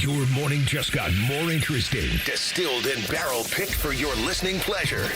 Your morning just got more interesting. Distilled and barrel-picked for your listening pleasure.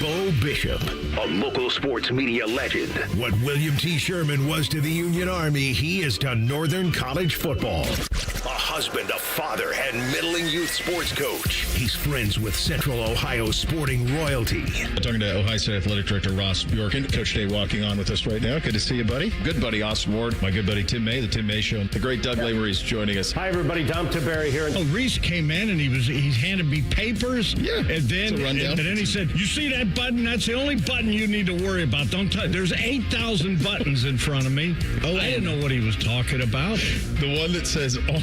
Bo Bishop, a local sports media legend. What William T. Sherman was to the Union Army, he is to Northern College football. A husband, a father, and middling youth sports coach. He's friends with Central Ohio sporting royalty. Talking to Ohio State Athletic Director Ross Bjorken. Coach Day walking on with us right now. Good to see you, buddy. Good buddy Austin Ward. My good buddy Tim May, the Tim May Show. The great Doug Lavery is joining us. Hi, everybody. Dom Tiberi here. Oh, Reese came in and he handed me papers. Yeah, and then he said, "You see that button? That's the only button you need to worry about. Don't touch. There's 8,000 buttons in front of me." Oh, I didn't know what he was talking about. The one that says on.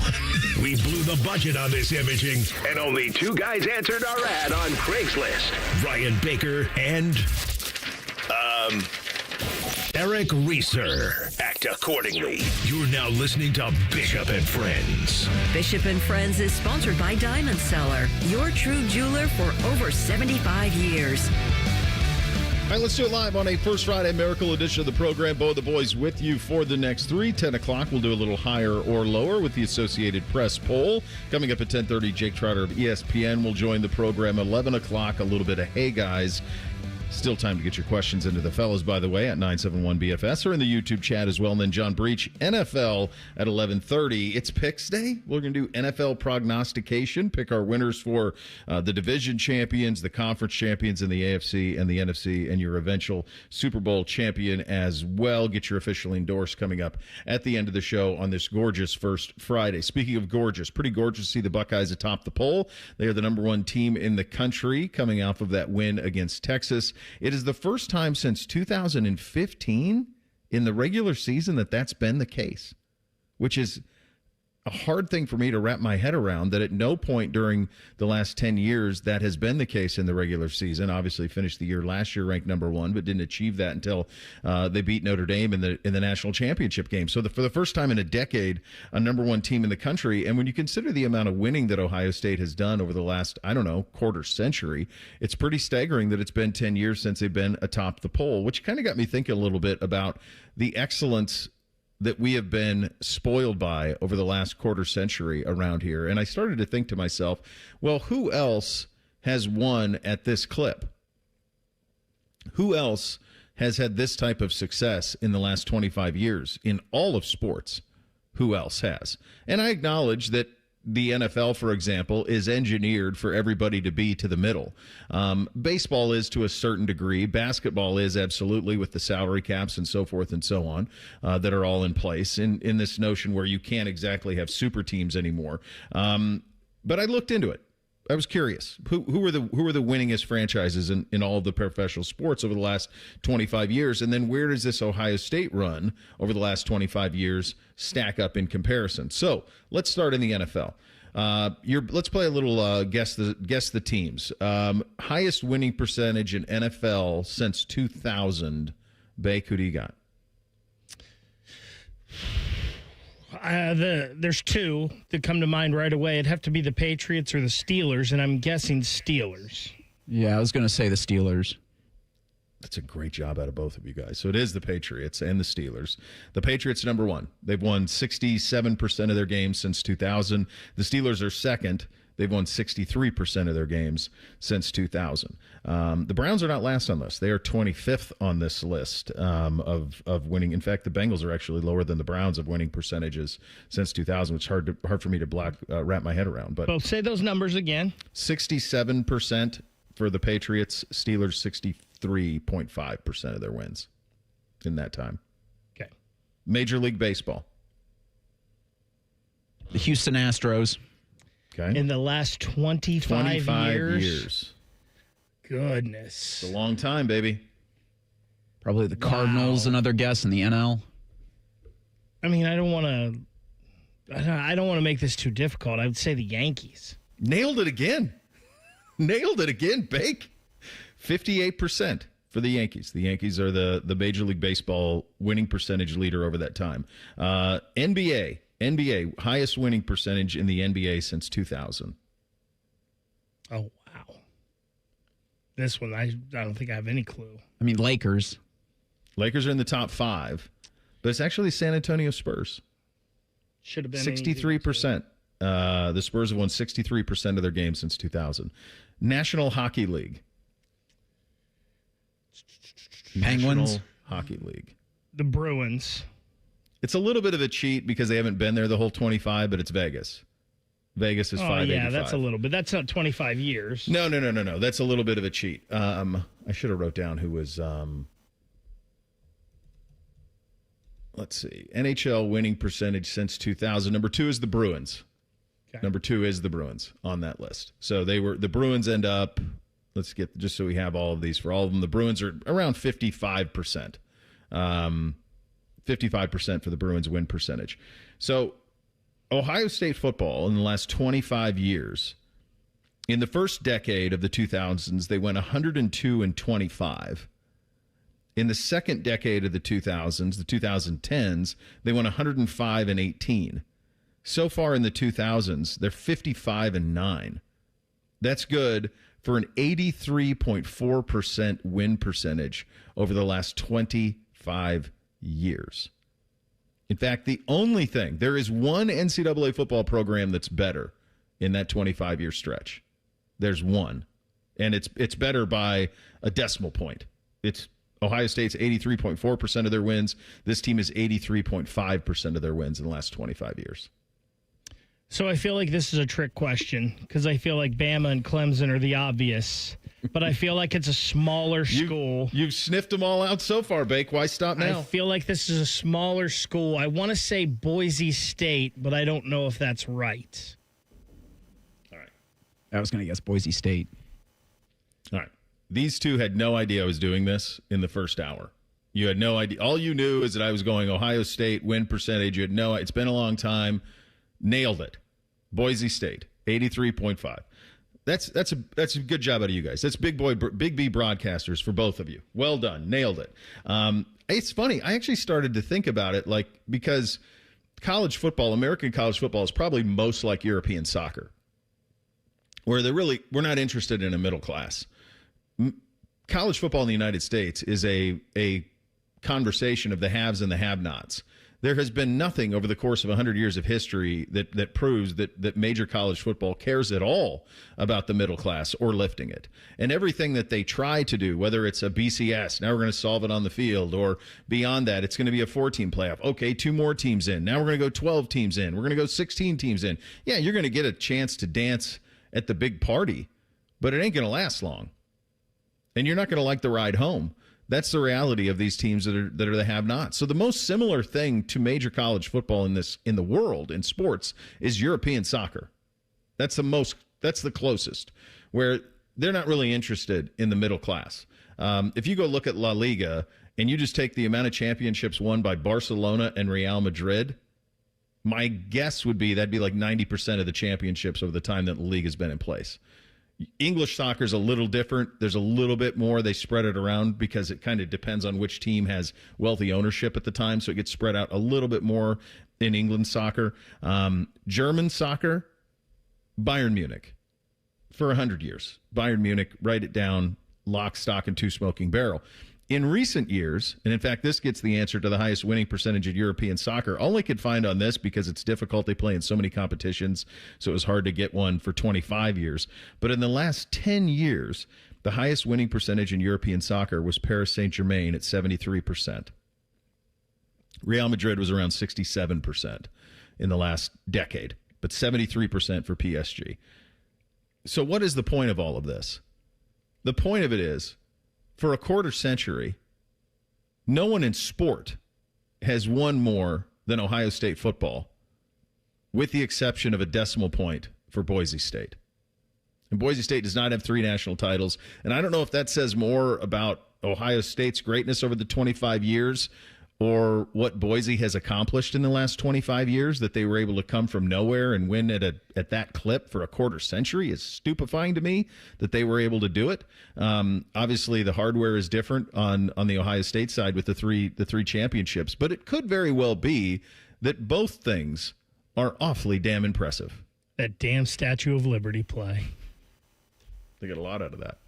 We blew the budget on this imaging, and only two guys answered our ad on Craigslist. Ryan Baker and Eric Reeser. Act accordingly. You're now listening to Bishop and Friends. Bishop and Friends is sponsored by Diamond Seller, your true jeweler for over 75 years. All right, let's do it live on a First Friday Miracle edition of the program. Bo and the boys with you for the next 3. 10 o'clock, we'll do a little higher or lower with the Associated Press poll. Coming up at 10:30, Jake Trotter of ESPN will join the program. 11 o'clock, a little bit of Hey Guys. Still time to get your questions into the fellas, by the way, at 971BFS or in the YouTube chat as well. And then John Breech, NFL at 11:30. It's Picks Day. We're going to do NFL prognostication, pick our winners for the division champions, the conference champions in the AFC and the NFC, and your eventual Super Bowl champion as well. Get your officially endorsed coming up at the end of the show on this gorgeous First Friday. Speaking of gorgeous, pretty gorgeous to see the Buckeyes atop the poll. They are the number 1 team in the country coming off of that win against Texas. It is the first time since 2015 in the regular season that that's been the case, which is a hard thing for me to wrap my head around, that at no point during the last 10 years that has been the case in the regular season. Obviously finished the year last year ranked number 1, but didn't achieve that until they beat Notre Dame in the national championship game. So for the first time in a decade, a number 1 team in the country. And when you consider the amount of winning that Ohio State has done over the last, quarter century, it's pretty staggering that it's been 10 years since they've been atop the poll, which kind of got me thinking a little bit about the excellence that we have been spoiled by over the last quarter century around here. And I started to think to myself, well, who else has won at this clip? Who else has had this type of success in the last 25 years in all of sports? Who else has? And I acknowledge that the NFL, for example, is engineered for everybody to be to the middle. Baseball is to a certain degree. Basketball is absolutely, with the salary caps and so forth and so on that are all in place in this notion where you can't exactly have super teams anymore. But I looked into it. I was curious. Who are the winningest franchises in all of the professional sports over the last 25 years? And then where does this Ohio State run over the last 25 years stack up in comparison? So let's start in the NFL. Let's play a little guess the teams. Highest winning percentage in NFL since 2000. Bake, who do you got? There's 2 that come to mind right away. It'd have to be the Patriots or the Steelers, and I'm guessing Steelers. Yeah, I was going to say the Steelers. That's a great job out of both of you guys. So it is the Patriots and the Steelers. The Patriots, number 1. They've won 67% of their games since 2000. The Steelers are second. They've won 63% of their games since 2000. The Browns are not last on this. They are 25th on this list of winning. In fact, the Bengals are actually lower than the Browns of winning percentages since 2000, which is hard for me to wrap my head around. But well, say those numbers again. 67% for the Patriots. Steelers 63.5% of their wins in that time. Okay. Major League Baseball. The Houston Astros. Okay. In the last 25 years. Goodness. It's a long time, baby. Probably the Cardinals, another guess in the NL. I mean, I don't want to make this too difficult. I would say the Yankees. Nailed it again. Bake. 58% for the Yankees. The Yankees are the Major League Baseball winning percentage leader over that time. NBA, highest winning percentage in the NBA since 2000. Oh, wow. This one, I don't think I have any clue. I mean, Lakers. Lakers are in the top 5, but it's actually San Antonio Spurs. Should have been 63%. The Spurs have won 63% of their games since 2000. National Hockey League. Penguins. National Hockey League. The Bruins. It's a little bit of a cheat because they haven't been there the whole 25, but it's Vegas. Vegas is 585. Yeah, that's a little bit. That's not 25 years. No. That's a little bit of a cheat. I should have wrote down who was... let's see. NHL winning percentage since 2000. Number 2 is the Bruins. Okay. Number 2 is the Bruins on that list. So the Bruins end up, let's get, just so we have all of these for all of them, the Bruins are around 55%. 55% for the Bruins win percentage. So Ohio State football in the last 25 years, in the first decade of the 2000s, they went 102-25. In the second decade of the 2000s, the 2010s, they went 105-18. So far in the 2000s, they're 55-9. That's good for an 83.4% win percentage over the last 25 years. In fact, the only thing, there is one NCAA football program that's better in that 25-year stretch. There's one, and it's better by a decimal point. It's Ohio State's 83.4% of their wins. This team is 83.5% of their wins in the last 25 years. So I feel like this is a trick question because I feel like Bama and Clemson are the obvious, but I feel like it's a smaller school. You've sniffed them all out so far, Bake. Why stop now? I feel like this is a smaller school. I want to say Boise State, but I don't know if that's right. All right. I was going to guess Boise State. All right. These two had no idea I was doing this in the first hour. You had no idea. All you knew is that I was going Ohio State win percentage. You had no. It's been a long time. Nailed it. Boise State 83.5. That's a good job out of you guys. That's big B broadcasters for both of you. Well done. Nailed it. It's funny. I actually started to think about it because college football, American college football, is probably most like European soccer, where we're not interested in a middle class. College football in the United States is a conversation of the haves and the have-nots. There has been nothing over the course of 100 years of history that proves that major college football cares at all about the middle class or lifting it. And everything that they try to do, whether it's a BCS, now we're going to solve it on the field, or beyond that, it's going to be a 4-team playoff. Okay, 2 more teams in. Now we're going to go 12 teams in. We're going to go 16 teams in. Yeah, you're going to get a chance to dance at the big party, but it ain't going to last long. And you're not going to like the ride home. That's the reality of these teams that are the have-nots. So the most similar thing to major college football in the world in sports is European soccer. That's the closest, where they're not really interested in the middle class. If you go look at La Liga and you just take the amount of championships won by Barcelona and Real Madrid, my guess would be that'd be like 90% of the championships over the time that the league has been in place. English soccer is a little different. There's a little bit more. They spread it around because it kind of depends on which team has wealthy ownership at the time. So it gets spread out a little bit more in England soccer. German soccer, Bayern Munich for 100 years. Bayern Munich, write it down, lock, stock, and 2 smoking barrel. In recent years, and in fact, this gets the answer to the highest winning percentage in European soccer. All I could find on this, because it's difficult, they play in so many competitions, so it was hard to get one for 25 years. But in the last 10 years, the highest winning percentage in European soccer was Paris Saint-Germain at 73%. Real Madrid was around 67% in the last decade, but 73% for PSG. So what is the point of all of this? The point of it is, for a quarter century, no one in sport has won more than Ohio State football, with the exception of a decimal point for Boise State. And Boise State does not have 3 national titles. And I don't know if that says more about Ohio State's greatness over the 25 years or what Boise has accomplished in the last 25 years, that they were able to come from nowhere and win at that clip for a quarter century is stupefying to me that they were able to do it. Obviously, the hardware is different on the Ohio State side with the three championships, but it could very well be that both things are awfully damn impressive. That damn Statue of Liberty play. They got a lot out of that.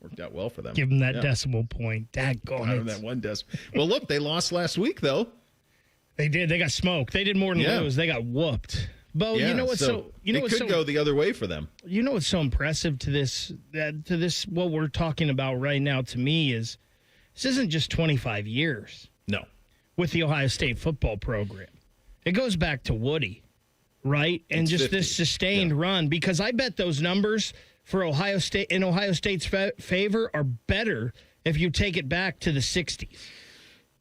Worked out well for them. Give them that decimal point. Daggone it. That one decimal. Well, look, they lost last week, though. They did. They got smoked. They did more than lose. They got whooped. Bo, Yeah, you know what's it could go the other way for them. You know what's so impressive to this what we're talking about right now to me is this isn't just 25 years. No. With the Ohio State football program. It goes back to Woody, right? And It's just 50. this sustained run, because I bet those numbers for Ohio State in Ohio State's favor are better if you take it back to the 60s.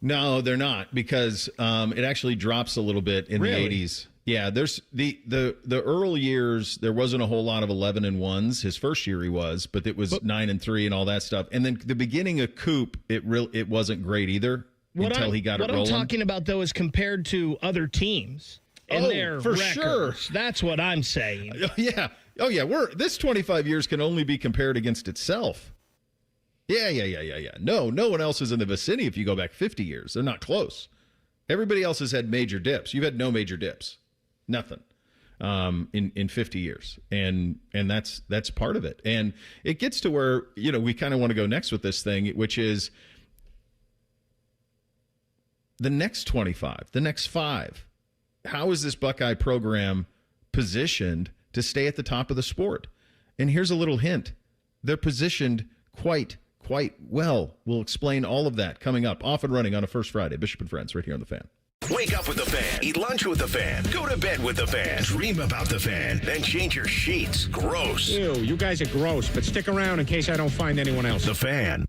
No, they're not, because it actually drops a little bit in the 80s. Yeah, there's the early years. There wasn't a whole lot of 11-1s. His first year he was, but it was 9-3 and all that stuff. And then the beginning of Coop, it wasn't great either until he got it rolling. What I'm talking about though is compared to other teams and their for records. sure. That's what I'm saying. Yeah. Oh yeah. This 25 years can only be compared against itself. Yeah. No one else is in the vicinity. If you go back 50 years, they're not close. Everybody else has had major dips. You've had no major dips. Nothing in 50 years, and that's part of it. And it gets to where we kind of want to go next with this thing, which is the next 25, the next 5. How is this Buckeye program positioned to stay at the top of the sport? And here's a little hint: they're positioned quite well. We'll explain all of that coming up. Off and running on a First Friday. Bishop and Friends, right here on The Fan. Wake up with the Fan. Eat lunch with the Fan. Go to bed with the Fan. Dream about the Fan. Then change your sheets. Gross. Ew, you guys are gross, but stick around in case I don't find anyone else. The Fan.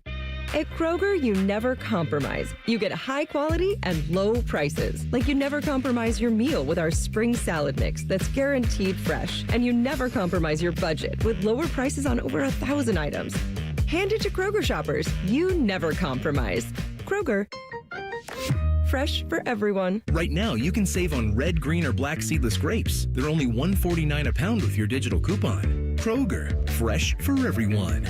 At Kroger, you never compromise. You get high quality and low prices. Like you never compromise your meal with our spring salad mix that's guaranteed fresh. And you never compromise your budget with lower prices on over 1,000 items. Hand it to Kroger shoppers. You never compromise. Kroger. Fresh for everyone. Right now, you can save on red, green, or black seedless grapes. They're only $1.49 a pound with your digital coupon. Kroger, fresh for everyone.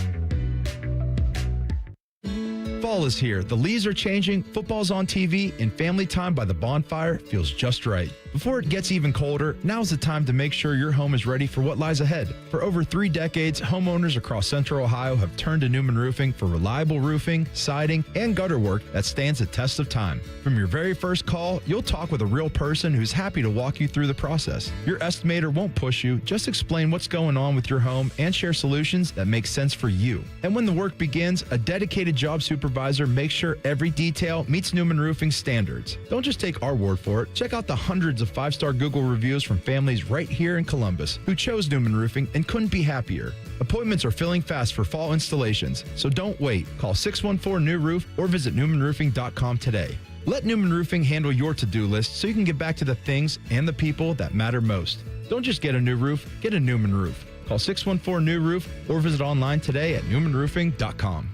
Fall is here. The leaves are changing, football's on TV, and family time by the bonfire feels just right. Before it gets even colder, now's the time to make sure your home is ready for what lies ahead. For over 3 decades, homeowners across Central Ohio have turned to Newman Roofing for reliable roofing, siding, and gutter work that stands the test of time. From your very first call, you'll talk with a real person who's happy to walk you through the process. Your estimator won't push you, just explain what's going on with your home and share solutions that make sense for you. And when the work begins, a dedicated job supervisor makes sure every detail meets Newman Roofing standards. Don't just take our word for it. Check out the hundreds of 5-star Google reviews from families right here in Columbus who chose Newman Roofing and couldn't be happier. Appointments are filling fast for fall installations, so don't wait. Call 614-NEW-ROOF or visit newmanroofing.com today. Let Newman Roofing handle your to-do list so you can get back to the things and the people that matter most. Don't just get a new roof, get a Newman roof. Call 614-NEW-ROOF or visit online today at newmanroofing.com.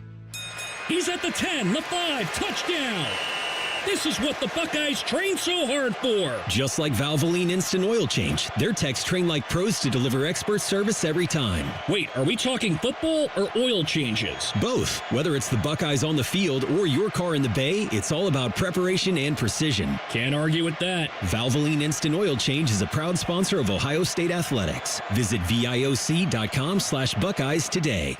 He's at the 10, the 5, touchdown! This is what the Buckeyes train so hard for. Just like Valvoline Instant Oil Change, their techs train like pros to deliver expert service every time. Wait, are we talking football or oil changes? Both. Whether it's the Buckeyes on the field or your car in the bay, it's all about preparation and precision. Can't argue with that. Valvoline Instant Oil Change is a proud sponsor of Ohio State Athletics. Visit VIOC.com/Buckeyes today.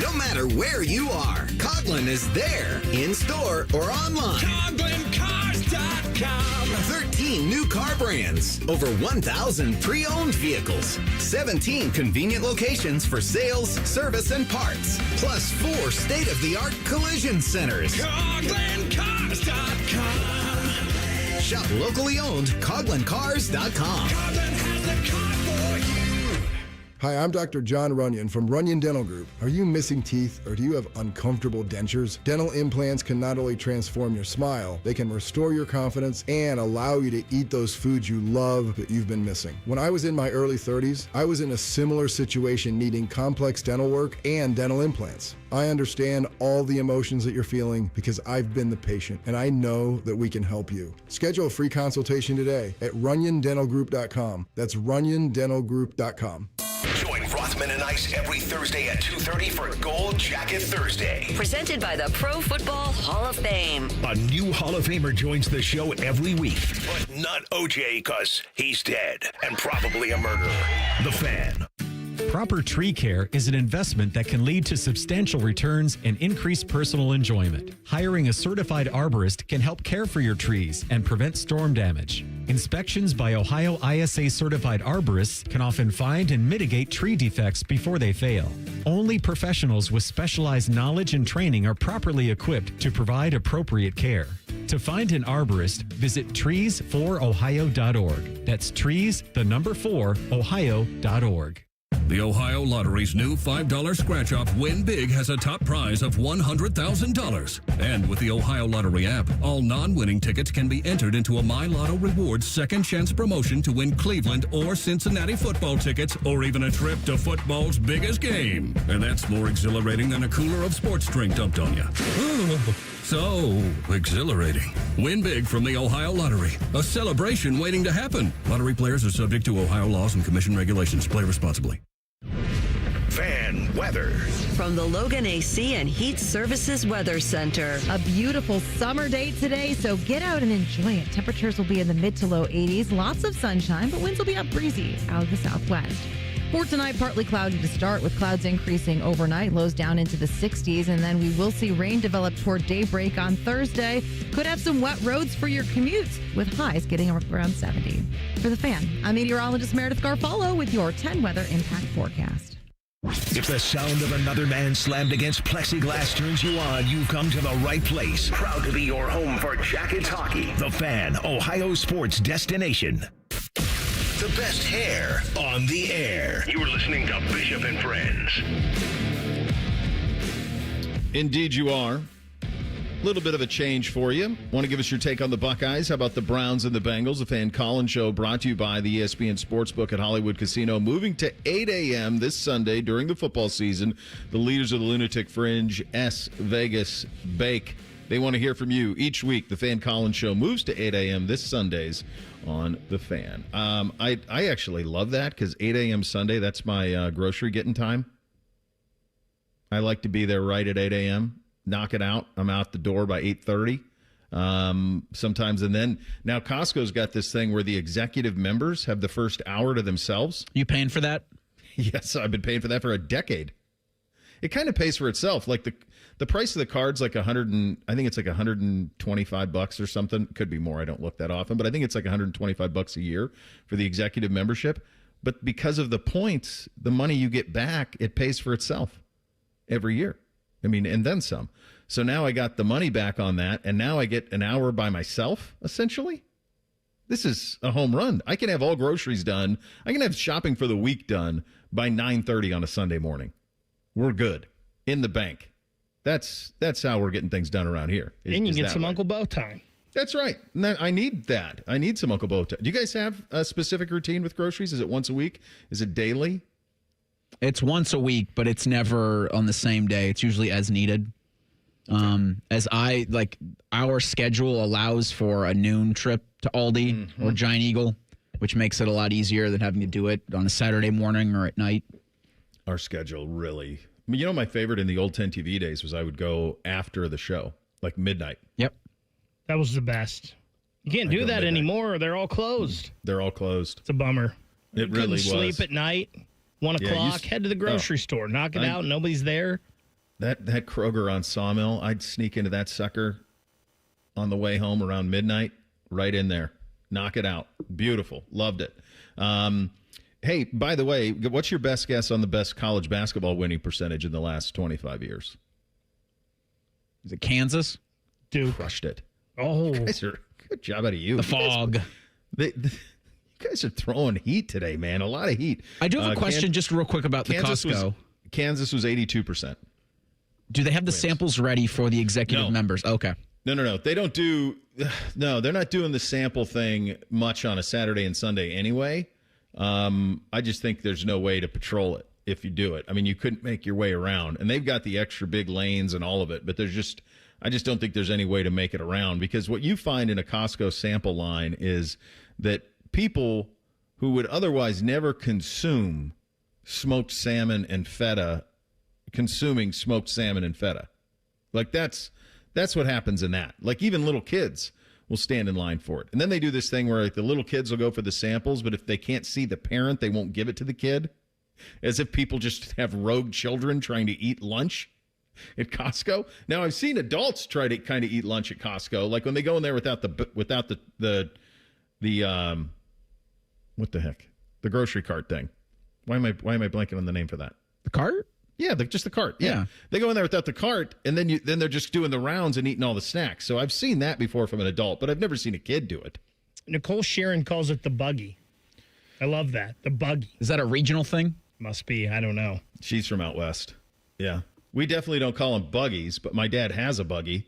No matter where you are, Coughlin is there, in store or online. CoughlinCars.com. 13 new car brands, over 1,000 pre-owned vehicles, 17 convenient locations for sales, service, and parts, plus 4 state-of-the-art collision centers. CoughlinCars.com. Shop locally owned CoughlinCars.com. Coughlin has the car for you. Hi, I'm Dr. John Runyon from Runyon Dental Group. Are you missing teeth or do you have uncomfortable dentures? Dental implants can not only transform your smile, they can restore your confidence and allow you to eat those foods you love that you've been missing. When I was in my early 30s, I was in a similar situation needing complex dental work and dental implants. I understand all the emotions that you're feeling because I've been the patient and I know that we can help you. Schedule a free consultation today at runyondentalgroup.com. That's runyondentalgroup.com. Join Rothman and Ice every Thursday at 2:30 for Gold Jacket Thursday. Presented by the Pro Football Hall of Fame. A new Hall of Famer joins the show every week, but not OJ because he's dead and probably a murderer. The Fan. Proper tree care is an investment that can lead to substantial returns and increased personal enjoyment. Hiring a certified arborist can help care for your trees and prevent storm damage. Inspections by Ohio ISA certified arborists can often find and mitigate tree defects before they fail. Only professionals with specialized knowledge and training are properly equipped to provide appropriate care. To find an arborist, visit trees4ohio.org. That's trees, the number 4, ohio.org. The Ohio Lottery's new $5 scratch-off Win Big has a top prize of $100,000. And with the Ohio Lottery app, all non-winning tickets can be entered into a My Lotto Rewards second chance promotion to win Cleveland or Cincinnati football tickets or even a trip to football's biggest game. And that's more exhilarating than a cooler of sports drink dumped on you. So exhilarating. Win big from the Ohio Lottery. A celebration waiting to happen. Lottery players are subject to Ohio laws and commission regulations. Play responsibly. Fan weather. From the Logan AC and Heat Services Weather Center. A beautiful summer day today, so get out and enjoy it. Temperatures will be in the mid to low 80s. Lots of sunshine, but winds will be up breezy out of the southwest. For tonight, partly cloudy to start with clouds increasing overnight, lows down into the 60s, and then we will see rain develop toward daybreak on Thursday. Could have some wet roads for your commutes with highs getting around 70. For The Fan, I'm meteorologist Meredith Garfalo with your 10 weather impact forecast. If the sound of another man slammed against plexiglass turns you on, you've come to the right place. Proud to be your home for Jackets hockey. The Fan, Ohio sports destination. The best hair on the air. You're listening to Bishop and Friends. Indeed you are. A little bit of a change for you. Want to give us your take on the Buckeyes? How about the Browns and the Bengals? The Fan Collins Show brought to you by the ESPN Sportsbook at Hollywood Casino. Moving to 8 a.m. this Sunday during the football season. The leaders of the Lunatic Fringe, S. Vegas Bake. They want to hear from you each week. The Fan Collins Show moves to 8 a.m. this Sundays on The Fan. I actually love that because 8 a.m. Sunday, that's my grocery getting time. I like to be there right at 8 a.m., knock it out. I'm out the door by 8:30 sometimes. And then now Costco's got this thing where the executive members have the first hour to themselves. You paying for that? Yes, I've been paying for that for a decade. It kind of pays for itself. Like the price of the card's like I think it's like $125 or something. Could be more. I don't look that often, but I think it's like $125 a year for the executive membership. But because of the points, the money you get back, it pays for itself every year. I mean, and then some. So now I got the money back on that, and now I get an hour by myself, essentially. This is a home run. I can have all groceries done. I can have shopping for the week done by 9:30 on a Sunday morning. We're good. In the bank. That's how we're getting things done around here. And you get some Uncle Bo time. That's right. And I need that. I need some Uncle Bo time. Do you guys have a specific routine with groceries? Is it once a week? Is it daily? It's once a week, but it's never on the same day. It's usually as needed. Our schedule allows for a noon trip to Aldi or Giant Eagle, which makes it a lot easier than having to do it on a Saturday morning or at night. Our schedule really. I mean, my favorite in the old 10 TV days was I would go after the show, like midnight. Yep. That was the best. You can't do that anymore. They're all closed. They're all closed. It's a bummer. It really was. Couldn't sleep at night. 1 o'clock. Head to the grocery store. Knock it out. Nobody's there. That Kroger on Sawmill, I'd sneak into that sucker on the way home around midnight, right in there. Knock it out. Beautiful. Loved it. Hey, by the way, what's your best guess on the best college basketball winning percentage in the last 25 years? Is it Kansas? Duke. Crushed it. Oh. You guys are, good job out of you. The Fog. You guys are throwing heat today, man. A lot of heat. I do have a question just real quick about the Costco. Kansas was 82%. Do they have the samples ready for the executive members? Okay. No. They don't do. No, they're not doing the sample thing much on a Saturday and Sunday anyway. I just think there's no way to patrol it if you do it. I mean, you couldn't make your way around, and they've got the extra big lanes and all of it, but I just don't think there's any way to make it around, because what you find in a Costco sample line is that people who would otherwise never consume smoked salmon and feta consuming smoked salmon and feta. Like that's what happens in that. Like even little kids will stand in line for it. And then they do this thing where like the little kids will go for the samples, but if they can't see the parent, they won't give it to the kid. As if people just have rogue children trying to eat lunch at Costco. Now, I've seen adults try to kind of eat lunch at Costco, like when they go in there without the what the heck? The grocery cart thing. Why am I blanking on the name for that? The cart? Yeah, just the cart. Yeah. They go in there without the cart, and then they're just doing the rounds and eating all the snacks. So I've seen that before from an adult, but I've never seen a kid do it. Nicole Sharon calls it the buggy. I love that. The buggy. Is that a regional thing? Must be. I don't know. She's from out west. Yeah. We definitely don't call them buggies, but my dad has a buggy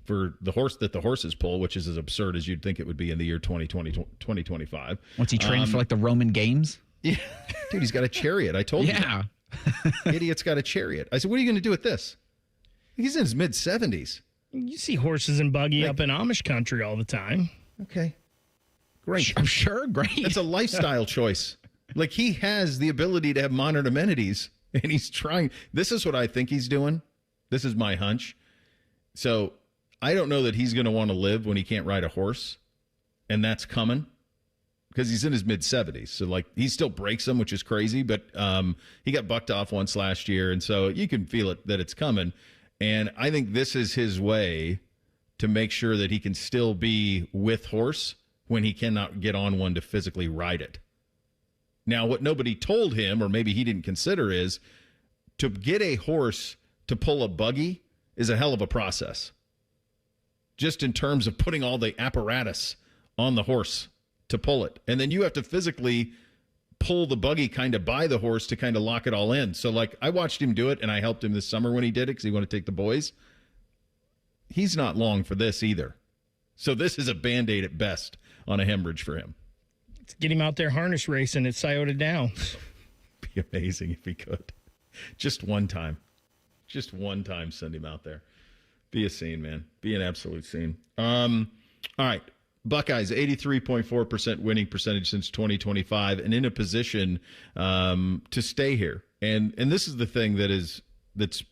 for the horses pull, which is as absurd as you'd think it would be in the year 2025. What's he training for, like the Roman games? Yeah. Dude, he's got a chariot. I told you. Yeah. Idiot's got a chariot. I said, what are you going to do with this? He's in his mid-70s. You see horses and buggy up in Amish country all the time. Okay. Great. I'm sure. Great. It's a lifestyle choice. Like, he has the ability to have modern amenities, and he's trying. This is what I think he's doing. This is my hunch. So I don't know that he's going to want to live when he can't ride a horse, and that's coming. Because he's in his mid-70s. So, like, he still breaks them, which is crazy. But he got bucked off once last year. And so you can feel it that it's coming. And I think this is his way to make sure that he can still be with horse when he cannot get on one to physically ride it. Now, what nobody told him, or maybe he didn't consider, is to get a horse to pull a buggy is a hell of a process. Just in terms of putting all the apparatus on the horse to pull it. And then you have to physically pull the buggy kind of by the horse to kind of lock it all in. So, like, I watched him do it, and I helped him this summer when he did it because he wanted to take the boys. He's not long for this either. So this is a Band-Aid at best on a hemorrhage for him. Let's get him out there harness racing at Scioto Downs. Be amazing if he could. Just one time. Just one time send him out there. Be a scene, man. Be an absolute scene. All right. Buckeyes, 83.4% winning percentage since 2025, and in a position to stay here. And this is the thing that's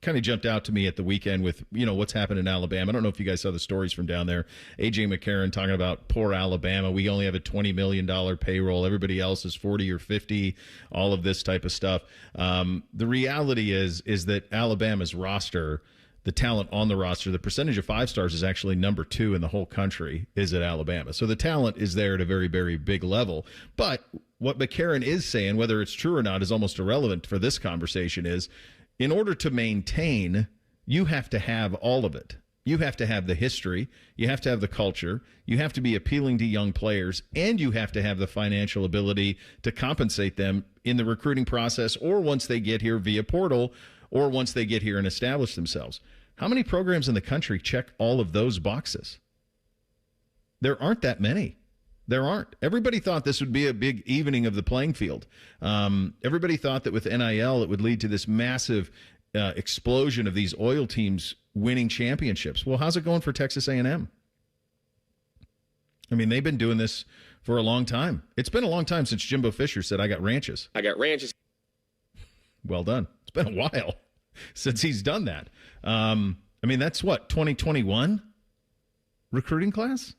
kind of jumped out to me at the weekend with, what's happened in Alabama. I don't know if you guys saw the stories from down there. A.J. McCarron talking about poor Alabama. We only have a $20 million payroll. Everybody else is 40 or 50, all of this type of stuff. The reality is that Alabama's roster, the talent on the roster, the percentage of 5-stars is actually number 2 in the whole country is at Alabama. So the talent is there at a very, very big level. But what McCarron is saying, whether it's true or not, is almost irrelevant for this conversation is in order to maintain, you have to have all of it. You have to have the history. You have to have the culture. You have to be appealing to young players, and you have to have the financial ability to compensate them in the recruiting process or once they get here via portal or once they get here and establish themselves. How many programs in the country check all of those boxes? There aren't that many. There aren't. Everybody thought this would be a big evening of the playing field. Everybody thought that with NIL it would lead to this massive explosion of these oil teams winning championships. Well, how's it going for Texas A&M? I mean, they've been doing this for a long time. It's been a long time since Jimbo Fisher said, I got ranches. Well done. It's been a while since he's done that. I mean, that's what, 2021 recruiting class?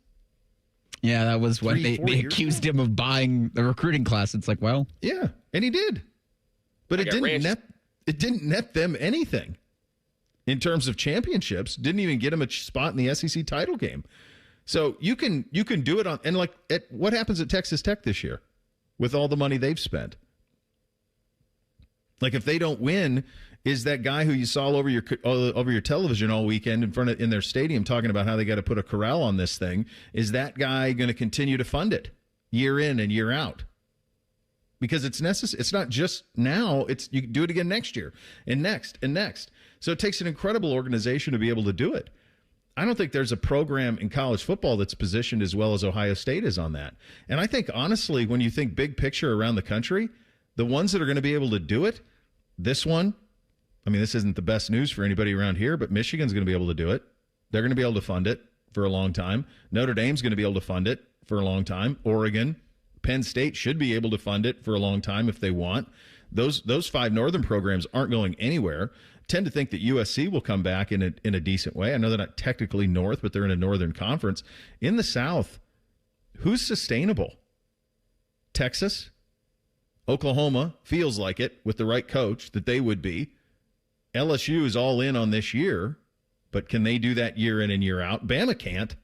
Yeah, that was when they accused him of buying the recruiting class. It's like, well. Yeah, and he did. But it didn't net them anything in terms of championships. Didn't even get him a spot in the SEC title game. So you can do it on, and like what happens at Texas Tech this year with all the money they've spent? Like, if they don't win, is that guy who you saw over your television all weekend in their stadium talking about how they got to put a corral on this thing, is that guy going to continue to fund it year in and year out? Because it's necessary. It's not just now. You can do it again next year and next and next. So it takes an incredible organization to be able to do it. I don't think there's a program in college football that's positioned as well as Ohio State is on that. And I think, honestly, when you think big picture around the country, the ones that are going to be able to do it, this one, I mean, this isn't the best news for anybody around here, but Michigan's going to be able to do it. They're going to be able to fund it for a long time. Notre Dame's going to be able to fund it for a long time. Oregon, Penn State should be able to fund it for a long time if they want. Those 5 northern programs aren't going anywhere. Tend to think that USC will come back in a decent way. I know they're not technically north, but they're in a northern conference. In the South, who's sustainable? Texas? Oklahoma feels like it with the right coach that they would be. LSU is all in on this year, but can they do that year in and year out? Bama can't.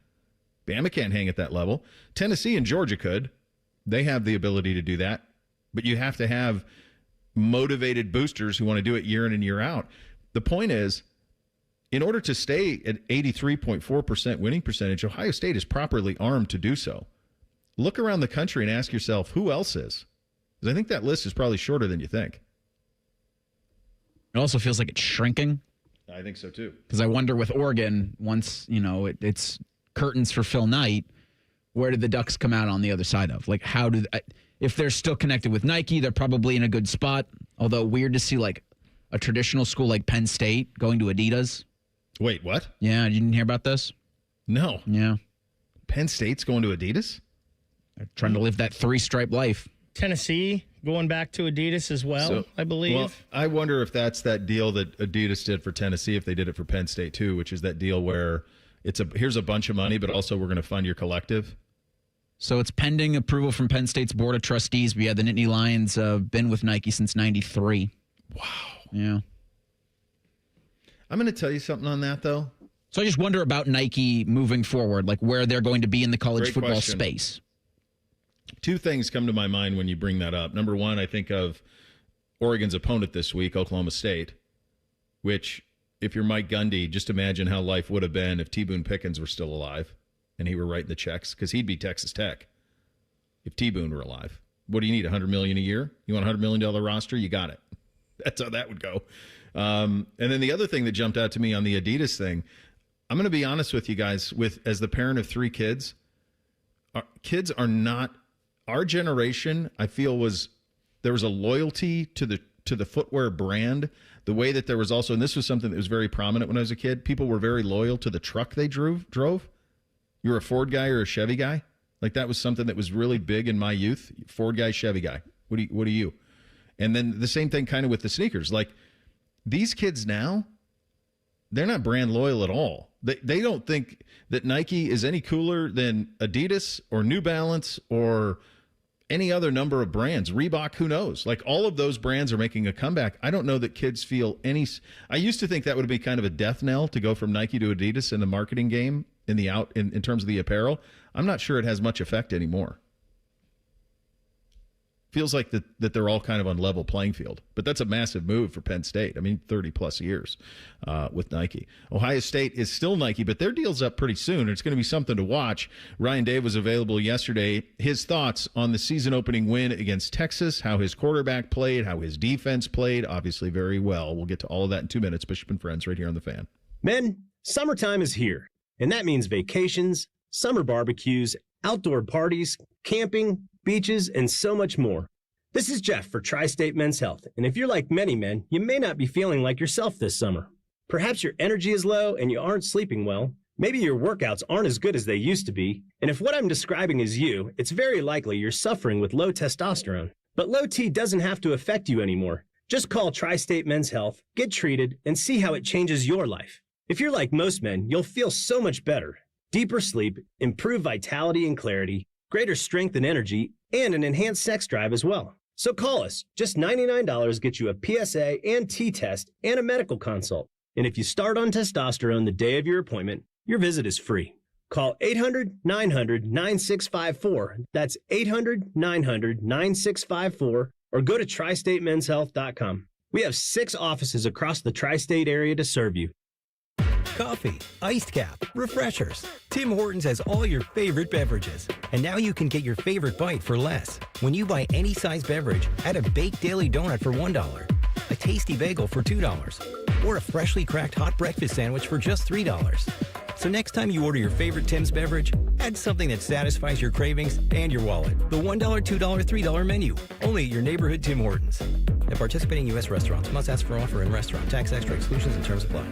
Bama can't hang at that level. Tennessee and Georgia could. They have the ability to do that, but you have to have motivated boosters who want to do it year in and year out. The point is, in order to stay at 83.4% winning percentage, Ohio State is properly armed to do so. Look around the country and ask yourself, who else is? Because I think that list is probably shorter than you think. It also feels like it's shrinking. I think so, too. Because I wonder with Oregon, once, it's curtains for Phil Knight, where did the Ducks come out on the other side of? Like, if they're still connected with Nike, they're probably in a good spot. Although weird to see, like, a traditional school like Penn State going to Adidas. Wait, what? Yeah, you didn't hear about this? No. Yeah. Penn State's going to Adidas? They're trying to live that three-stripe life. Tennessee going back to Adidas as well, I believe. Well, I wonder if that's that deal that Adidas did for Tennessee, if they did it for Penn State too, which is that deal where here's a bunch of money, but also we're going to fund your collective. So it's pending approval from Penn State's Board of Trustees, but yeah, the Nittany Lions have been with Nike since 93. Wow. Yeah. I'm going to tell you something on that, though. So I just wonder about Nike moving forward, like where they're going to be in the college Great football question. space. Two things come to my mind when you bring that up. Number one, I think of Oregon's opponent this week, Oklahoma State, which, if you're Mike Gundy, just imagine how life would have been if T. Boone Pickens were still alive and he were writing the checks, because he'd be Texas Tech if T. Boone were alive. What do you need, $100 million a year? You want a $100 million roster? You got it. That's how that would go. And then the other thing that jumped out to me on the Adidas thing, I'm going to be honest with you guys, as the parent of 3 kids, kids are not, our generation, I feel there was a loyalty to the footwear brand, the way that there was also, and this was something that was very prominent when I was a kid, people were very loyal to the truck they drove. You're a Ford guy or a Chevy guy? Like that was something that was really big in my youth. Ford guy, Chevy guy. What are you? And then the same thing kind of with the sneakers. Like these kids now, they're not brand loyal at all. They don't think that Nike is any cooler than Adidas or New Balance or any other number of brands. Reebok, who knows? Like all of those brands are making a comeback. I don't know that kids feel any. I used to think that would be kind of a death knell to go from Nike to Adidas in the marketing game in terms of the apparel. I'm not sure it has much effect anymore. Feels like that they're all kind of on level playing field. But that's a massive move for Penn State. I mean, 30-plus years with Nike. Ohio State is still Nike, but their deal's up pretty soon. It's going to be something to watch. Ryan Day was available yesterday. His thoughts on the season-opening win against Texas, how his quarterback played, how his defense played, obviously very well. We'll get to all of that in 2 minutes. Bishop and Friends right here on The Fan. Men, summertime is here, and that means vacations, summer barbecues, outdoor parties, camping, beaches, and so much more. This is Jeff for Tri-State Men's Health, and if you're like many men, you may not be feeling like yourself this summer. Perhaps your energy is low and you aren't sleeping well. Maybe your workouts aren't as good as they used to be. And if what I'm describing is you, it's very likely you're suffering with low testosterone. But low T doesn't have to affect you anymore. Just call Tri-State Men's Health, get treated, and see how it changes your life. If you're like most men, you'll feel so much better. Deeper sleep, improved vitality and clarity, greater strength and energy, and an enhanced sex drive as well. So call us. Just $99 gets you a PSA and T-test and a medical consult. And if you start on testosterone the day of your appointment, your visit is free. Call 800-900-9654. That's 800-900-9654. Or go to tristatemenshealth.com. We have 6 offices across the tri-state area to serve you. Coffee, iced cap, refreshers. Tim Hortons has all your favorite beverages. And now you can get your favorite bite for less. When you buy any size beverage, add a baked daily donut for $1, a tasty bagel for $2, or a freshly cracked hot breakfast sandwich for just $3. So next time you order your favorite Tim's beverage, add something that satisfies your cravings and your wallet. The $1, $2, $3 menu. Only at your neighborhood Tim Hortons. At participating U.S. restaurants, must ask for offer in restaurant. Tax extra exclusions and terms apply.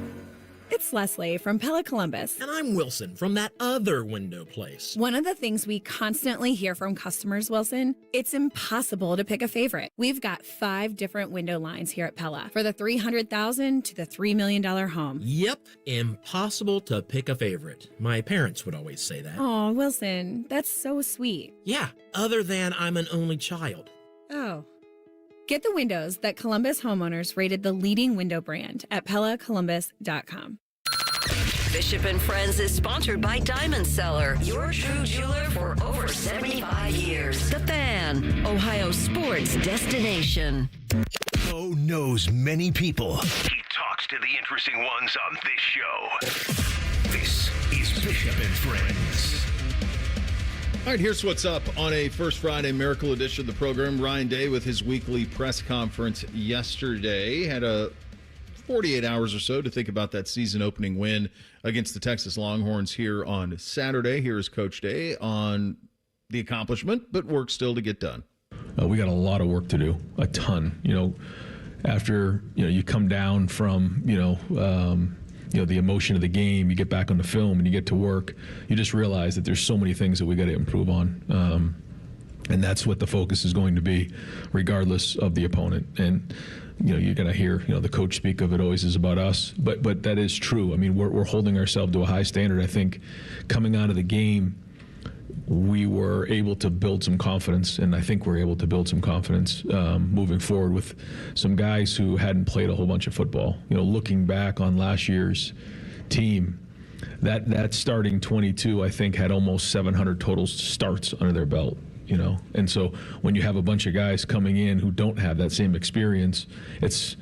It's Leslie from Pella Columbus. And I'm Wilson from that other window place. One of the things we constantly hear from customers, Wilson, it's impossible to pick a favorite. We've got 5 different window lines here at Pella for the $300,000 to the $3 million home. Yep, impossible to pick a favorite. My parents would always say that. Oh, Wilson, that's so sweet. Yeah, other than I'm an only child. Oh. Get the windows that Columbus homeowners rated the leading window brand at PellaColumbus.com. Bishop and Friends is sponsored by Diamond Seller, your true jeweler for over 75 years. The Fan, Ohio sports destination. Bo knows many people. He talks to the interesting ones on this show. This is Bishop and Friends. All right, here's what's up on a First Friday Miracle edition of the program. Ryan Day with his weekly press conference yesterday had a 48 hours or so to think about that season opening win against the Texas Longhorns here on Saturday. Here is Coach Day on the accomplishment, but work still to get done. We got a lot of work to do, a ton. After you come down from the emotion of the game, you get back on the film and you get to work, you just realize that there's so many things that we got to improve on. And that's what the focus is going to be, regardless of the opponent. And, you're going to hear, the coach speak of it always is about us, but that is true. I mean, we're holding ourselves to a high standard. I think coming out of the game, we were able to build some confidence, and I think we're able to build some confidence moving forward with some guys who hadn't played a whole bunch of football. Looking back on last year's team, that starting 22, I think, had almost 700 total starts under their belt. And so when you have a bunch of guys coming in who don't have that same experience, it's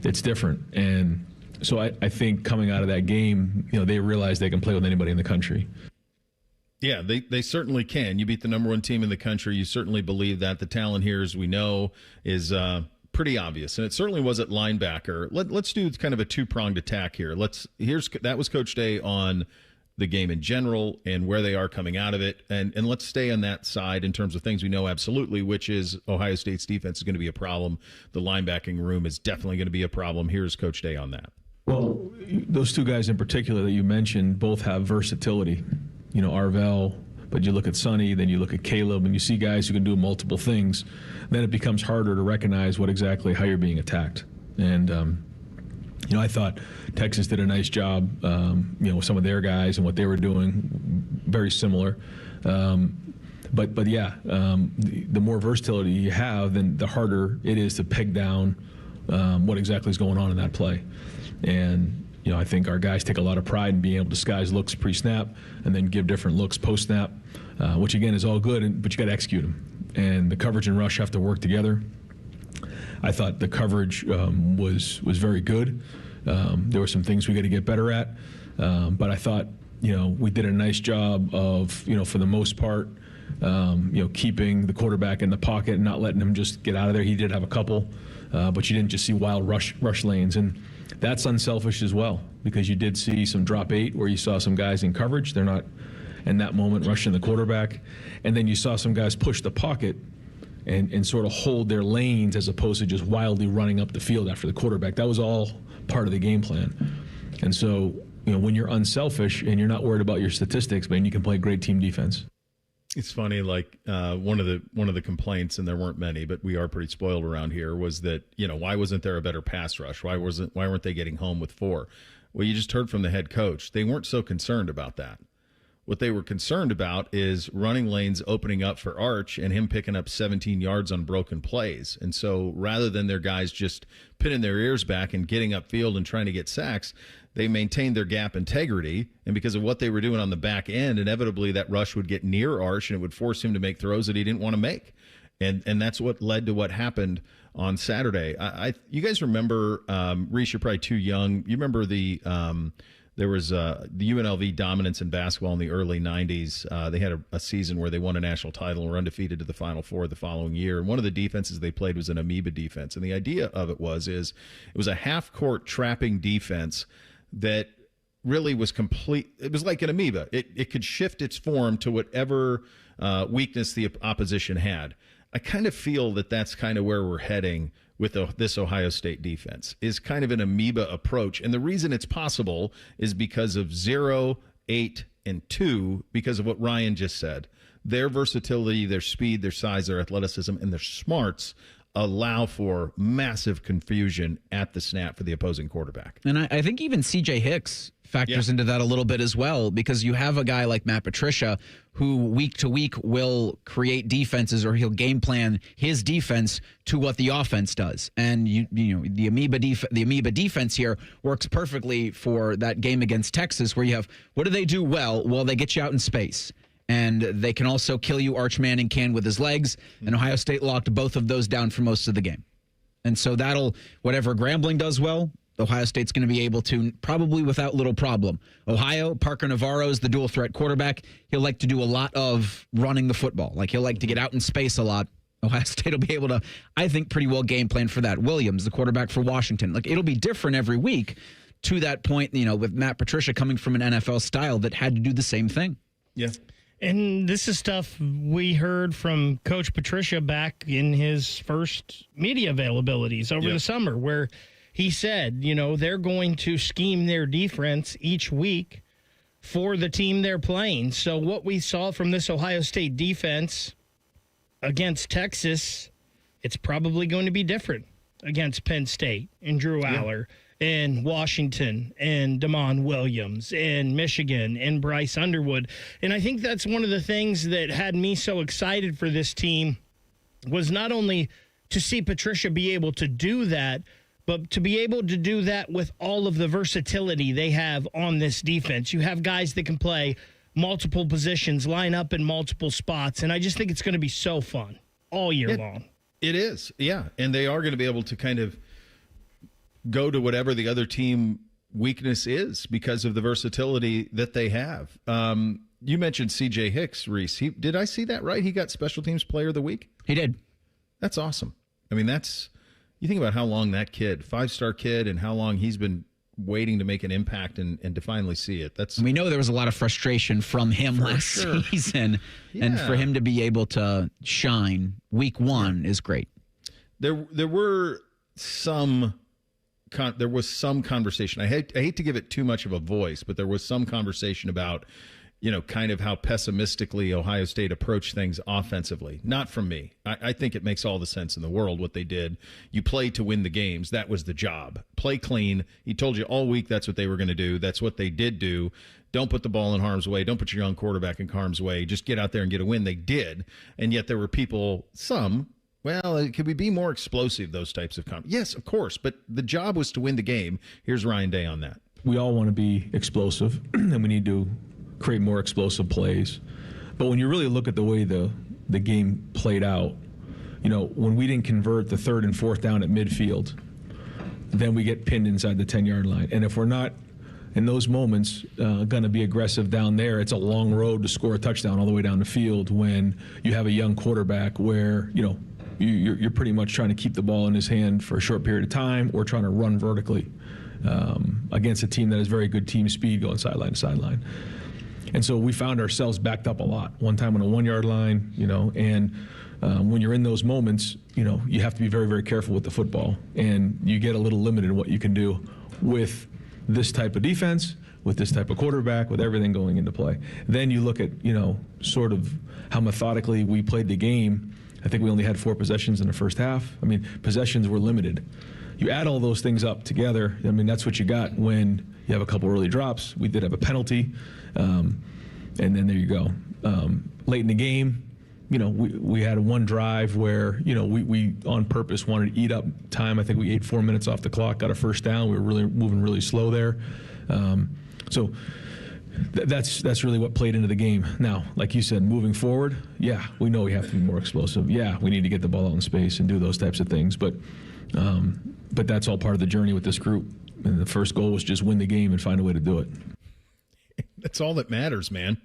different. And so I think coming out of that game, they realize they can play with anybody in the country. Yeah, they certainly can. You beat the number one team in the country. You certainly believe that. The talent here, as we know, is pretty obvious, and it certainly was at linebacker. Let's do kind of a two-pronged attack here. That was Coach Day on the game in general and where they are coming out of it, and let's stay on that side in terms of things we know absolutely, which is Ohio State's defense is going to be a problem. The linebacking room is definitely going to be a problem. Here's Coach Day on that. Well, those two guys in particular that you mentioned both have versatility. Arvell, but you look at Sonny, then you look at Caleb, and you see guys who can do multiple things. Then it becomes harder to recognize how you're being attacked. And, I thought Texas did a nice job, with some of their guys and what they were doing, very similar. But yeah, the more versatility you have, then the harder it is to peg down what exactly is going on in that play. And I think our guys take a lot of pride in being able to disguise looks pre-snap and then give different looks post-snap, which again is all good, but you got to execute them. And the coverage and rush have to work together. I thought the coverage was very good. There were some things we got to get better at, but I thought we did a nice job of for the most part keeping the quarterback in the pocket and not letting him just get out of there. He did have a couple, but you didn't just see wild rush lanes, and that's unselfish as well, because you did see some drop 8 where you saw some guys in coverage. They're not in that moment rushing the quarterback, and then you saw some guys push the pocket and sort of hold their lanes as opposed to just wildly running up the field after the quarterback. That was all part of the game plan. And so, when you're unselfish and you're not worried about your statistics, man, you can play great team defense. It's funny, like one of the complaints, and there weren't many, but we are pretty spoiled around here, was that why wasn't there a better pass rush? Why weren't they getting home with 4? Well, you just heard from the head coach. They weren't so concerned about that. What they were concerned about is running lanes opening up for Arch and him picking up 17 yards on broken plays. And so rather than their guys just pinning their ears back and getting upfield and trying to get sacks, they maintained their gap integrity. And because of what they were doing on the back end, inevitably that rush would get near Arch and it would force him to make throws that he didn't want to make. And that's what led to what happened on Saturday. You guys remember, Reese, you're probably too young. You remember there was the UNLV dominance in basketball in the early 90s. They had a season where they won a national title and were undefeated to the Final Four the following year. And one of the defenses they played was an amoeba defense. And the idea of it was it was a half-court trapping defense that really was complete. It was like an amoeba. It could shift its form to whatever weakness the opposition had. I kind of feel that that's kind of where we're heading with this Ohio State defense, is kind of an amoeba approach. And the reason it's possible is because of 0, 8, and 2, because of what Ryan just said. Their versatility, their speed, their size, their athleticism, and their smarts allow for massive confusion at the snap for the opposing quarterback. And I think even C.J. Hicks factors into that a little bit as well, because you have a guy like Matt Patricia who week to week will create defenses, or he'll game plan his defense to what the offense does. And you know the amoeba defense here works perfectly for that game against Texas, where you have, what do they do well? Well, they get you out in space. And they can also kill you, Arch Manning can with his legs. And Ohio State locked both of those down for most of the game. And so whatever Grambling does well, Ohio State's going to be able to, probably without little problem. Ohio, Parker Navarro's the dual threat quarterback. He'll like to do a lot of running the football. Like, he'll like to get out in space a lot. Ohio State will be able to, I think, pretty well game plan for that. Williams, the quarterback for Washington. Like, it'll be different every week to that point, with Matt Patricia coming from an NFL style that had to do the same thing. Yeah. And this is stuff we heard from Coach Patricia back in his first media availabilities over the summer, where he said, they're going to scheme their defense each week for the team they're playing. So what we saw from this Ohio State defense against Texas, it's probably going to be different against Penn State and Drew Aller. And Washington and Damon Williams and Michigan and Bryce Underwood. And I think that's one of the things that had me so excited for this team, was not only to see Patricia be able to do that, but to be able to do that with all of the versatility they have on this defense. You have guys that can play multiple positions, line up in multiple spots. And I just think it's going to be so fun all year long. It is, yeah. And they are going to be able to kind of go to whatever the other team weakness is because of the versatility that they have. You mentioned C.J. Hicks, Reese. Did I see that right? He got Special Teams Player of the Week? He did. That's awesome. I mean, you think about how long that kid, 5-star kid, and how long he's been waiting to make an impact and to finally see it. We know there was a lot of frustration from him last season, and for him to be able to shine week one is great. There was some conversation. I hate to give it too much of a voice, but there was some conversation about, kind of how pessimistically Ohio State approached things offensively. Not from me. I think it makes all the sense in the world what they did. You play to win the games. That was the job. Play clean. He told you all week that's what they were going to do. That's what they did do. Don't put the ball in harm's way. Don't put your young quarterback in harm's way. Just get out there and get a win. They did. And yet there were people, could we be more explosive, those types of comments? Yes, of course, but the job was to win the game. Here's Ryan Day on that. We all want to be explosive, and we need to create more explosive plays. But when you really look at the way the game played out, when we didn't convert the 3rd and 4th down at midfield, then we get pinned inside the 10-yard line. And if we're not, in those moments, going to be aggressive down there, it's a long road to score a touchdown all the way down the field when you have a young quarterback where, you're pretty much trying to keep the ball in his hand for a short period of time, or trying to run vertically against a team that has very good team speed going sideline to sideline. And so we found ourselves backed up a lot. One time on a 1-yard line, and when you're in those moments, you have to be very, very careful with the football, and you get a little limited in what you can do with this type of defense, with this type of quarterback, with everything going into play. Then you look at, sort of how methodically we played the game. I think we only had 4 possessions in the first half. I mean, possessions were limited. You add all those things up together, that's what you got when you have a couple early drops. We did have a penalty, and then there you go. Late in the game, we had one drive where, we on purpose wanted to eat up time. I think we ate 4 minutes off the clock, got a first down. We were really moving really slow there. So that's really what played into the game. Now, like you said, moving forward, we know we have to be more explosive. We need to get the ball out in space and do those types of things. But that's all part of the journey with this group. And the first goal was just win the game and find a way to do it. That's all that matters, man.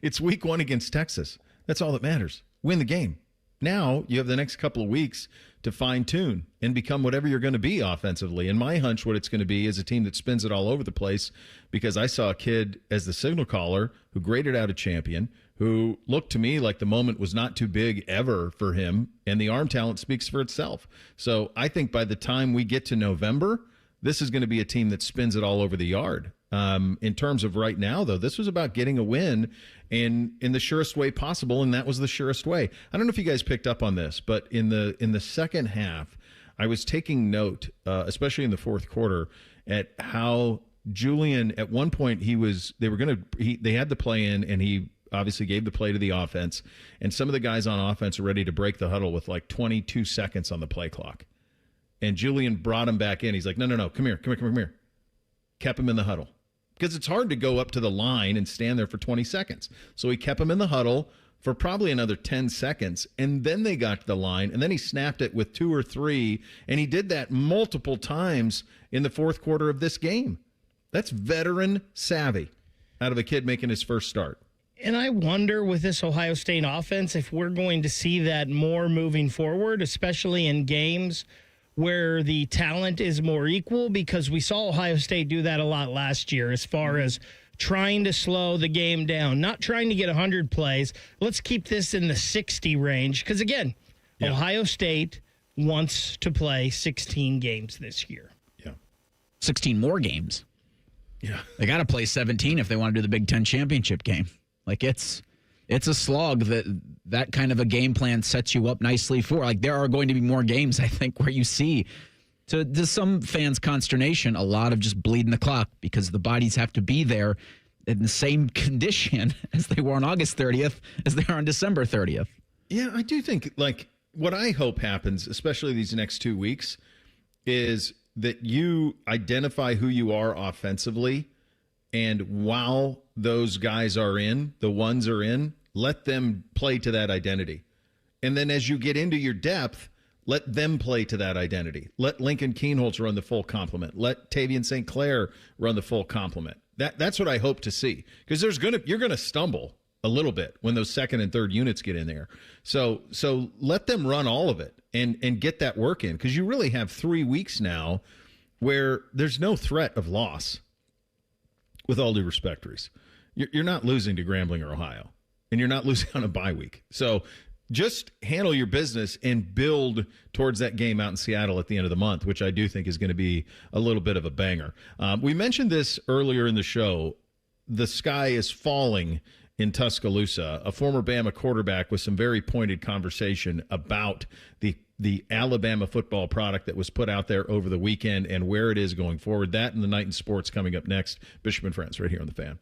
It's week 1 against Texas. That's all that matters. Win the game. Now you have the next couple of weeks to fine-tune and become whatever you're going to be offensively. And my hunch, what it's going to be is a team that spins it all over the place, because I saw a kid as the signal caller who graded out a champion, who looked to me like the moment was not too big ever for him, and the arm talent speaks for itself. So I think by the time we get to November, this is going to be a team that spins it all over the yard. In terms of right now, though, this was about getting a win in the surest way possible, and that was the surest way. I don't know if you guys picked up on this, but in the second half, I was taking note, especially in the fourth quarter, at how Julian, at one point, they had the play in, and he obviously gave the play to the offense, and some of the guys on offense are ready to break the huddle with like 22 seconds on the play clock. And Julian brought him back in. He's like, no, come here. Kept him in the huddle. Because it's hard to go up to the line and stand there for 20 seconds. So he kept him in the huddle for probably another 10 seconds, and then they got to the line, and then he snapped it with 2 or 3, and he did that multiple times in the fourth quarter of this game. That's veteran savvy out of a kid making his first start. And I wonder with this Ohio State offense if we're going to see that more moving forward, especially in games where the talent is more equal, because we saw Ohio State do that a lot last year as far as trying to slow the game down, not trying to get 100 plays. Let's keep this in the 60 range because, again, Ohio State wants to play 16 games this year. Yeah. 16 more games. Yeah. They got to play 17 if they want to do the Big Ten championship game. Like, it's a slog that kind of a game plan sets you up nicely for. Like, there are going to be more games, I think, where you see, to some fans' consternation, a lot of just bleeding the clock because the bodies have to be there in the same condition as they were on August 30th as they are on December 30th. Yeah, I do think, like, what I hope happens, especially these next 2 weeks, is that you identify who you are offensively, and while those guys are in, the ones are in, let them play to that identity. And then as you get into your depth, let them play to that identity. Let Lincoln Keenholz run the full complement. Let Tavian St. Clair run the full complement. That's what I hope to see. Because you're gonna stumble a little bit when those second and third units get in there. So let them run all of it and get that work in. Because you really have 3 weeks now where there's no threat of loss. With all due respect, Reese, you're not losing to Grambling or Ohio, and you're not losing on a bye week. So just handle your business and build towards that game out in Seattle at the end of the month, which I do think is going to be a little bit of a banger. We mentioned this earlier in the show. The sky is falling in Tuscaloosa. A former Bama quarterback with some very pointed conversation about the Alabama football product that was put out there over the weekend and where it is going forward. That and the Night in Sports coming up next. Bishop and Friends right here on The Fan.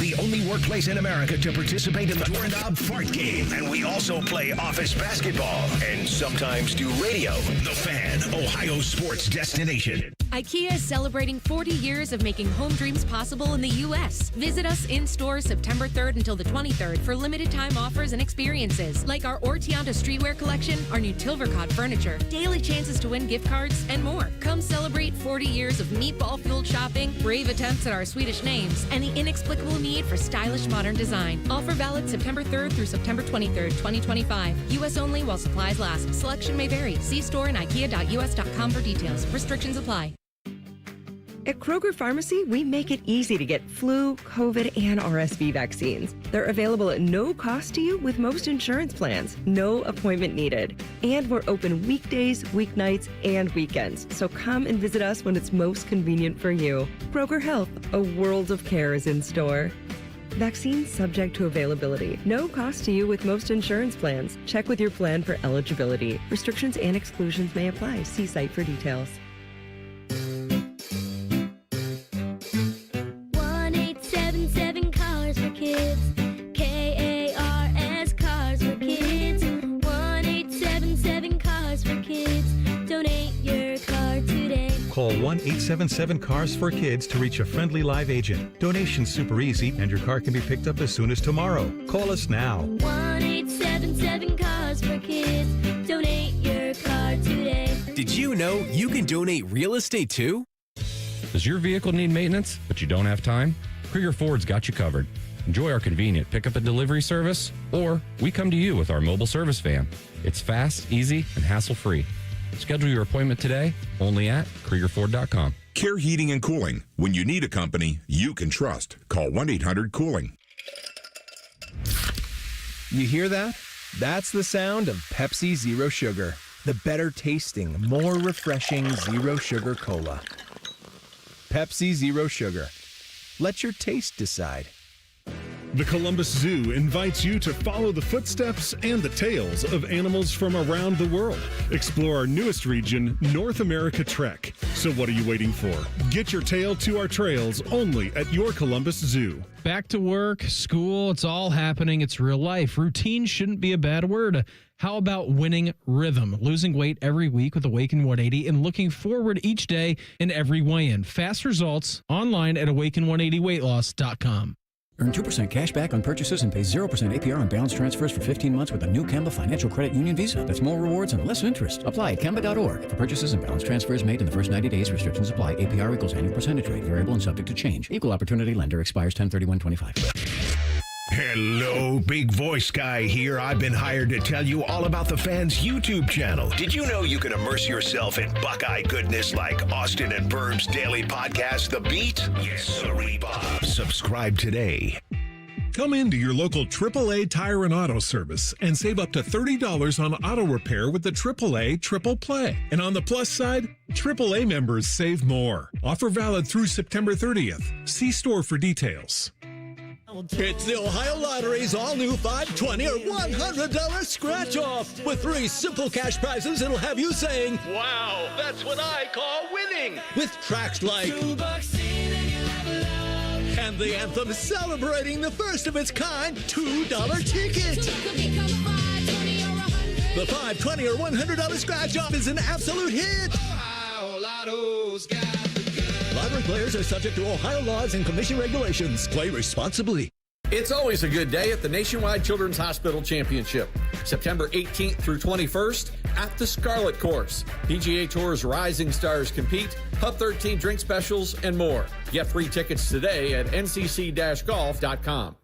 The only workplace in America to participate in the Doorknob Fart Game. And we also play office basketball and sometimes do radio. The Fan, Ohio sports destination. IKEA is celebrating 40 years of making home dreams possible in the U.S. Visit us in stores September 3rd until the 23rd for limited time offers and experiences like our Ortianda streetwear collection, our new Tilvercott furniture, daily chances to win gift cards, and more. Come celebrate 40 years of meatball-fueled shopping, brave attempts at our Swedish names, and the inexplicable need for stylish modern design. Offer valid September 3rd through September 23rd, 2025. U.S. only while supplies last. Selection may vary. See store and ikea.us.com for details. Restrictions apply. At Kroger Pharmacy, we make it easy to get flu, COVID, and RSV vaccines. They're available at no cost to you with most insurance plans. No appointment needed. And we're open weekdays, weeknights, and weekends. So come and visit us when it's most convenient for you. Kroger Health, a world of care is in store. Vaccines subject to availability. No cost to you with most insurance plans. Check with your plan for eligibility. Restrictions and exclusions may apply. See site for details. 1-877 Cars for Kids. KARS Cars for Kids. 1-877 Cars for Kids. Donate your car today. Call 1-877-CARS for Kids to reach a friendly live agent. Donation's super easy, and your car can be picked up as soon as tomorrow. Call us now. 1-877 Cars for Kids. Donate your car today. Did you know you can donate real estate too? Does your vehicle need maintenance, but you don't have time? Krieger Ford's got you covered. Enjoy our convenient pickup and delivery service, or we come to you with our mobile service van. It's fast, easy, and hassle-free. Schedule your appointment today only at KriegerFord.com. Care Heating and Cooling. When you need a company you can trust, call 1-800-COOLING. You hear that? That's the sound of Pepsi Zero Sugar. The better tasting, more refreshing Zero Sugar Cola. Pepsi Zero Sugar. Let your taste decide. The Columbus Zoo invites you to follow the footsteps and the tales of animals from around the world. Explore our newest region, North America Trek. So what are you waiting for? Get your tail to our trails only at your Columbus Zoo. Back to work, school, it's all happening. It's real life. Routine shouldn't be a bad word. How about winning rhythm? Losing weight every week with Awaken 180 and looking forward each day in every weigh-in. Fast results online at awaken180weightloss.com. Earn 2% cash back on purchases and pay 0% APR on balance transfers for 15 months with a new Kemba Financial Credit Union Visa. That's more rewards and less interest. Apply at Kemba.org. For purchases and balance transfers made in the first 90 days, restrictions apply. APR equals annual percentage rate. Variable and subject to change. Equal opportunity lender. Expires 10/31/25. Hello, big voice guy here. I've been hired to tell you all about the Fans YouTube channel. Did you know you can immerse yourself in Buckeye goodness like Austin and Burb's daily podcast, The Beat? Yes, sirree, Bob. Subscribe today. Come into your local AAA Tire and Auto Service and save up to $30 on auto repair with the AAA Triple Play. And on the plus side, AAA members save more. Offer valid through September 30th. See store for details. It's the Ohio Lottery's all-new $5, $20, or $100 scratch-off. With 3 simple cash prizes, it'll have you saying, "Wow, that's what I call winning!" With tracks like and the anthem celebrating the first of its kind $2 ticket. The $5, $20, or $100 scratch-off is an absolute hit. Ohio Lotto's got the good. Lottery players are subject to Ohio laws and commission regulations. Play responsibly. It's always a good day at the Nationwide Children's Hospital Championship. September 18th through 21st at the Scarlet Course. PGA Tour's rising stars compete, Hub 13 drink specials, and more. Get free tickets today at ncc-golf.com.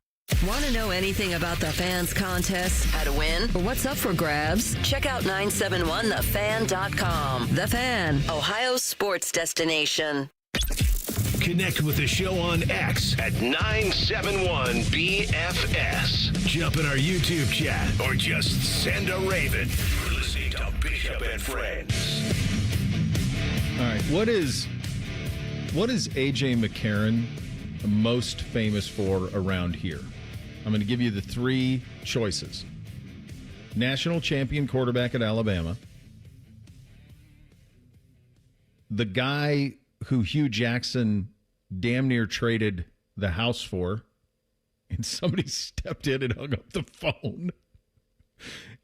Want to know anything about the Fans contest, how to win, or what's up for grabs? Check out 971thefan.com. The Fan, Ohio's sports destination. Connect with the show on X at 971BFS. Jump in our YouTube chat or just send a raven. You're listening to Bishop and Friends. All right, what is A.J. McCarron most famous for around here? I'm going to give you the 3 choices. National champion quarterback at Alabama. The guy who Hugh Jackson damn near traded the house for, and somebody stepped in and hung up the phone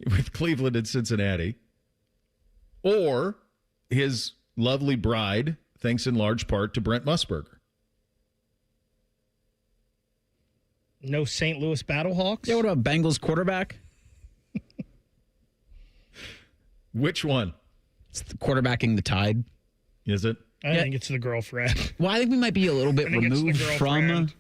with Cleveland and Cincinnati. Or his lovely bride, thanks in large part to Brent Musburger. No St. Louis Battlehawks? Yeah, what about Bengals quarterback? Which one? It's the quarterbacking the Tide. Is it? I think it's the girlfriend. Well, I think we might be a little bit removed from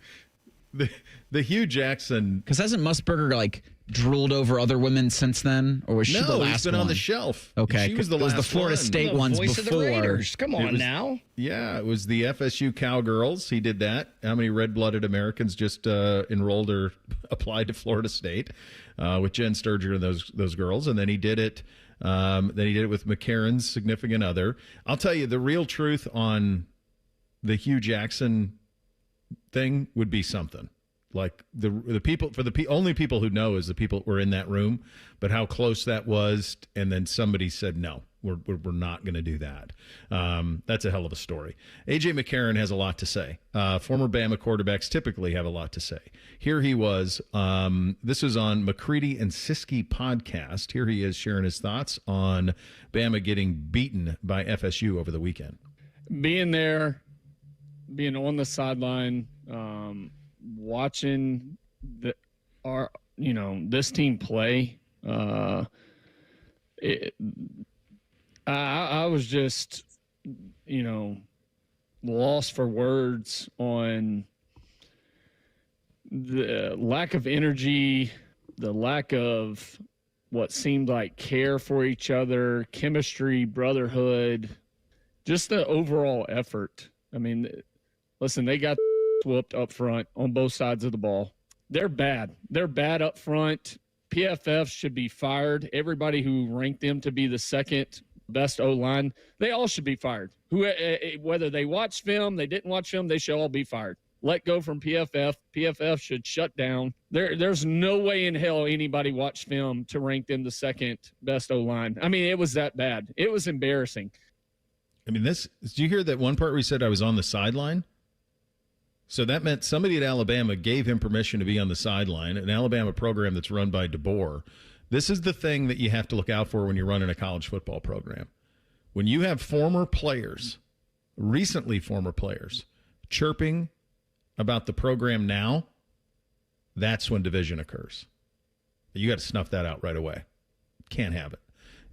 the Hugh Jackson. Because hasn't Musburger drooled over other women since then, or was she the last he's been one? on the shelf. Okay, she was the it was last the Florida one. State The ones voice of the before. Raiders. Come on It was- now. Yeah, it was the FSU Cowgirls. He did that. How many red-blooded Americans just enrolled or applied to Florida State with Jen Sturger and those girls? And then he did it. Then he did it with McCarron's significant other. I'll tell you, the real truth on the Hugh Jackson thing would be something. Like the people, for the only people who know is the people who were in that room, but how close that was, and then somebody said no, we're not going to do that. That's a hell of a story. A.J. McCarron has a lot to say. Former Bama quarterbacks typically have a lot to say. Here he was. This was on McCready and Siskey podcast. Here he is sharing his thoughts on Bama getting beaten by FSU over the weekend. Being there, being on the sideline, watching this team play, I was just lost for words on the lack of energy, the lack of what seemed like care for each other, chemistry, brotherhood, just the overall effort. I mean, listen, they got whooped up front on both sides of the ball. They're bad. They're bad up front. PFF should be fired. Everybody who ranked them to be the second best O-line, they all should be fired. Whether they watched film, they didn't watch film, they should all be fired. let go from PFF. PFF should shut down. There's no way in hell anybody watched film to rank them the second best O-line. I mean, it was that bad. It was embarrassing. I mean, did you hear that one part where he said I was on the sideline? So that meant somebody at Alabama gave him permission to be on the sideline, an Alabama program that's run by DeBoer. This is the thing that you have to look out for when you're running a college football program. When you have former players, recently former players, chirping about the program now, that's when division occurs. You got to snuff that out right away. Can't have it.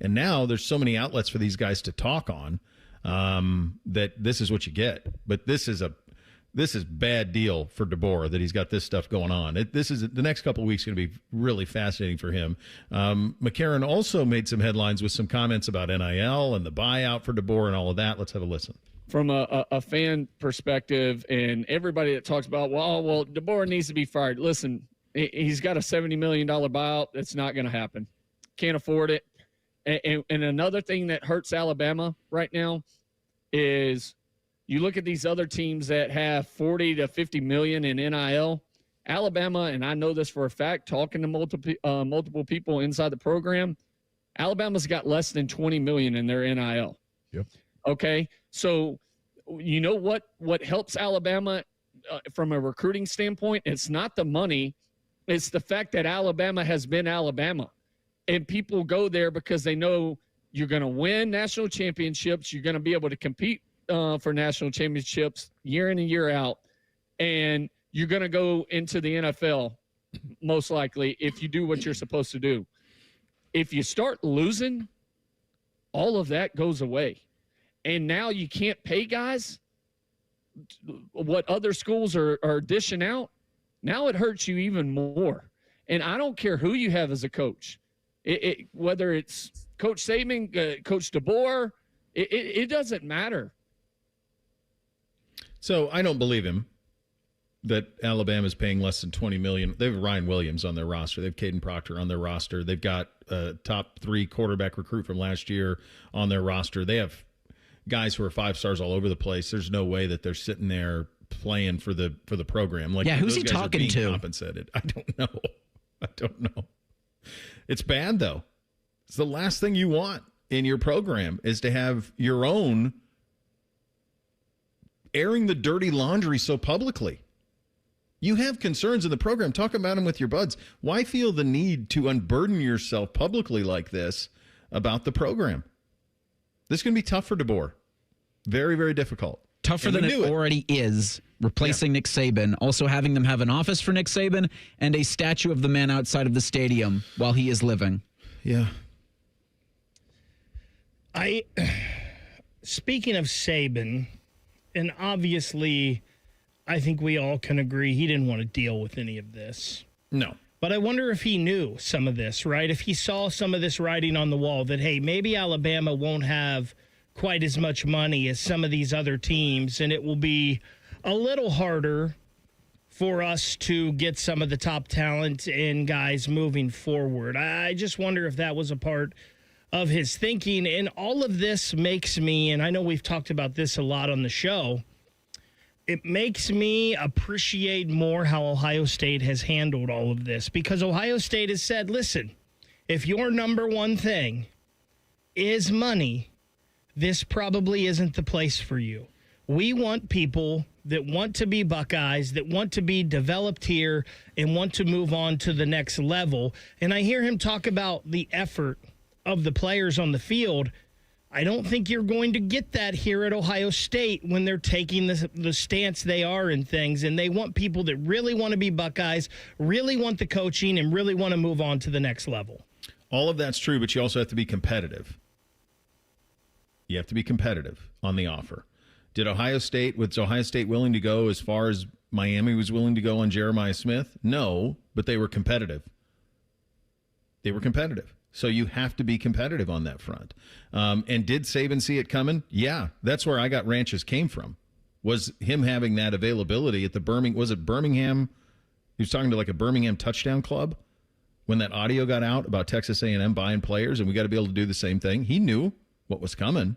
And now there's so many outlets for these guys to talk on that this is what you get. But this is bad deal for DeBoer that he's got this stuff going on. The next couple of weeks going to be really fascinating for him. McCarron also made some headlines with some comments about NIL and the buyout for DeBoer and all of that. Let's have a listen. From a fan perspective, and everybody that talks about, well, DeBoer needs to be fired. Listen, he's got a $70 million buyout. That's not going to happen. Can't afford it. And another thing that hurts Alabama right now is you look at these other teams that have 40 to 50 million in NIL. Alabama, and I know this for a fact, talking to multiple people inside the program, Alabama's got less than 20 million in their NIL. Yep. Okay, so you know what helps Alabama from a recruiting standpoint? It's not the money. It's the fact that Alabama has been Alabama. And people go there because they know you're going to win national championships. You're going to be able to compete for national championships year in and year out. And you're going to go into the NFL, most likely, if you do what you're supposed to do. If you start losing, all of that goes away. And now you can't pay guys what other schools are dishing out. Now it hurts you even more. And I don't care who you have as a coach. Whether it's Coach Saban, Coach DeBoer, it doesn't matter. So I don't believe him that Alabama's paying less than $20 million. They have Ryan Williams on their roster. They have Caden Proctor on their roster. They've got a top 3 quarterback recruit from last year on their roster. They have guys who are 5 stars all over the place. There's no way that they're sitting there playing for the program. Like, yeah, who's he those guys talking are being to? Compensated. I don't know. It's bad, though. It's the last thing you want in your program is to have your own airing the dirty laundry so publicly. You have concerns in the program. Talk about them with your buds. Why feel the need to unburden yourself publicly like this about the program? This is going to be tough for DeBoer. Very, very difficult. Tougher than it already is, replacing Nick Saban, also having them have an office for Nick Saban and a statue of the man outside of the stadium while he is living. Yeah. Speaking of Saban, and obviously I think we all can agree he didn't want to deal with any of this. No. But I wonder if he knew some of this, right? If he saw some of this writing on the wall that, hey, maybe Alabama won't have quite as much money as some of these other teams, and it will be a little harder for us to get some of the top talent and guys moving forward. I just wonder if that was a part of his thinking. And all of this makes me, and I know we've talked about this a lot on the show, it makes me appreciate more how Ohio State has handled all of this, because Ohio State has said, listen, if your number one thing is money, this probably isn't the place for you. We want people that want to be Buckeyes, that want to be developed here and want to move on to the next level. And I hear him talk about the effort of the players on the field. I don't think you're going to get that here at Ohio State when they're taking the stance they are in things, and they want people that really want to be Buckeyes, really want the coaching, and really want to move on to the next level. All of that's true, but you also have to be competitive. You have to be competitive on the offer. Was Ohio State willing to go as far as Miami was willing to go on Jeremiah Smith? No, but they were competitive. So you have to be competitive on that front. And did Saban see it coming? Yeah, that's where I got Ranches came from, was him having that availability at the Birmingham? He was talking to like a Birmingham touchdown club when that audio got out about Texas A&M buying players, and we got to be able to do the same thing. He knew what was coming.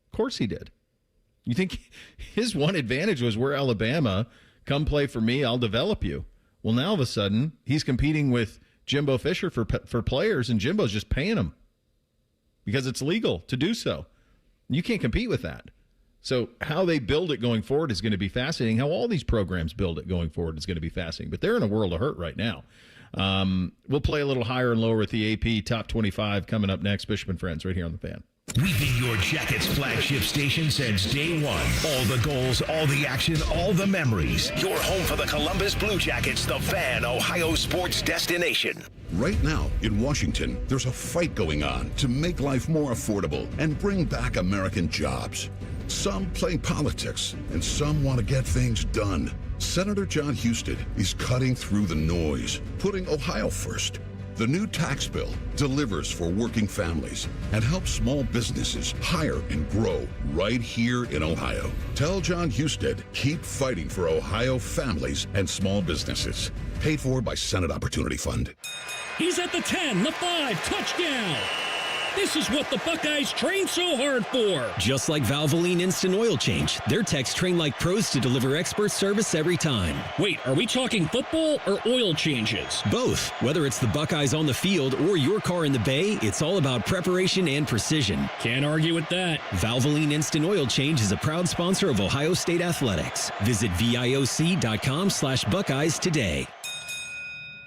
Of course he did. You think his one advantage was we're Alabama. come play for me, I'll develop you. Well, now all of a sudden, he's competing with Jimbo Fisher for players, and Jimbo's just paying him because it's legal to do so. You can't compete with that. So how they build it going forward is going to be fascinating. How all these programs build it going forward is going to be fascinating. But they're in a world of hurt right now. We'll play a little higher and lower with the AP Top 25 coming up next. Bishop and Friends right here on The Fan. We've been your Jackets flagship station since day one. All the goals, all the action, all the memories. Your home for the Columbus Blue Jackets, The Fan, Ohio sports destination. Right now in Washington, there's a fight going on to make life more affordable and bring back American jobs. Some play politics, and some want to get things done. Senator John Husted is cutting through the noise, putting Ohio first. The new tax bill delivers for working families and helps small businesses hire and grow right here in Ohio. Tell John Husted, keep fighting for Ohio families and small businesses. Paid for by Senate Opportunity Fund. He's at the 10, the 5, touchdown. This is what the Buckeyes train so hard for. Just like Valvoline Instant Oil Change, their techs train like pros to deliver expert service every time. Wait, are we talking football or oil changes? Both. Whether it's the Buckeyes on the field or your car in the bay, it's all about preparation and precision. Can't argue with that. Valvoline Instant Oil Change is a proud sponsor of Ohio State Athletics. Visit VIOC.com/Buckeyes today.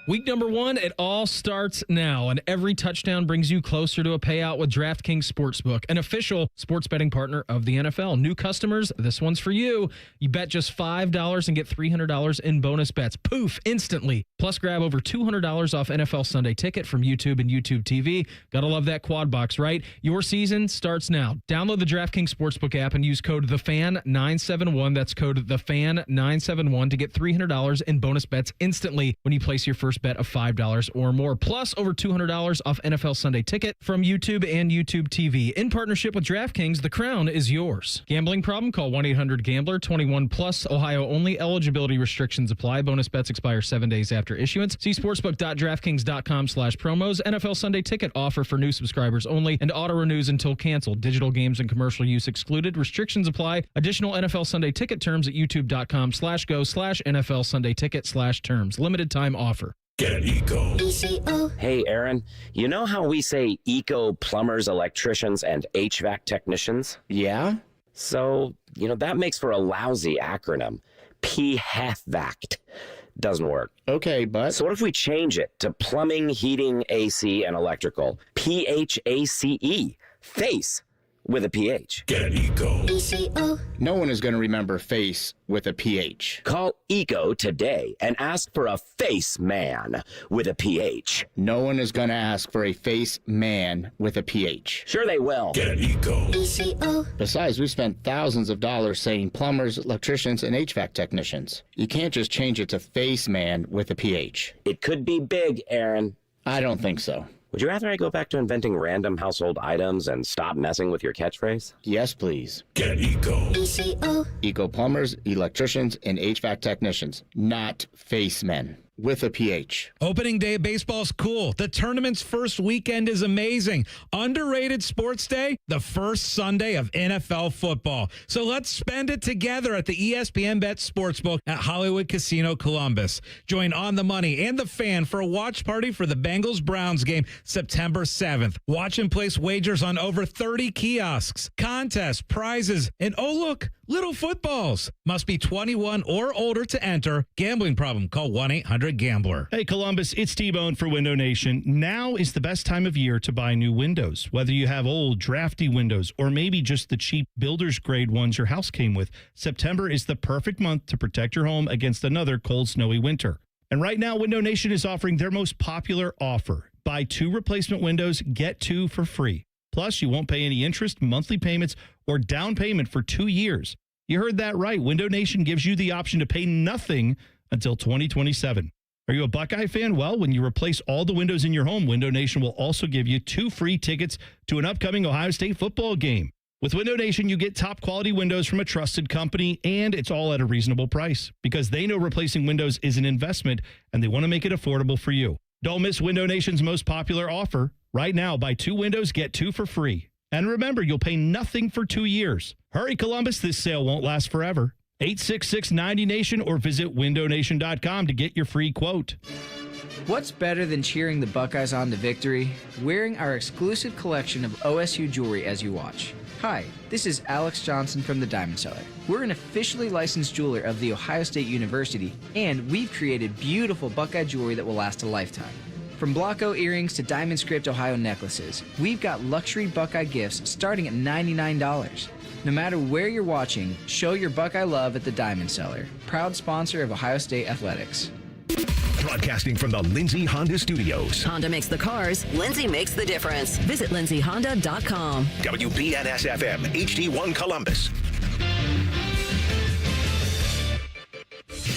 Week number 1, it all starts now, and every touchdown brings you closer to a payout with DraftKings Sportsbook, an official sports betting partner of the NFL. New customers, this one's for you. You bet just $5 and get $300 in bonus bets. Poof, instantly. Plus, grab over $200 off NFL Sunday Ticket from YouTube and YouTube TV. Gotta love that quad box, right? Your season starts now. Download the DraftKings Sportsbook app and use code THEFAN971. That's code THEFAN971 to get $300 in bonus bets instantly when you place your first bet of $5 or more, plus over $200 off NFL Sunday Ticket from YouTube and YouTube TV. In partnership with DraftKings, the crown is yours. Gambling problem? Call 1-800-GAMBLER. 21 plus. Ohio only. Eligibility restrictions apply. Bonus bets expire 7 days after issuance. See sportsbook.draftkings.com/promos. NFL Sunday Ticket offer for new subscribers only and auto renews until canceled. Digital games and commercial use excluded. Restrictions apply. Additional NFL Sunday Ticket terms at youtube.com/go/NFL Sunday Ticket/terms. Limited time offer. Get Eco. ECO. Hey, Aaron, you know how we say eco plumbers, electricians, and HVAC technicians? Yeah? So, that makes for a lousy acronym. PHVAC. Doesn't work. Okay, but... So what if we change it to plumbing, heating, AC, and electrical? PHACE. Face. With a PH. Get Eco. ECO. No one is going to remember face with a PH. Call Eco today and ask for a face man with a PH. No one is going to ask for a face man with a PH. Sure they will. Get Eco. ECO. Besides, we spent thousands of dollars saying plumbers, electricians, and HVAC technicians. You can't just change it to face man with a PH. It could be big, Aaron. I don't think so. Would you rather I go back to inventing random household items and stop messing with your catchphrase? Yes, please. Get Eco. ECO. Eco plumbers, electricians, and HVAC technicians, not face men. With a PH. Opening day of baseball is cool. The tournament's first weekend is amazing. Underrated sports day, the first Sunday of NFL football. So let's spend it together at the ESPN Bet Sportsbook at Hollywood Casino Columbus. Join On the Money and The Fan for a watch party for the Bengals-Browns game September 7th. Watch and place wagers on over 30 kiosks, contests, prizes, and oh look, little footballs. Must be 21 or older to enter. Gambling problem? Call 1-800-GAMBLER. Hey, Columbus, it's T-Bone for Window Nation. Now is the best time of year to buy new windows. Whether you have old, drafty windows or maybe just the cheap builder's grade ones your house came with, September is the perfect month to protect your home against another cold, snowy winter. And right now, Window Nation is offering their most popular offer. Buy 2 replacement windows, get 2 for free. Plus, you won't pay any interest, monthly payments, or down payment for 2 years. You heard that right. Window Nation gives you the option to pay nothing until 2027. Are you a Buckeye fan? Well, when you replace all the windows in your home, Window Nation will also give you 2 free tickets to an upcoming Ohio State football game. With Window Nation, you get top quality windows from a trusted company, and it's all at a reasonable price because they know replacing windows is an investment, and they want to make it affordable for you. Don't miss Window Nation's most popular offer. Right now, buy 2 windows, get 2 for free. And remember, you'll pay nothing for 2 years. Hurry, Columbus, this sale won't last forever. 866-90Nation or visit windownation.com to get your free quote. What's better than cheering the Buckeyes on to victory? Wearing our exclusive collection of OSU jewelry as you watch. Hi, this is Alex Johnson from the Diamond Cellar. We're an officially licensed jeweler of The Ohio State University, and we've created beautiful Buckeye jewelry that will last a lifetime. From Blocko earrings to Diamond Script Ohio necklaces, we've got luxury Buckeye gifts starting at $99. No matter where you're watching, show your Buckeye love at the Diamond Cellar, proud sponsor of Ohio State Athletics. Broadcasting from the Lindsay Honda Studios. Honda makes the cars. Lindsay makes the difference. Visit lindsayhonda.com. WBNS-FM, HD1 Columbus.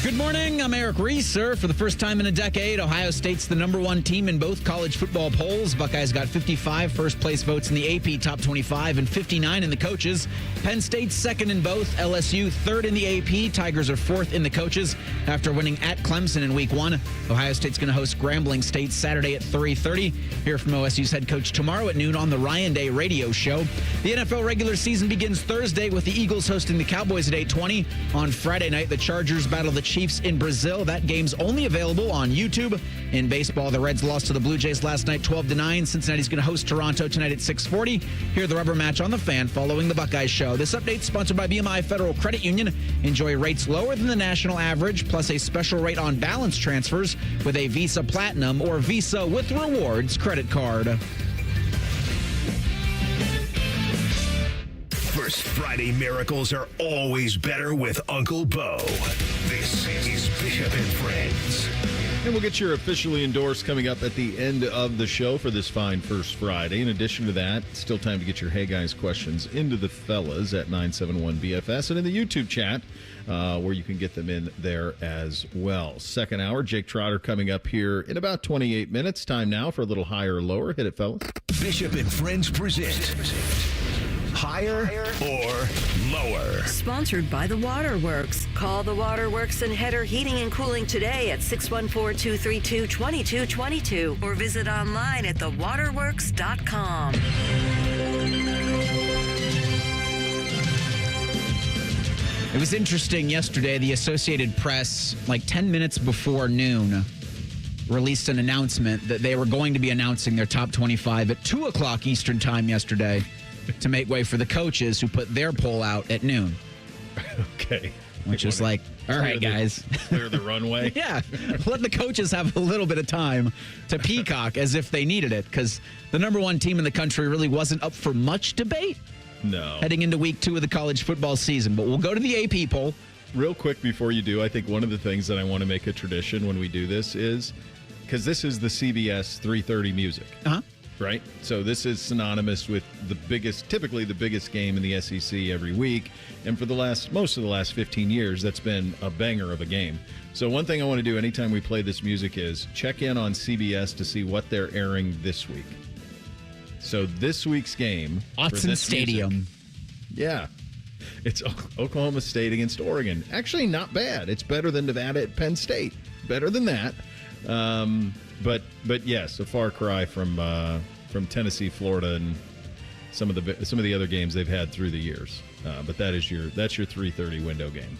Good morning. I'm Eric Reeser. For the first time in a decade, Ohio State's the number one team in both college football polls. Buckeyes got 55 first-place votes in the AP Top 25 and 59 in the coaches. Penn State's second in both. LSU third in the AP. Tigers are fourth in the coaches after winning at Clemson in Week 1. Ohio State's going to host Grambling State Saturday at 3:30. Hear from OSU's head coach tomorrow at noon on the Ryan Day radio show. The NFL regular season begins Thursday with the Eagles hosting the Cowboys at 8:20. On Friday night, the Chargers battle the Chiefs in Brazil. That game's only available on YouTube. In baseball, the Reds lost to the Blue Jays last night 12-9. Cincinnati's going to host Toronto tonight at 6:40. Hear the rubber match on the Fan following the Buckeyes show. This update sponsored by BMI Federal Credit Union. Enjoy rates lower than the national average, plus a special rate on balance transfers with a Visa Platinum or Visa with Rewards credit card. First Friday miracles are always better with Uncle Bo. This is Bishop and Friends. And we'll get your officially endorsed coming up at the end of the show for this fine First Friday. In addition to that, still time to get your Hey Guys questions into the fellas at 971BFS and in the YouTube chat where you can get them in there as well. Second hour, Jake Trotter coming up here in about 28 minutes. Time now for a little higher or lower. Hit it, fellas. Bishop and Friends present Higher or Lower. Sponsored by the Waterworks. Call the Waterworks and Header Heating and Cooling today at 614-232-2222 or visit online at thewaterworks.com. It was interesting yesterday. The Associated Press, like 10 minutes before noon, released an announcement that they were going to be announcing their top 25 at 2 o'clock Eastern time yesterday to make way for the coaches who put their poll out at noon. Okay. Which is like, all right, guys. Clear the runway. Yeah. Let the coaches have a little bit of time to peacock as if they needed it, because the number one team in the country really wasn't up for much debate. No. Heading into week 2 of the college football season. But we'll go to the AP poll. Real quick before you do, I think one of the things that I want to make a tradition when we do this is, because this is the CBS 3:30 music. Uh-huh. Right? So this is synonymous with typically the biggest game in the SEC every week. And for most of the last 15 years, that's been a banger of a game. So one thing I want to do anytime we play this music is check in on CBS to see what they're airing this week. So this week's game, Autzen Stadium. Yeah. It's Oklahoma State against Oregon. Actually, not bad. It's better than Nevada at Penn State. Better than that. But yes, a far cry from Tennessee, Florida, and some of the other games they've had through the years. But that's your 3:30 window game.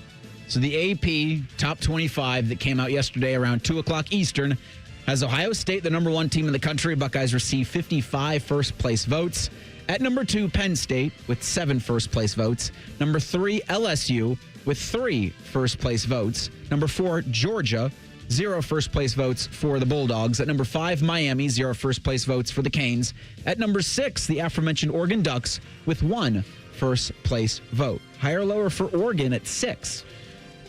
So the AP top 25 that came out yesterday around 2 o'clock Eastern has Ohio State, the number one team in the country. Buckeyes receive 55 first-place votes. At number 2, Penn State with 7 first-place votes. Number 3, LSU with 3 first-place votes. Number 4, Georgia, 0 first-place votes for the Bulldogs. At number 5, Miami, 0 first-place votes for the Canes. At number 6, the aforementioned Oregon Ducks with 1 first-place vote. Higher or lower for Oregon at 6?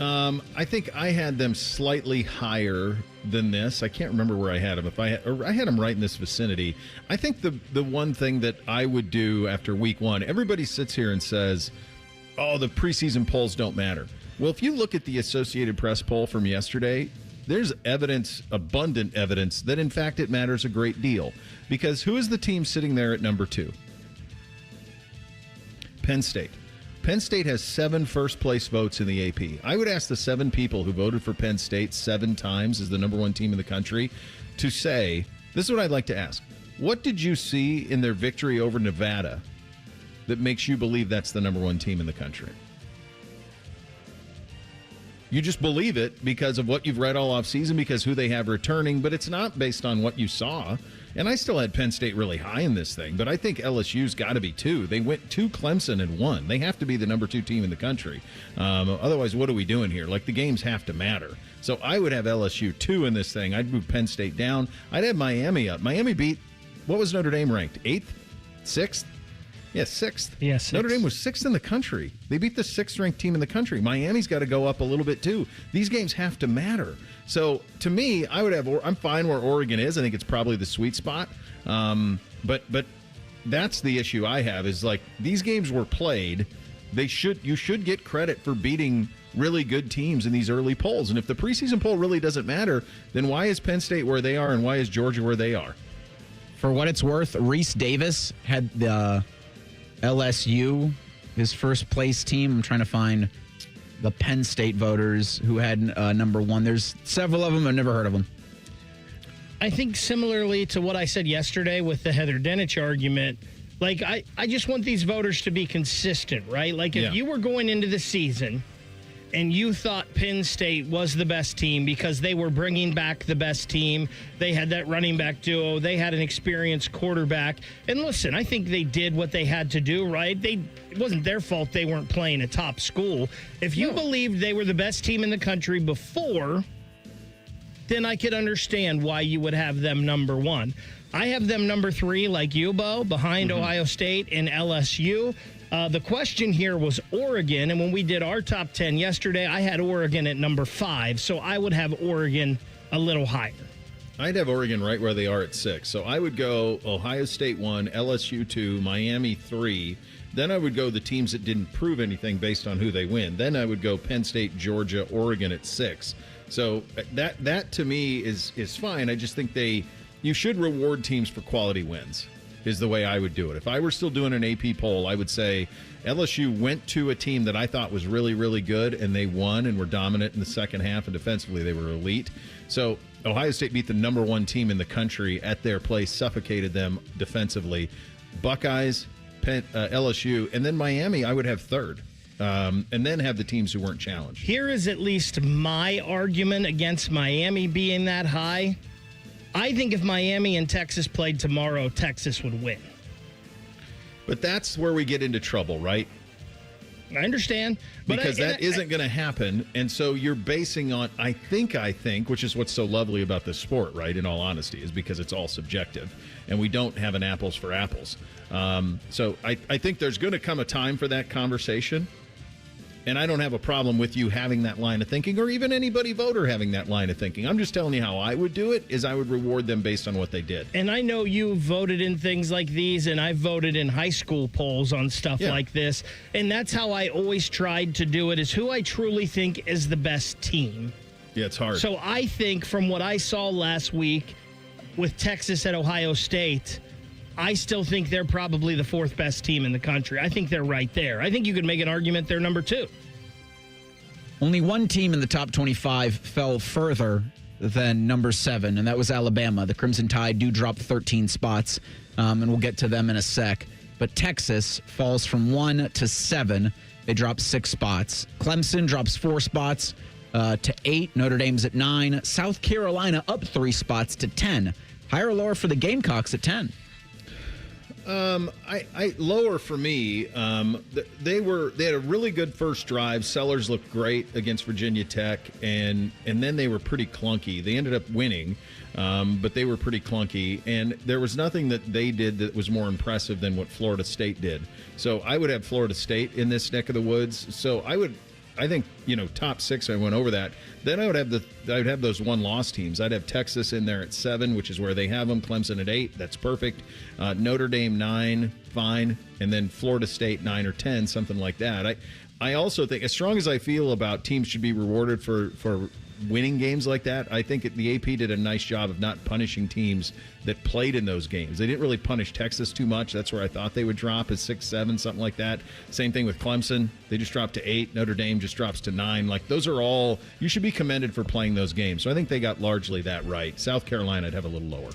I think I had them slightly higher than this. I can't remember where I had them. I had them right in this vicinity. I think the one thing that I would do after week 1, everybody sits here and says, oh, the preseason polls don't matter. Well, if you look at the Associated Press poll from yesterday, there's abundant evidence that, in fact, it matters a great deal. Because who is the team sitting there at number 2? Penn State. Penn State has 7 first-place votes in the AP. I would ask the 7 people who voted for Penn State 7 times as the number one team in the country to say, this is what I'd like to ask. What did you see in their victory over Nevada that makes you believe that's the number one team in the country? You just believe it because of what you've read all offseason, because who they have returning, but it's not based on what you saw. And I still had Penn State really high in this thing, but I think LSU's got to be 2. They went to Clemson and won. They have to be the number 2 team in the country. Otherwise, what are we doing here? Like, the games have to matter. So I would have LSU 2 in this thing. I'd move Penn State down. I'd have Miami up. Miami beat, what was Notre Dame ranked? 8th? 6th? Yeah, 6th. Yeah, 6th. Notre Dame was 6th in the country. They beat the 6th-ranked team in the country. Miami's got to go up a little bit, too. These games have to matter. So, to me, I'm fine where Oregon is. I think it's probably the sweet spot. But that's the issue I have is, like, these games were played. You should get credit for beating really good teams in these early polls. And if the preseason poll really doesn't matter, then why is Penn State where they are and why is Georgia where they are? For what it's worth, Reese Davis had the LSU, his first place team. I'm trying to find the Penn State voters who had number 1. There's several of them. I've never heard of them. I think similarly to what I said yesterday with the Heather Dinich argument, like I just want these voters to be consistent, right? Like if you were going into the season and you thought Penn State was the best team because they were bringing back the best team, they had that running back duo, they had an experienced quarterback. And listen, I think they did what they had to do, right? It wasn't their fault they weren't playing a top school. If you believed they were the best team in the country before, then I could understand why you would have them number 1. I have them number 3, like you, Bo, behind Ohio State and LSU. The question here was Oregon, and when we did our top 10 yesterday, I had Oregon at number 5, so I would have Oregon a little higher. I'd have Oregon right where they are at 6. So I would go Ohio State 1, LSU 2, Miami 3. Then I would go the teams that didn't prove anything based on who they win. Then I would go Penn State, Georgia, Oregon at 6. So that to me is fine. I just think you should reward teams for quality wins. Is the way I would do it. If I were still doing an AP poll, I would say LSU went to a team that I thought was really, really good, and they won and were dominant in the second half, and defensively they were elite. So Ohio State beat the number 1 team in the country at their place, suffocated them defensively. Buckeyes, LSU, and then Miami I would have 3rd. And then have the teams who weren't challenged. Here is at least my argument against Miami being that high. I think if Miami and Texas played tomorrow, Texas would win. But that's where we get into trouble, right? I understand. Because that isn't going to happen. And so you're basing on, I think, which is what's so lovely about this sport, right, in all honesty, is because it's all subjective. And we don't have an apples for apples. So I think there's going to come a time for that conversation. And I don't have a problem with you having that line of thinking, or even anybody voter having that line of thinking. I'm just telling you how I would do it, is I would reward them based on what they did. And I know you voted in things like these, and I voted in high school polls on stuff like this. And that's how I always tried to do it, is who I truly think is the best team. Yeah, it's hard. So I think from what I saw last week with Texas at Ohio State, I still think they're probably the 4th best team in the country. I think they're right there. I think you could make an argument they're number 2. Only one team in the top 25 fell further than number 7, and that was Alabama. The Crimson Tide do drop 13 spots, and we'll get to them in a sec. But Texas falls from 1 to 7. They drop 6 spots. Clemson drops 4 spots to 8. Notre Dame's at 9. South Carolina up 3 spots to 10. Higher or lower for the Gamecocks at 10? I lower for me. They had a really good first drive. Sellers looked great against Virginia Tech, and then they were pretty clunky. They ended up winning, but they were pretty clunky, and there was nothing that they did that was more impressive than what Florida State did. So I would have Florida State in this neck of the woods. So I think, top 6, I went over that. Then I would have those one-loss teams. I'd have Texas in there at 7, which is where they have them. Clemson at 8, that's perfect. Notre Dame 9, fine. And then Florida State 9 or 10, something like that. I also think, as strong as I feel about teams should be rewarded for winning games like that, I think the AP did a nice job of not punishing teams that played in those games. They didn't really punish Texas too much. That's where I thought they would drop, as 6, 7, something like that. Same thing with Clemson. They just dropped to 8. Notre Dame just drops to 9. Like, those are all, you should be commended for playing those games. So I think they got largely that right. South Carolina, I'd have a little lower.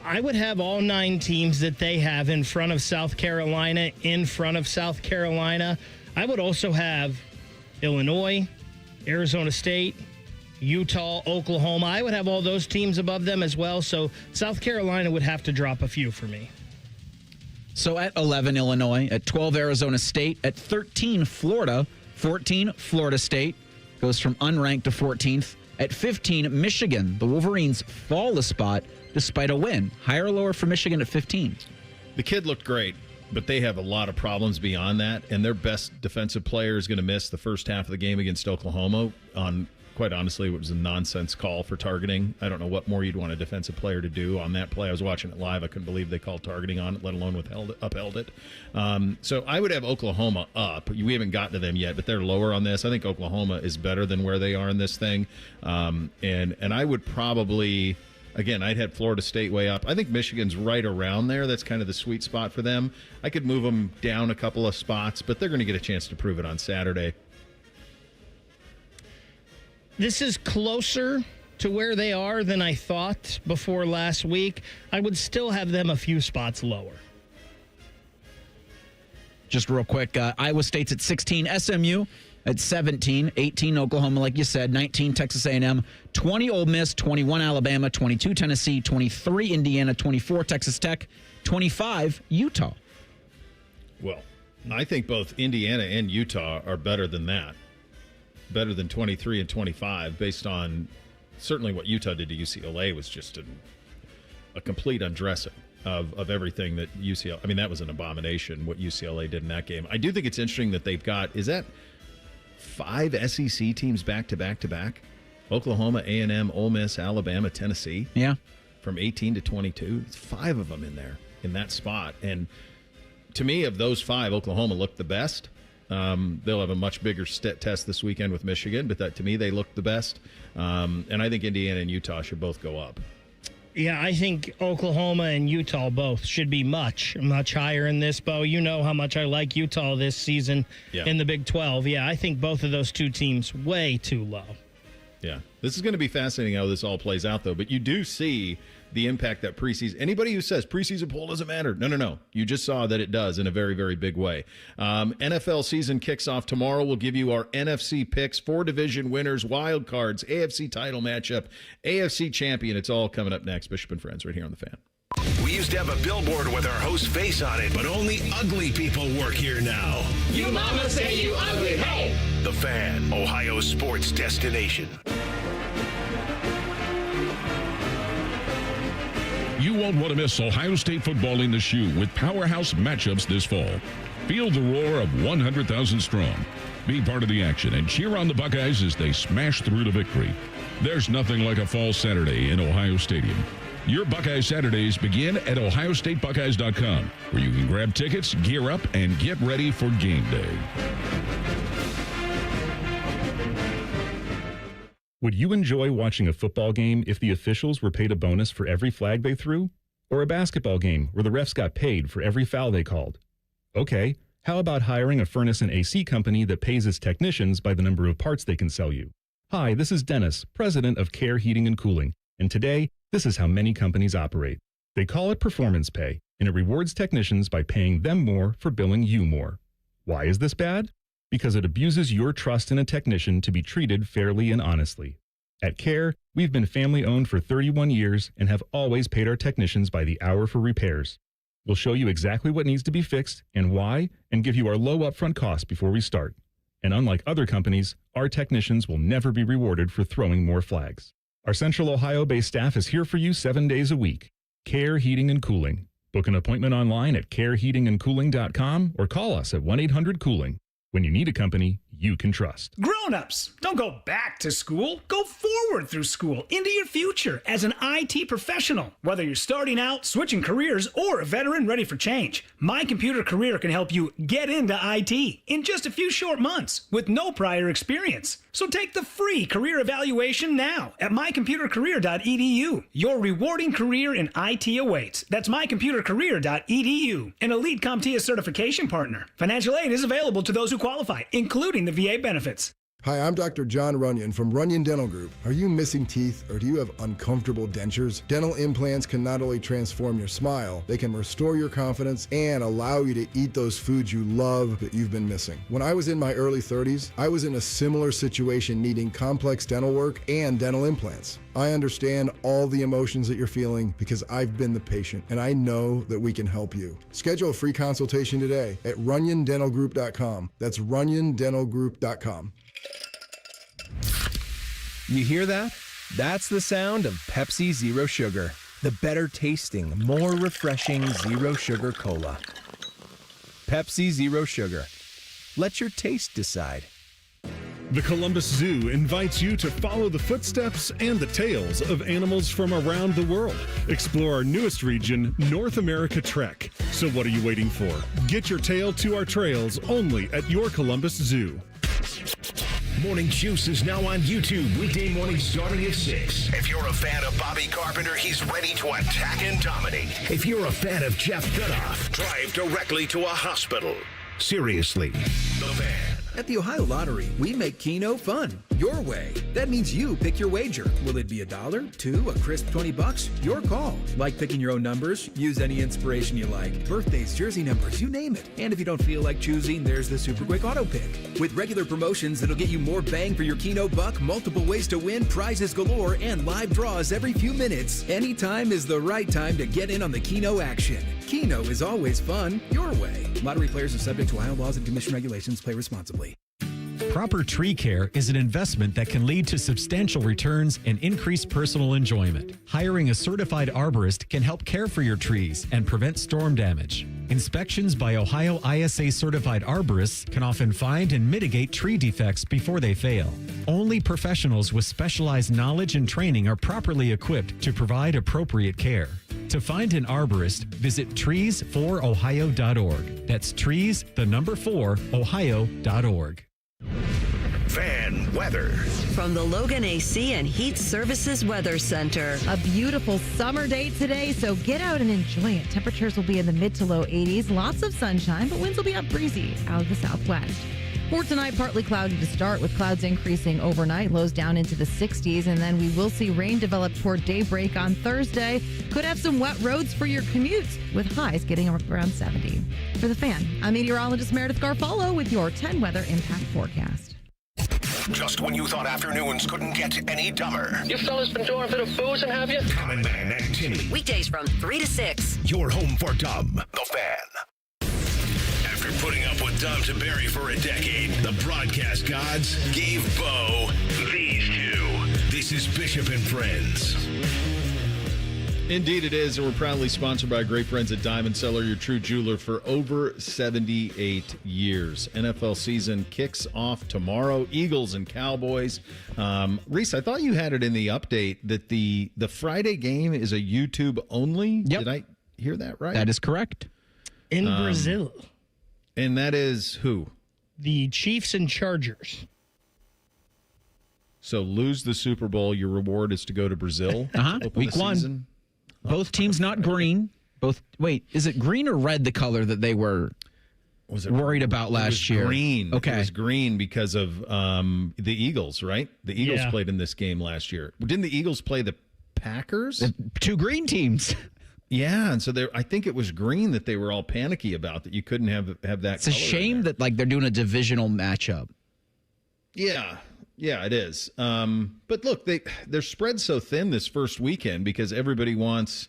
I would have all 9 teams that they have in front of South Carolina, I would also have Illinois, Arizona State, Utah, Oklahoma. I would have all those teams above them as well. So South Carolina would have to drop a few for me. So at 11, Illinois. At 12, Arizona State. At 13, Florida. 14, Florida State. Goes from unranked to 14th. At 15, Michigan. The Wolverines fall a spot despite a win. Higher or lower for Michigan at 15? The kid looked great, but they have a lot of problems beyond that, and their best defensive player is going to miss the first half of the game against Oklahoma on, quite honestly, it was a nonsense call for targeting. I don't know what more you'd want a defensive player to do on that play. I was watching it live. I couldn't believe they called targeting on it, let alone upheld it. So I would have Oklahoma up. We haven't gotten to them yet, but they're lower on this. I think Oklahoma is better than where they are in this thing. And I would probably... Again, I'd had Florida State way up. I think Michigan's right around there. That's kind of the sweet spot for them. I could move them down a couple of spots, but they're going to get a chance to prove it on Saturday. This is closer to where they are than I thought before last week. I would still have them a few spots lower. Just real quick, Iowa State's at 16, SMU at 17, 18 Oklahoma, like you said, 19 Texas A&M, 20 Ole Miss, 21 Alabama, 22 Tennessee, 23 Indiana, 24 Texas Tech, 25 Utah. Well, I think both Indiana and Utah are better than that. Better than 23 and 25, based on certainly what Utah did to UCLA was just a complete undressing of everything that UCLA. I mean, that was an abomination what UCLA did in that game. I do think it's interesting that they've got, is that 5 SEC teams back to back to back? Oklahoma, A&M, Ole Miss, Alabama, Tennessee. Yeah. From 18 to 22. It's 5 of them in there, in that spot. And to me, of those 5, Oklahoma looked the best. They'll have a much bigger test this weekend with Michigan, but that to me, they look the best. And I think Indiana and Utah should both go up. Yeah, I think Oklahoma and Utah both should be much higher in this, Bo. You know how much I like Utah this season in the Big 12. Yeah, I think both of those two teams way too low. Yeah, this is going to be fascinating how this all plays out, though. But you do see the impact that preseason. Anybody who says preseason poll doesn't matter, no. You just saw that it does in a very, very big way. NFL season kicks off tomorrow. We'll give you our NFC picks, 4 division winners, wild cards, AFC title matchup, AFC champion. It's all coming up next. Bishop and Friends right here on The Fan. We used to have a billboard with our host's face on it, but only ugly people work here now. You mama say you ugly, hey! The Fan, Ohio sports destination. You won't want to miss Ohio State football in the shoe with powerhouse matchups this fall. Feel the roar of 100,000 strong. Be part of the action and cheer on the Buckeyes as they smash through to victory. There's nothing like a fall Saturday in Ohio Stadium. Your Buckeye Saturdays begin at ohiostatebuckeyes.com, where you can grab tickets, gear up, and get ready for game day. Would you enjoy watching a football game if the officials were paid a bonus for every flag they threw? Or a basketball game where the refs got paid for every foul they called? Okay, how about hiring a furnace and AC company that pays its technicians by the number of parts they can sell you? Hi, this is Dennis, president of Care Heating and Cooling, and today, this is how many companies operate. They call it performance pay, and it rewards technicians by paying them more for billing you more. Why is this bad? Because it abuses your trust in a technician to be treated fairly and honestly. At Care, we've been family-owned for 31 years and have always paid our technicians by the hour for repairs. We'll show you exactly what needs to be fixed and why, and give you our low upfront cost before we start. And unlike other companies, our technicians will never be rewarded for throwing more flags. Our Central Ohio-based staff is here for you 7 days a week. Care Heating and Cooling. Book an appointment online at careheatingandcooling.com or call us at 1-800-COOLING. When you need a company you can trust. Grown-ups, don't go back to school. Go forward through school into your future as an IT professional. Whether you're starting out, switching careers, or a veteran ready for change, My Computer Career can help you get into IT in just a few short months with no prior experience. So take the free career evaluation now at mycomputercareer.edu. Your rewarding career in IT awaits. That's mycomputercareer.edu. An Elite CompTIA certification partner. Financial aid is available to those who qualify, including the VA benefits. Hi, I'm Dr. John Runyon from Runyon Dental Group. Are you missing teeth or do you have uncomfortable dentures? Dental implants can not only transform your smile, they can restore your confidence and allow you to eat those foods you love that you've been missing. When I was in my early 30s, I was in a similar situation needing complex dental work and dental implants. I understand all the emotions that you're feeling because I've been the patient and I know that we can help you. Schedule a free consultation today at runyondentalgroup.com. That's runyondentalgroup.com. You hear that? That's the sound of Pepsi Zero Sugar. The better tasting, more refreshing Zero Sugar Cola. Pepsi Zero Sugar. Let your taste decide. The Columbus Zoo invites you to follow the footsteps and the tails of animals from around the world. Explore our newest region, North America Trek. So what are you waiting for? Get your tail to our trails only at your Columbus Zoo. Morning Juice is now on YouTube, weekday mornings starting at 6. If you're a fan of Bobby Carpenter, he's ready to attack and dominate. If you're a fan of Jeff Goodoff, drive directly to a hospital. Seriously, The Fan. At the Ohio Lottery, we make Keno fun, your way. That means you pick your wager. Will it be $1, $2, a crisp $20? Your call. Like picking your own numbers? Use any inspiration you like. Birthdays, jersey numbers, you name it. And if you don't feel like choosing, there's the Super Quick Auto Pick. With regular promotions that'll get you more bang for your Keno buck, multiple ways to win, prizes galore, and live draws every few minutes, anytime is the right time to get in on the Keno action. Keno is always fun, your way. Lottery players are subject to Ohio laws and commission regulations. Play responsibly. Proper tree care is an investment that can lead to substantial returns and increased personal enjoyment. Hiring a certified arborist can help care for your trees and prevent storm damage. Inspections by Ohio ISA certified arborists can often find and mitigate tree defects before they fail. Only professionals with specialized knowledge and training are properly equipped to provide appropriate care. To find an arborist, visit trees4ohio.org. That's trees, the number 4, ohio.org. Fan weather. From the Logan AC and Heat Services Weather Center. A beautiful summer day today, so get out and enjoy it. Temperatures will be in the mid to low 80s. Lots of sunshine, but winds will be up breezy out of the southwest. For tonight, partly cloudy to start with clouds increasing overnight, lows down into the 60s, and then we will see rain develop toward daybreak on Thursday. Could have some wet roads for your commutes with highs getting around 70. For The Fan, I'm meteorologist Meredith Garfolo with your 10 weather impact forecast. Just when you thought afternoons couldn't get any dumber. You fellas been doing a bit of boozing, have you? Common Man and Timmy. Weekdays from 3 to 6. Your home for dumb. The Fan. After putting up with Dom Tiberi for a decade, the broadcast gods gave Bo these two. This is Bishop and Friends. Indeed it is, and we're proudly sponsored by our great friends at Diamond Cellar, your true jeweler for over 78 years. NFL season kicks off tomorrow, Eagles and Cowboys. Reese, I thought you had it in the update that the Friday game is a YouTube only. Yep. Did I hear that right? That is correct. In Brazil. And that is who? The Chiefs and Chargers. So lose the Super Bowl, your reward is to go to Brazil. Week 1. Both teams not green. Wait, is it green or red, the color that they were worried about last year? Green. Okay. It was green because of the Eagles, right? The Eagles played in this game last year. Didn't the Eagles play the Packers? Two green teams. Yeah, and so I think it was green that they were all panicky about, that you couldn't have that. It's a shame that they're doing a divisional matchup. Yeah, it is. But look, they're spread so thin this first weekend because everybody wants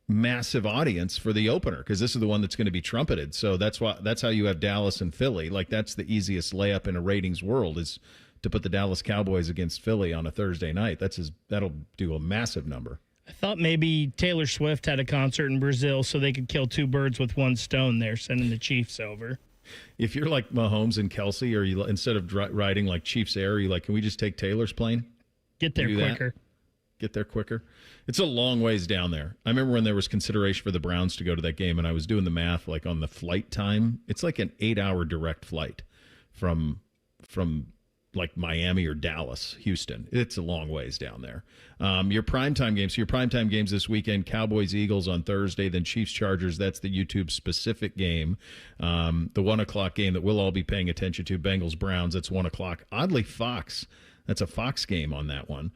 massive audience for the opener because this is the one that's going to be trumpeted. So that's how you have Dallas and Philly. Like that's the easiest layup in a ratings world is to put the Dallas Cowboys against Philly on a Thursday night. That'll do a massive number. I thought maybe Taylor Swift had a concert in Brazil so they could kill two birds with one stone there, sending the Chiefs over. If you're like Mahomes and Kelsey, or you instead of riding like Chiefs Air, you like, can we just take Taylor's plane? Get there quicker. Get there quicker. It's a long ways down there. I remember when there was consideration for the Browns to go to that game, and I was doing the math like on the flight time. It's like an 8-hour direct flight from like Miami or Dallas, Houston. It's a long ways down there. Your primetime games. So your primetime games this weekend, Cowboys, Eagles on Thursday, then Chiefs, Chargers. That's the YouTube-specific game. The 1 o'clock game that we'll all be paying attention to, Bengals, Browns, that's 1 o'clock. Oddly, Fox. That's a Fox game on that one.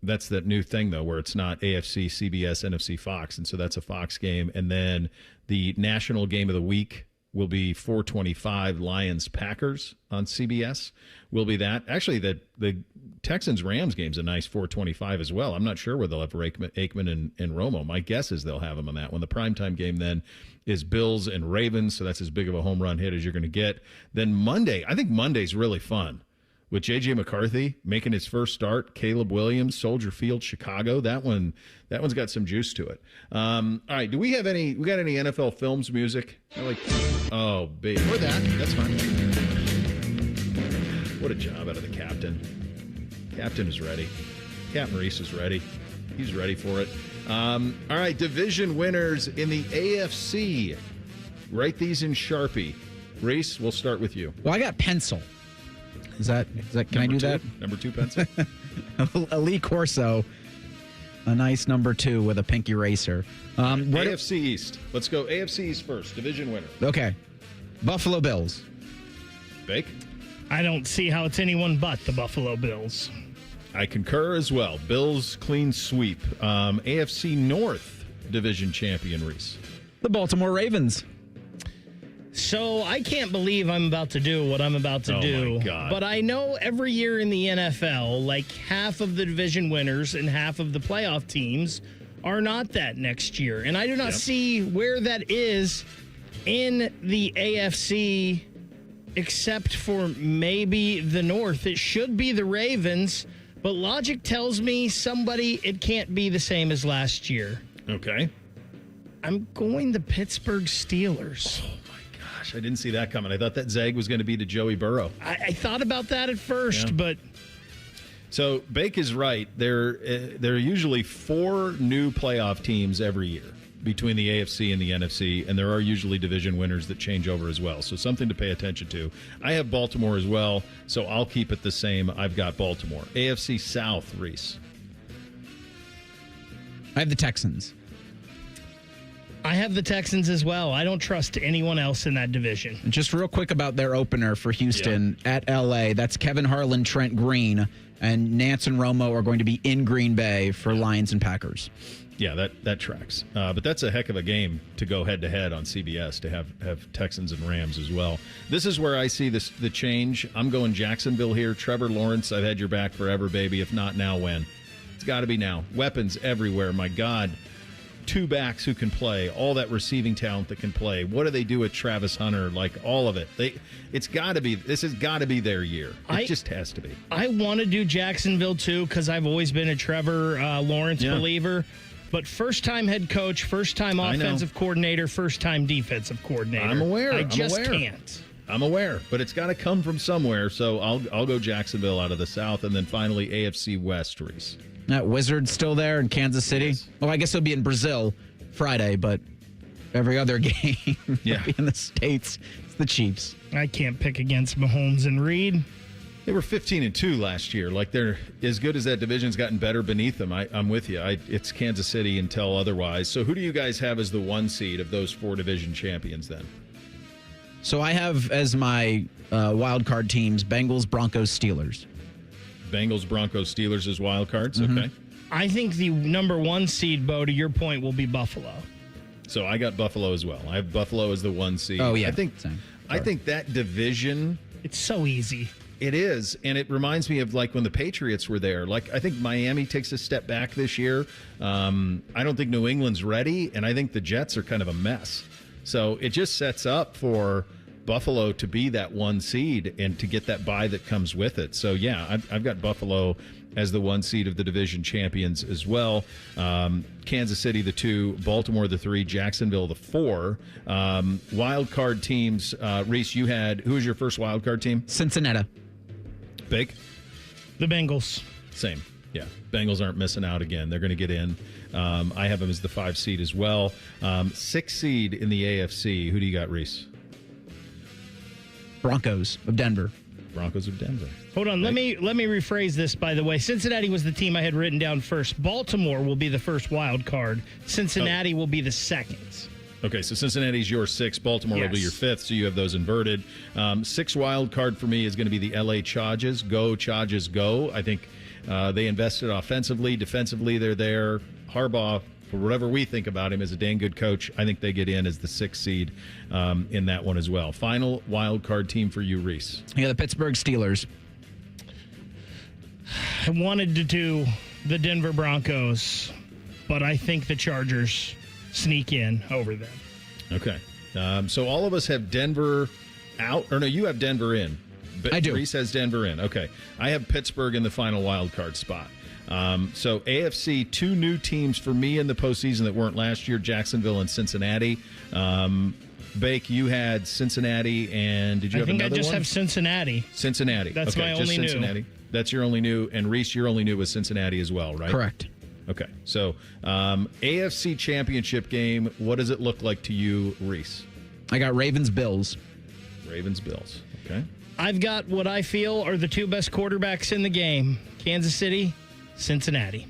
That's that new thing, though, where it's not AFC, CBS, NFC, Fox. And so that's a Fox game. And then the national game of the week will be 4:25 Lions-Packers on CBS. Will be that. Actually, the Texans-Rams game's a nice 4:25 as well. I'm not sure where they'll have Aikman and Romo. My guess is they'll have them on that one. The primetime game then is Bills and Ravens, so that's as big of a home run hit as you're going to get. Then Monday, I think Monday's really fun. With J.J. McCarthy making his first start, Caleb Williams, Soldier Field, Chicago. That one's got some juice to it. All right, we got any NFL Films music? Oh, baby. Or that. That's fine. What a job out of the captain. Captain is ready. Captain Reese is ready. He's ready for it. All right, division winners in the AFC. Write these in Sharpie. Reese, we'll start with you. Well, I got pencil. Is that can I do that? Number 2 pencil. A Lee Corso, a nice number 2 with a pink eraser. AFC East. Let's go AFC East first. Division winner. Okay. Buffalo Bills. Bake? I don't see how it's anyone but the Buffalo Bills. I concur as well. Bills clean sweep. AFC North division champion, Reese. The Baltimore Ravens. So I can't believe I'm about to do what I'm about to do. My God. But I know every year in the NFL, like half of the division winners and half of the playoff teams are not that next year. And I do not see where that is in the AFC except for maybe the North. It should be the Ravens, but logic tells me it can't be the same as last year. Okay. I'm going the Pittsburgh Steelers. I didn't see that coming. I thought that Zag was going to be to Joey Burrow. I thought about that at first, but... So Bake is right. There are usually 4 new playoff teams every year between the AFC and the NFC, and there are usually division winners that change over as well. So something to pay attention to. I have Baltimore as well, so I'll keep it the same. I've got Baltimore. AFC South, Reese. I have the Texans. I have the Texans as well. I don't trust anyone else in that division. Just real quick about their opener for Houston at L.A. That's Kevin Harlan, Trent Green, and Nance and Romo are going to be in Green Bay for Lions and Packers. Yeah, that tracks. But that's a heck of a game to go head-to-head on CBS to have Texans and Rams as well. This is where I see the change. I'm going Jacksonville here. Trevor Lawrence, I've had your back forever, baby. If not now, when? It's got to be now. Weapons everywhere. My God. 2 backs who can play, all that receiving talent that can play. What do they do with Travis Hunter? Like all of it. This has got to be their year. It just has to be. I want to do Jacksonville too because I've always been a Trevor Lawrence believer. But first-time head coach, first-time offensive coordinator, first-time defensive coordinator. I'm aware. I just can't. I'm aware, but it's got to come from somewhere. So I'll go Jacksonville out of the South, and then finally AFC West, Reese. That Wizards still there in Kansas City? Yes. Well, I guess he'll be in Brazil Friday, but every other game in the States, it's the Chiefs. I can't pick against Mahomes and Reed. They were 15-2 last year. Like, they're as good as that division's gotten better beneath them. I'm with you. It's Kansas City until otherwise. So who do you guys have as the 1 seed of those 4 division champions then? So I have as my wild card teams Bengals, Broncos, Steelers. Bengals, Broncos, Steelers as wild cards? Mm-hmm. Okay. I think the number 1 seed, Bo, to your point, will be Buffalo. So I got Buffalo as well. I have Buffalo as the 1 seed. Oh, yeah. I think that division... It's so easy. It is, and it reminds me of like when the Patriots were there. Like, I think Miami takes a step back this year. I don't think New England's ready, and I think the Jets are kind of a mess. So it just sets up for Buffalo to be that 1 seed and to get that bye that comes with it. So, yeah, I've got Buffalo as the 1 seed of the division champions as well. Kansas City, the 2, Baltimore, the 3, Jacksonville, the 4. Wild card teams, Reese, who was your first wild card team? Cincinnati. Big? The Bengals. Same. Yeah. Bengals aren't missing out again. They're going to get in. I have them as the 5 seed as well. 6 seed in the AFC. Who do you got, Reese? Broncos of Denver. Broncos of Denver. Hold on, let me rephrase this, by the way. Cincinnati was the team I had written down first. Baltimore will be the first wild card. Cincinnati will be the second. Okay, so Cincinnati's your 6th. Baltimore will be your 5th, so you have those inverted. 6th wild card for me is going to be the LA Chargers. Go, Chargers, go. I think they invested offensively. Defensively, they're there. Harbaugh, for whatever we think about him, is a dang good coach. I think they get in as the 6th seed in that one as well. Final wild card team for you, Reese. Yeah, the Pittsburgh Steelers. I wanted to do the Denver Broncos, but I think the Chargers sneak in over them. Okay. So all of us have Denver out. Or no, you have Denver in. I do. Reese has Denver in. Okay. I have Pittsburgh in the final wild card spot. So AFC, 2 new teams for me in the postseason that weren't last year, Jacksonville and Cincinnati. Bake, you had Cincinnati, and did you have another one? I think I just have Cincinnati. Cincinnati. That's okay, my only new. Cincinnati. That's your only new. And Reese, your only new was Cincinnati as well, right? Correct. Okay. So AFC championship game, what does it look like to you, Reese? I got Ravens-Bills. Ravens-Bills. Okay. I've got what I feel are the 2 best quarterbacks in the game. Kansas City, Cincinnati.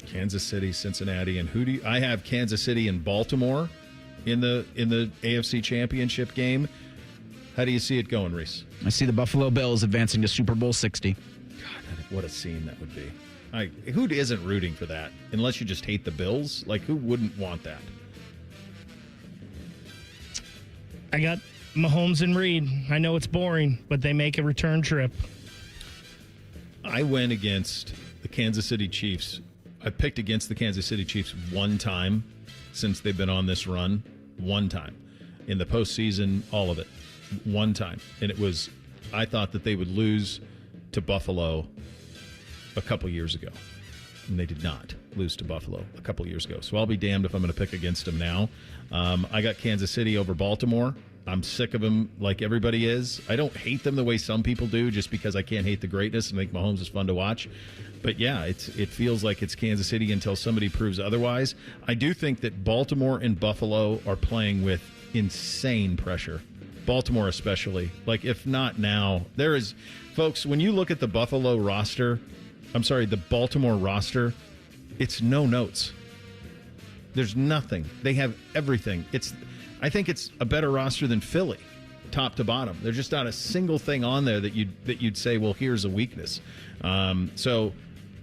Kansas City, Cincinnati, and who do you, I have Kansas City and Baltimore in the AFC championship game. How do you see it going, Reese? I see the Buffalo Bills advancing to Super Bowl 60. God, what a scene that would be. Who isn't rooting for that? Unless you just hate the Bills? Like, who wouldn't want that? I got Mahomes and Reed. I know it's boring, but they make a return trip. I went against the Kansas City Chiefs. I picked against the Kansas City Chiefs one time since they've been on this run. One time. In the postseason, all of it. One time. And it was, I thought that they would lose to Buffalo a couple years ago. And they did not lose to Buffalo a couple years ago. So I'll be damned if I'm going to pick against them now. I got Kansas City over Baltimore. I'm sick of them like everybody is. I don't hate them the way some people do just because I can't hate the greatness and think Mahomes is fun to watch. But yeah, it feels like it's Kansas City until somebody proves otherwise. I do think that Baltimore and Buffalo are playing with insane pressure. Baltimore especially. Like, if not now, there is, folks, when you look at the Baltimore roster, it's no notes. There's nothing. They have everything. I think it's a better roster than Philly, top to bottom. There's just not a single thing on there that you'd say, well, here's a weakness. So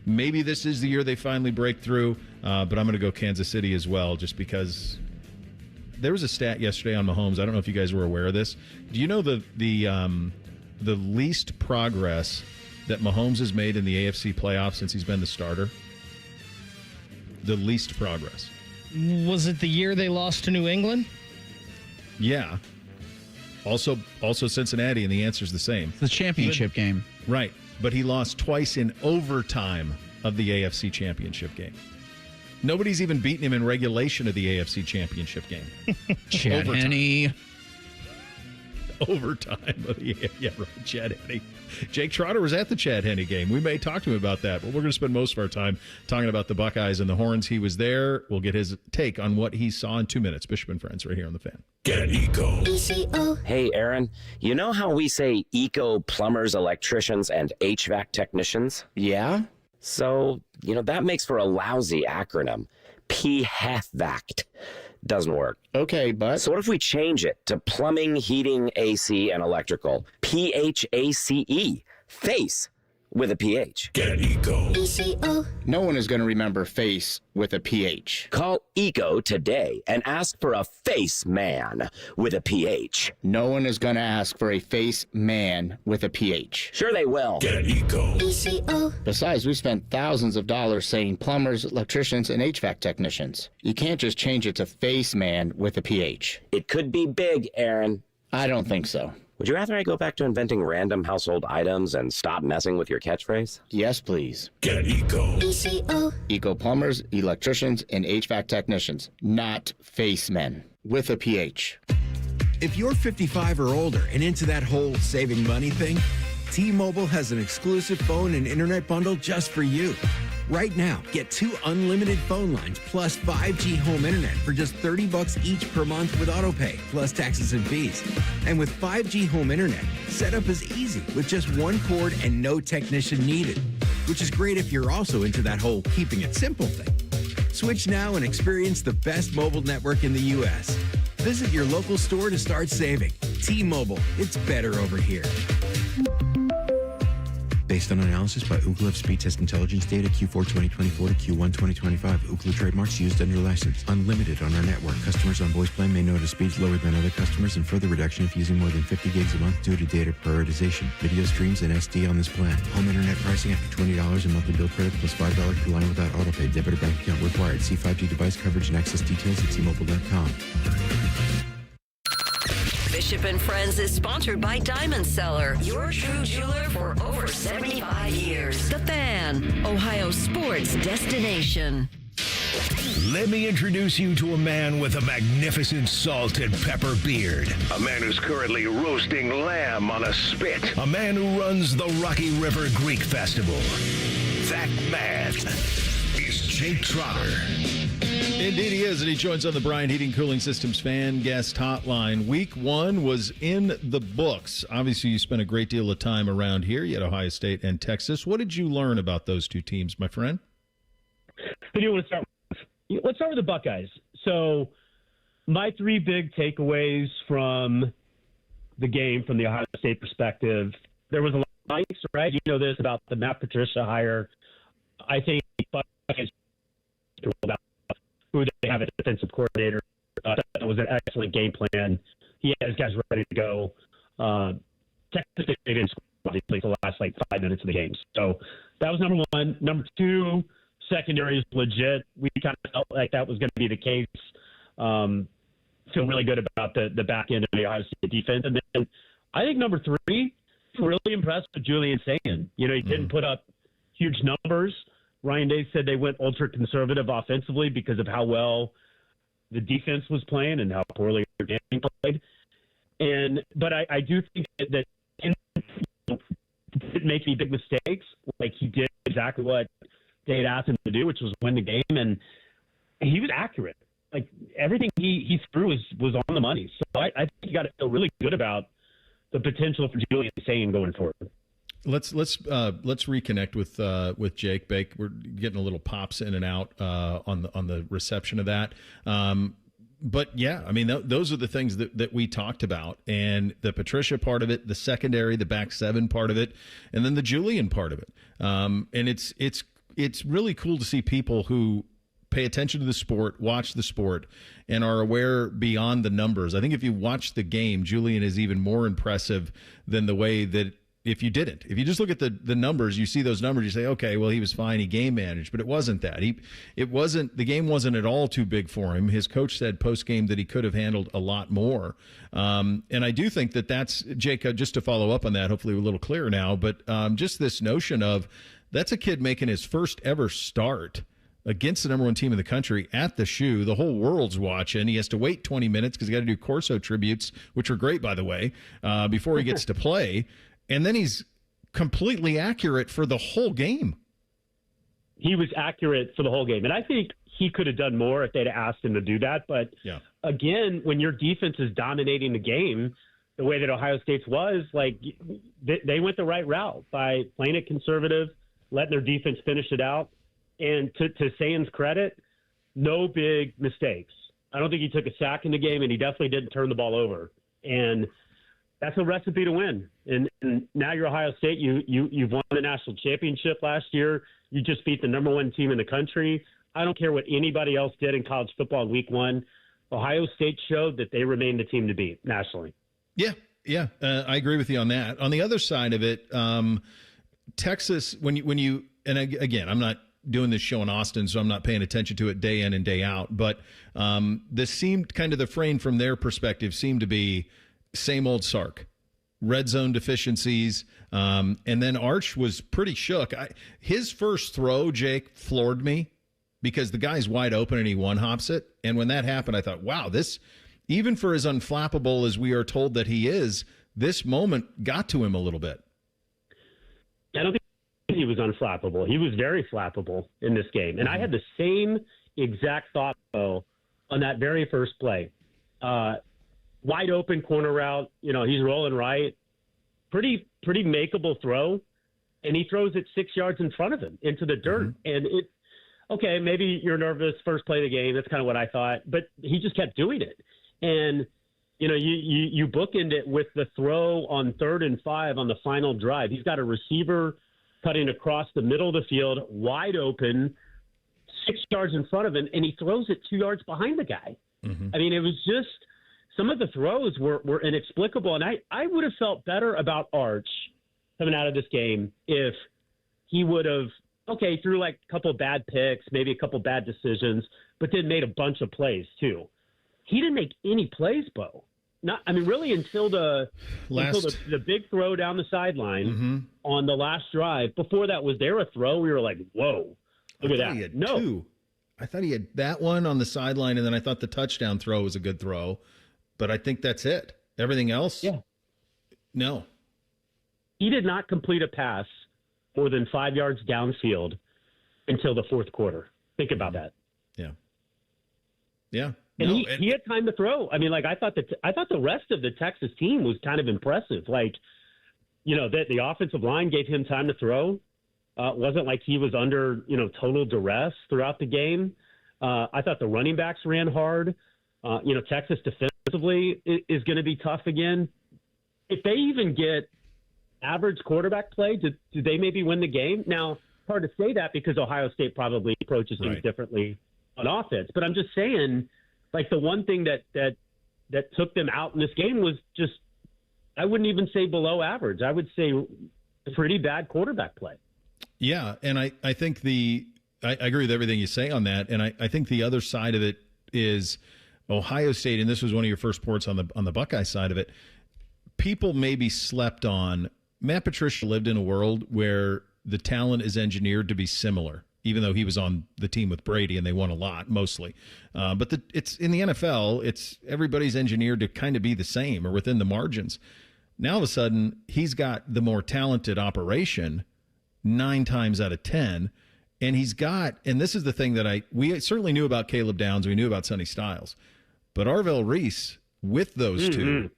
maybe this is the year they finally break through, but I'm going to go Kansas City as well, just because there was a stat yesterday on Mahomes. I don't know if you guys were aware of this. Do you know the least progress that Mahomes has made in the AFC playoffs since he's been the starter? The least progress. Was it the year they lost to New England? Yeah. Also Cincinnati, and the answer's the same. The championship game. Right. But he lost twice in overtime of the AFC championship game. Nobody's even beaten him in regulation of the AFC championship game. Chad Henne. Overtime. Yeah, right. Chad Henne. Jake Trotter was at the Chad Henne game. We may talk to him about that, but we're going to spend most of our time talking about the Buckeyes and the Horns. He was there. We'll get his take on what he saw in 2 minutes. Bishop and Friends right here on The Fan. Get Eco. Hey, Aaron, you know how we say eco plumbers, electricians, and HVAC technicians? Yeah? So, that makes for a lousy acronym. PHVAC. Doesn't work. Okay, but... So what if we change it to plumbing, heating, AC, and electrical? PHACE. Face. With a PH. Get Eco. No one is going to remember face with a PH. Call Eco today and ask for a face man with a PH. No one is going to ask for a face man with a PH. Sure they will. Get Eco. Besides, we spent thousands of dollars saying plumbers, electricians, and HVAC technicians. You can't just change it to face man with a PH. It could be big, Aaron. I don't think so. Would you rather I go back to inventing random household items and stop messing with your catchphrase? Yes, please. Get Eco. Eco plumbers, electricians, and HVAC technicians, not face men with a PH. If you're 55 or older and into that whole saving money thing, T-Mobile has an exclusive phone and internet bundle just for you. Right now, get 2 unlimited phone lines plus 5G home internet for just $30 each per month with AutoPay, plus taxes and fees. And with 5G home internet, setup is easy with just one cord and no technician needed, which is great if you're also into that whole keeping it simple thing. Switch now and experience the best mobile network in the U.S. Visit your local store to start saving. T-Mobile, it's better over here. Based on analysis by Ookla of speed test intelligence data Q4 2024 to Q1 2025. Ookla trademarks used under license. Unlimited on our network. Customers on voice plan may notice speeds lower than other customers and further reduction if using more than 50 gigs a month due to data prioritization. Video streams and SD on this plan. Home internet pricing after $20 a monthly bill credit plus $5 per line without autopay. Debit or bank account required. See 5G device coverage and access details at T-Mobile.com. Bishop and Friends is sponsored by Diamond Seller, your true jeweler for over 75 years. The Fan, Ohio sports destination. Let me introduce you to a man with a magnificent salt and pepper beard. A man who's currently roasting lamb on a spit. A man who runs the Rocky River Greek Festival. That man is Jake Trotter. Indeed he is, and he joins on the Bryant Heating Cooling Systems Fan Guest Hotline. Week 1 was in the books. Obviously, you spent a great deal of time around here. You had Ohio State and Texas. What did you learn about those two teams, my friend? Who do you want to start with? Let's start with the Buckeyes. So my 3 big takeaways from the game, from the Ohio State perspective, there was a lot of likes, right? You know this about the Matt Patricia hire. I think Buckeyes about who they have a defensive coordinator. That was an excellent game plan. He had his guys ready to go. Texas they didn't score obviously for the last 5 minutes of the game. So that was number 1. Number 2, secondary is legit. We kind of felt like that was going to be the case. Feel really good about the back end of the Ohio State defense. And then I think number 3, really impressed with Julian Sayin. You know, he didn't put up huge numbers. Ryan Day said they went ultra-conservative offensively because of how well the defense was playing and how poorly their game played. But I do think that he didn't make any big mistakes. Like, he did exactly what they had asked him to do, which was win the game, and he was accurate. Like, everything he threw was on the money. So I think you got to feel really good about the potential for Julian Sayin going forward. Let's reconnect with Jake Bake. We're getting a little pops in and out on the reception of that. But yeah, I mean those are the things that we talked about, and the Patricia part of it, the secondary, the back 7 part of it, and then the Julian part of it. And it's really cool to see people who pay attention to the sport, watch the sport, and are aware beyond the numbers. I think if you watch the game, Julian is even more impressive than the way that if you didn't. If you just look at the numbers, you see those numbers, you say, okay, well, he was fine, he game managed, but it wasn't that. The game wasn't at all too big for him. His coach said post-game that he could have handled a lot more. And I do think that's, Jake, just to follow up on that, hopefully we're a little clearer now, but just this notion of that's a kid making his first ever start against the number 1 team in the country at the shoe. The whole world's watching. He has to wait 20 minutes because he got to do Corso tributes, which are great, by the way, before he gets to play. And then he's completely accurate for the whole game. He was accurate for the whole game. And I think he could have done more if they'd asked him to do that. But again, when your defense is dominating the game, the way that Ohio State's was, like, they went the right route by playing it conservative, letting their defense finish it out. And to Sayin's credit, no big mistakes. I don't think he took a sack in the game, and he definitely didn't turn the ball over. And that's a recipe to win. And now you're Ohio State. You've won the national championship last year. You just beat the number 1 team in the country. I don't care what anybody else did in college football in week 1. Ohio State showed that they remain the team to beat nationally. Yeah, I agree with you on that. On the other side of it, Texas, when you and again, I'm not doing this show in Austin, so I'm not paying attention to it day in and day out. But this seemed kind of the frame from their perspective seemed to be same old Sark, red zone deficiencies. And then Arch was pretty shook. His first throw, Jake, floored me because the guy's wide open and he one-hops it. And when that happened, I thought, wow, this, even for as unflappable as we are told that he is, this moment got to him a little bit. I don't think he was unflappable. He was very flappable in this game. And I had the same exact thought, though, on that very first play. Wide open corner route. He's rolling right. Pretty makeable throw. And he throws it 6 yards in front of him into the dirt. And okay, maybe you're nervous first play of the game. That's kind of what I thought. But he just kept doing it. And, you bookend it with the throw on 3rd and 5 on the final drive. He's got a receiver cutting across the middle of the field, wide open, 6 yards in front of him, and he throws it 2 yards behind the guy. I mean, it was just some of the throws were inexplicable. And I would have felt better about Arch coming out of this game if he would have, threw like a couple of bad picks, maybe a couple of bad decisions, but then made a bunch of plays too. He didn't make any plays, Bo. Really until the big throw down the sideline on the last drive. Before that, was there a throw? We were like, whoa, look at that. He had two. I thought he had that one on the sideline, and then I thought the touchdown throw was a good throw. But I think that's it. Everything else? Yeah. No. He did not complete a pass more than 5 yards downfield until the fourth quarter. Think about that. Yeah. Yeah. And he had time to throw. I thought the rest of the Texas team was kind of impressive. That the offensive line gave him time to throw. It wasn't like he was under, total duress throughout the game. I thought the running backs ran hard. Texas defensively is going to be tough again. If they even get average quarterback play, do they maybe win the game? Now, hard to say that because Ohio State probably approaches things differently on offense. But I'm just saying, the one thing that took them out in this game was just, I wouldn't even say below average. I would say pretty bad quarterback play. Yeah, and I think I agree with everything you say on that. And I think the other side of it is Ohio State, and this was one of your first ports on the Buckeye side of it. People maybe slept on. Matt Patricia lived in a world where the talent is engineered to be similar, even though he was on the team with Brady and they won a lot mostly. But it's in the NFL, everybody's engineered to kind of be the same or within the margins. Now, all of a sudden, he's got the more talented operation 9 times out of 10. And he's got, and this is the thing that we certainly knew about Caleb Downs. We knew about Sonny Styles. But Arvell Reese, with those two,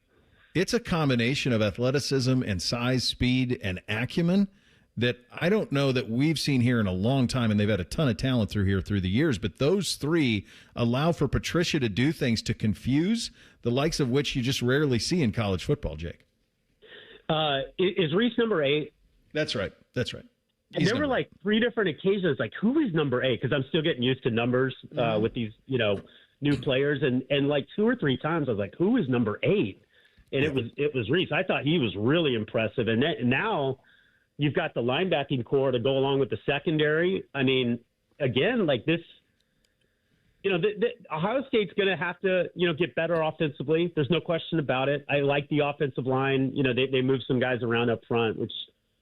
it's a combination of athleticism and size, speed, and acumen that I don't know that we've seen here in a long time, and they've had a ton of talent through the years. But those three allow for Patricia to do things to confuse the likes of which you just rarely see in college football, Jake. Is Reese number 8? That's right. And there were 3 different occasions, who is number 8? Because I'm still getting used to numbers with these, new players. And 2 or 3 times I was like, who is number 8? And it was Reese. I thought he was really impressive. And now you've got the linebacking core to go along with the secondary. Again, this, Ohio State's going to have to, get better offensively. There's no question about it. I like the offensive line. They move some guys around up front, which,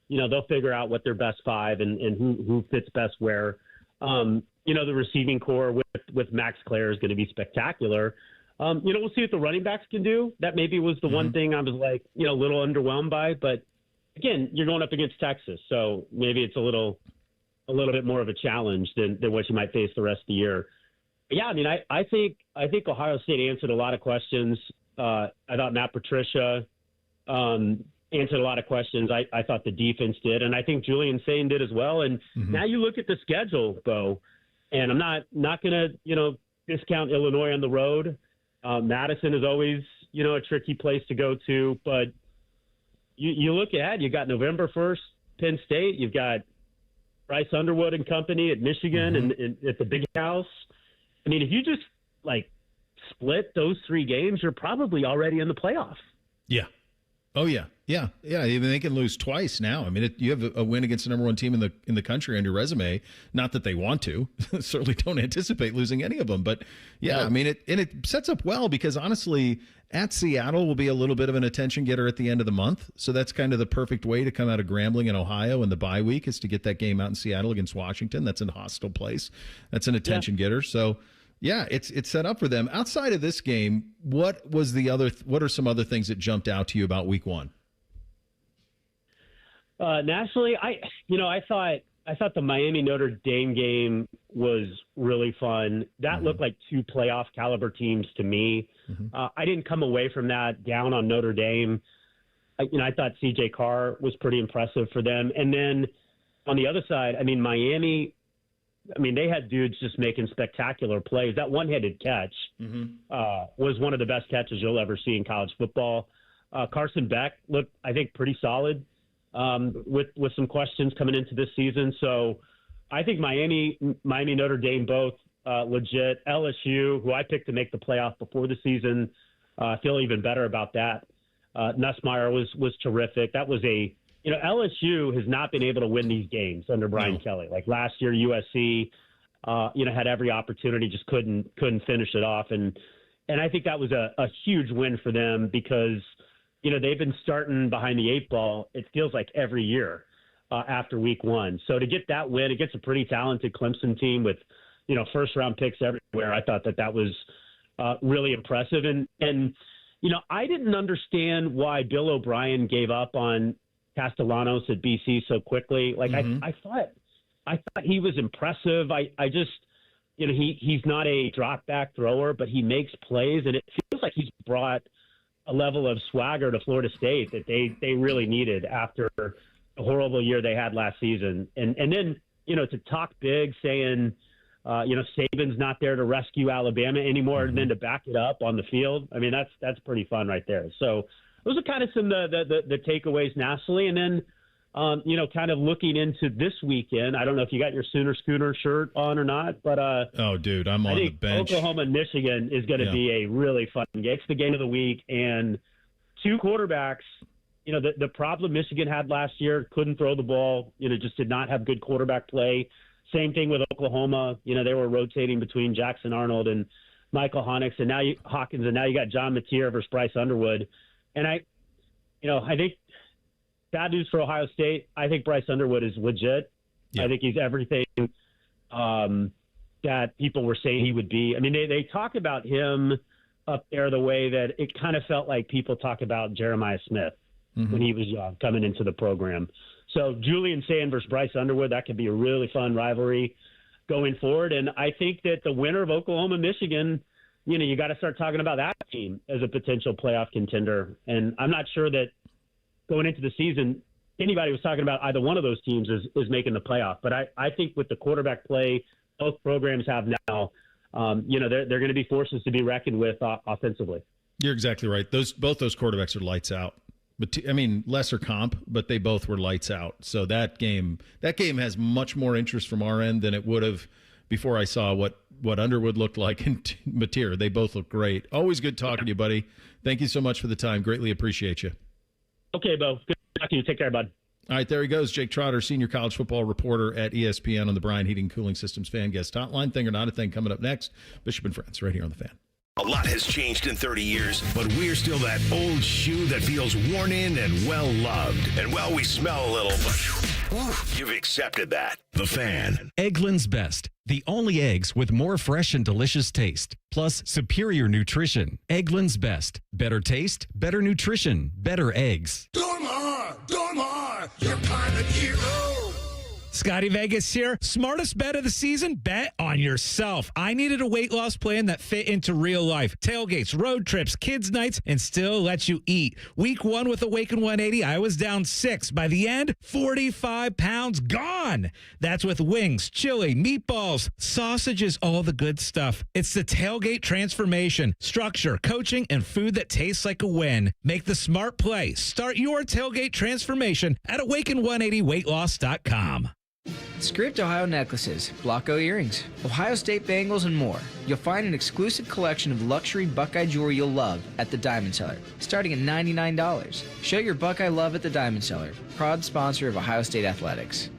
they'll figure out what their best 5 and who fits best where. The receiving core with Max Clare is going to be spectacular. We'll see what the running backs can do. That maybe was the one thing I was a little underwhelmed by. But again, you're going up against Texas, so maybe it's a little bit more of a challenge than what you might face the rest of the year. But yeah, I think Ohio State answered a lot of questions. I thought Matt Patricia answered a lot of questions. I thought the defense did, and I think Julian Sain did as well. And now you look at the schedule, Bo, and I'm not going to discount Illinois on the road. Madison is always, a tricky place to go to, but you look ahead, you got November 1st, Penn State, you've got Bryce Underwood and company at Michigan and at the Big House. If you just split those 3 games, you're probably already in the playoff. Yeah. Oh yeah. Yeah. Even they can lose twice now. You have a win against the number 1 team in the country on your resume. Not that they want to. Certainly don't anticipate losing any of them. But yeah, it sets up well because honestly, at Seattle will be a little bit of an attention getter at the end of the month. So that's kind of the perfect way to come out of Grambling in Ohio in the bye week is to get that game out in Seattle against Washington. That's a hostile place. That's an attention getter. So yeah, it's set up for them. Outside of this game, what are some other things that jumped out to you about week 1? Nationally, I thought the Miami Notre Dame game was really fun. That looked like two playoff caliber teams to me. I didn't come away from that down on Notre Dame. I thought C.J. Carr was pretty impressive for them. And then on the other side, Miami, they had dudes just making spectacular plays. That one-handed catch was one of the best catches you'll ever see in college football. Carson Beck looked, I think, pretty solid with some questions coming into this season. So I think Miami, Notre Dame, both legit. LSU, who I picked to make the playoff before the season, feel even better about that. Nussmeier was terrific. That was LSU has not been able to win these games under Brian Kelly. Like last year, USC, had every opportunity, just couldn't finish it off. And I think that was a huge win for them because, they've been starting behind the eight ball, it feels like every year after week one. So to get that win against a pretty talented Clemson team with, first round picks everywhere, I thought that was really impressive. And I didn't understand why Bill O'Brien gave up on Castellanos at BC so quickly. Like I thought he was impressive. I just, he's not a drop back thrower, but he makes plays, and it feels like he's brought a level of swagger to Florida State that they really needed after the horrible year they had last season. And then, to talk big saying, Saban's not there to rescue Alabama anymore, and then to back it up on the field. That's pretty fun right there. So those are kind of some of the takeaways nationally. And then, kind of looking into this weekend, I don't know if you got your Sooner Schooner shirt on or not, but oh, dude, I'm on the bench. Oklahoma and Michigan is going to be a really fun game. It's the game of the week, and two quarterbacks. The problem Michigan had last year, couldn't throw the ball. Just did not have good quarterback play. Same thing with Oklahoma. They were rotating between Jackson Arnold and Michael Hawkins, and now you got John Mateer versus Bryce Underwood. And I think bad news for Ohio State. I think Bryce Underwood is legit. Yeah. I think he's everything that people were saying he would be. They talk about him up there the way that it kind of felt like people talk about Jeremiah Smith when he was young, coming into the program. So Julian Sand versus Bryce Underwood, that could be a really fun rivalry going forward. And I think that the winner of Oklahoma-Michigan, you got to start talking about that team as a potential playoff contender. And I'm not sure that going into the season, anybody was talking about either one of those teams is making the playoff. But I think with the quarterback play both programs have now, they're going to be forces to be reckoned with offensively. You're exactly right. Both those quarterbacks are lights out. But lesser comp, but they both were lights out. So that game has much more interest from our end than it would have before I saw what Underwood looked like and Mateer. They both look great. Always good talking to you, buddy. Thank you so much for the time. Greatly appreciate you. Okay, Bo. Good talking to you. Take care, bud. All right, there he goes. Jake Trotter, senior college football reporter at ESPN on the Bryan Heating and Cooling Systems Fan Guest Hotline. Thing or Not a Thing coming up next. Bishop and Friends right here on The Fan. A lot has changed in 30 years, but we're still that old shoe that feels worn in and well-loved. And, well, we smell a little, but you've accepted that. The Fan. Eggland's Best. The only eggs with more fresh and delicious taste, plus superior nutrition. Eggland's Best. Better taste, better nutrition, better eggs. Dormar, you're kind of hero. Scotty Vegas here. Smartest bet of the season? Bet on yourself. I needed a weight loss plan that fit into real life. Tailgates, road trips, kids' nights, and still lets you eat. Week 1 with Awaken 180, I was down 6. By the end, 45 pounds gone. That's with wings, chili, meatballs, sausages, all the good stuff. It's the Tailgate transformation. Structure, coaching, and food that tastes like a win. Make the smart play. Start your Tailgate transformation at awaken180weightloss.com. Script Ohio necklaces, Blocko earrings, Ohio State bangles, and more. You'll find an exclusive collection of luxury Buckeye jewelry you'll love at the Diamond Cellar, starting at $99. Show your Buckeye love at the Diamond Cellar, proud sponsor of Ohio State Athletics.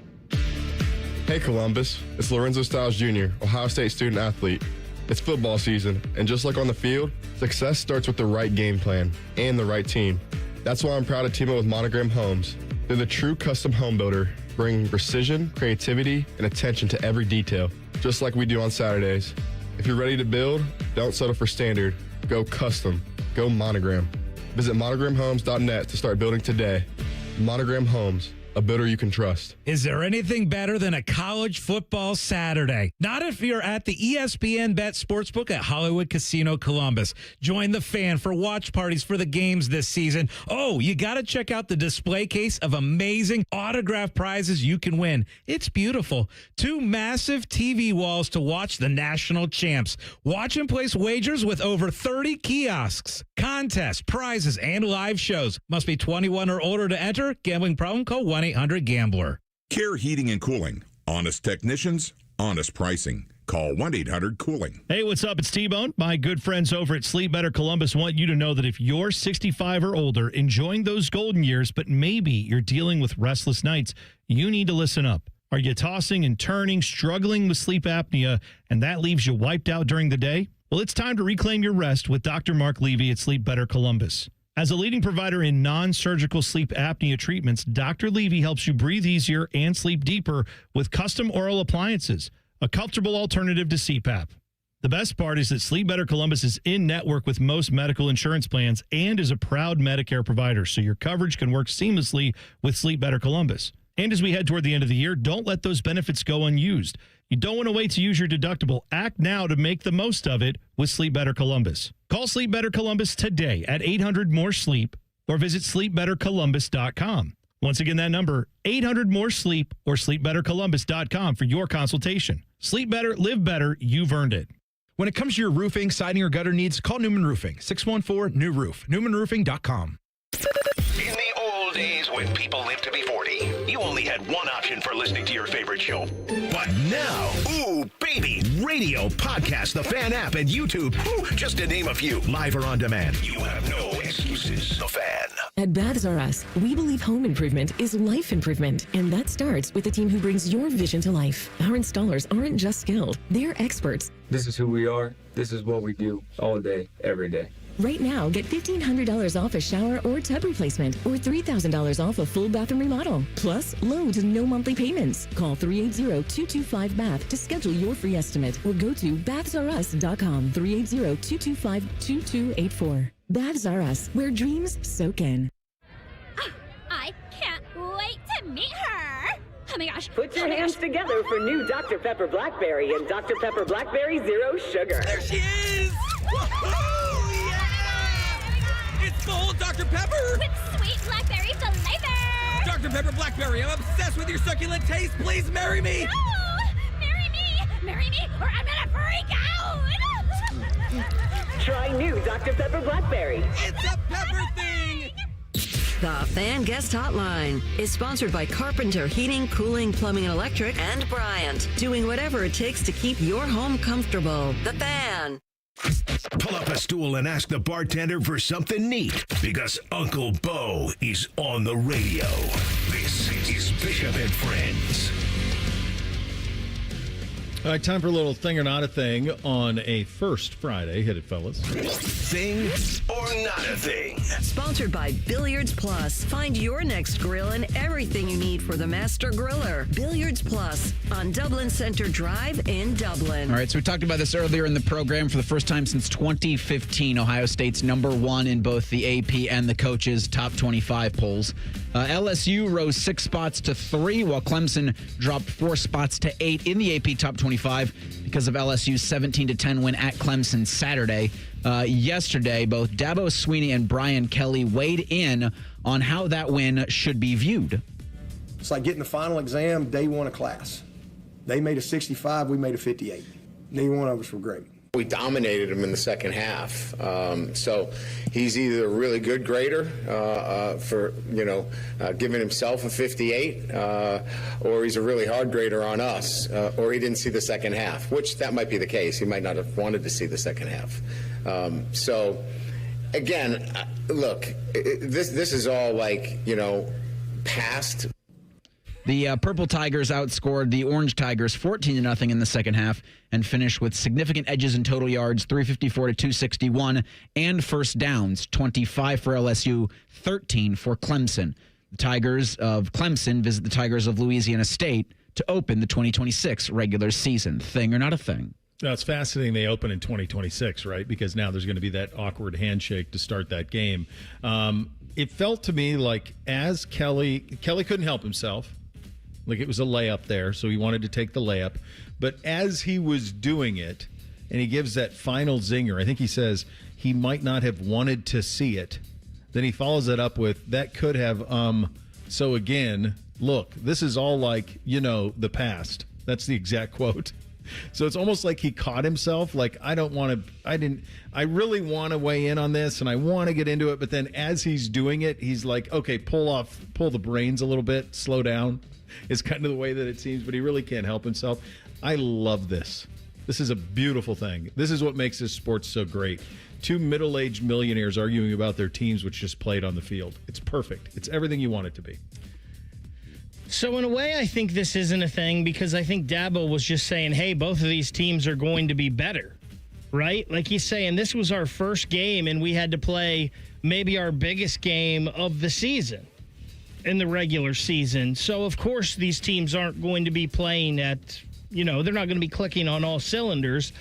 Hey Columbus, it's Lorenzo Stiles Jr., Ohio State student athlete. It's football season, and just like on the field, success starts with the right game plan and the right team. That's why I'm proud to team up with Monogram Homes. They're the true custom home builder, bringing precision, creativity, and attention to every detail, just like we do on Saturdays. If you're ready to build, don't settle for standard. Go custom. Go Monogram. Visit monogramhomes.net to start building today. Monogram Homes, a bidder you can trust. Is there anything better than a college football Saturday? Not if you're at the ESPN Bet Sportsbook at Hollywood Casino Columbus. Join the Fan for watch parties for the games this season. Oh, you got to check out the display case of amazing autographed prizes you can win. It's beautiful. 2 massive TV walls to watch the national champs. Watch and place wagers with over 30 kiosks, contests, prizes, and live shows. Must be 21 or older to enter. Gambling problem? Call 1-800-GAMBLER. Care Heating and Cooling. Honest technicians, honest pricing. Call 1-800-COOLING. Hey, what's up? It's T-Bone. My good friends over at Sleep Better Columbus want you to know that if you're 65 or older, enjoying those golden years, but maybe you're dealing with restless nights, you need to listen up. Are you tossing and turning, struggling with sleep apnea, and that leaves you wiped out during the day? Well, it's time to reclaim your rest with Dr. Mark Levy at Sleep Better Columbus. As a leading provider in non-surgical sleep apnea treatments, Dr. Levy helps you breathe easier and sleep deeper with custom oral appliances, a comfortable alternative to CPAP. The best part is that Sleep Better Columbus is in network with most medical insurance plans and is a proud Medicare provider, so your coverage can work seamlessly with Sleep Better Columbus. And as we head toward the end of the year, don't let those benefits go unused. You don't want to wait to use your deductible. Act now to make the most of it with Sleep Better Columbus. Call Sleep Better Columbus today at 800-MORE-SLEEP or visit sleepbettercolumbus.com. Once again, that number, 800-MORE-SLEEP or sleepbettercolumbus.com for your consultation. Sleep better, live better, you've earned it. When it comes to your roofing, siding, or gutter needs, call Newman Roofing, 614-NEW-ROOF, newmanroofing.com. In the old days when people lived to be 40, you only had one option for listening to your favorite show. But now, ooh, baby, radio, podcast, the Fan app, and YouTube, ooh, just to name a few, live or on demand. You have no excuses. The Fan. At Baths R Us, we believe home improvement is life improvement, and that starts with the team who brings your vision to life. Our installers aren't just skilled, they're experts. This is who we are. This is what we do all day, every day. Right now, get $1,500 off a shower or tub replacement or $3,000 off a full bathroom remodel. Plus, low to no monthly payments. Call 380-225-BATH to schedule your free estimate or go to bathsrus.com, 380-225-2284. Baths R Us, where dreams soak in. I can't wait to meet her. Oh my gosh. Put your hands together for new Dr. Pepper Blackberry and Dr. Pepper Blackberry Zero Sugar. There she is! Woohoo! Yeah! It's full Dr. Pepper! With sweet blackberry flavor! Dr. Pepper Blackberry, I'm obsessed with your succulent taste. Please marry me! No! Marry me! Marry me, or I'm gonna freak out! Try new Dr. Pepper Blackberry. It's a pepper thing! The Fan Guest Hotline is sponsored by Carpenter Heating, Cooling, Plumbing, and Electric, and Bryant, doing whatever it takes to keep your home comfortable. The Fan. Pull up a stool and ask the bartender for something neat, because Uncle Bo is on the radio. This is Bishop and Friends. All right, time for a little thing or not a thing on a first Friday. Hit it, fellas. Thing or not a thing. Sponsored by Billiards Plus. Find your next grill and everything you need for the master griller. Billiards Plus on Dublin Center Drive in Dublin. All right, so we talked about this earlier in the program. For the first time since 2015, Ohio State's number one in both the AP and the coaches' top 25 polls. LSU rose 6 spots to 3, while Clemson dropped 4 spots to 8 in the AP top 25 because of LSU's 17-10 win at Clemson Saturday. Yesterday, both Dabo Swinney and Brian Kelly weighed in on how that win should be viewed. It's like getting the final exam day one of class. They made a 65, we made a 58. Neither one of us were great. We dominated him in the second half. So he's either a really good grader for, giving himself a 58, or he's a really hard grader on us, or he didn't see the second half, which that might be the case. He might not have wanted to see the second half. So, again, look, this is all past. The Purple Tigers outscored the Orange Tigers 14-0 in the second half and finished with significant edges in total yards, 354 to 261, and first downs, 25 for LSU, 13 for Clemson. The Tigers of Clemson visit the Tigers of Louisiana State to open the 2026 regular season. Thing or not a thing? No, it's fascinating they open in 2026, right? Because now there's going to be that awkward handshake to start that game. it felt to me like as Kelly couldn't help himself. Like it was a layup there, so he wanted to take the layup. But as he was doing it, and he gives that final zinger, I think he says he might not have wanted to see it. Then he follows it up with, that could have, so again, look, this is all like, the past. That's the exact quote. So it's almost like he caught himself. Like, I really want to weigh in on this and I want to get into it. But then as he's doing it, he's like, okay, pull the brains a little bit, slow down. It's kind of the way that it seems, but he really can't help himself. I love this. This is a beautiful thing. This is what makes this sport so great. Two middle-aged millionaires arguing about their teams which just played on the field. It's perfect. It's everything you want it to be. So in a way, I think this isn't a thing because I think Dabo was just saying, hey, both of these teams are going to be better, right? Like he's saying this was our first game and we had to play maybe our biggest game of the season in the regular season. So, of course, these teams aren't going to be playing at, they're not going to be clicking on all cylinders.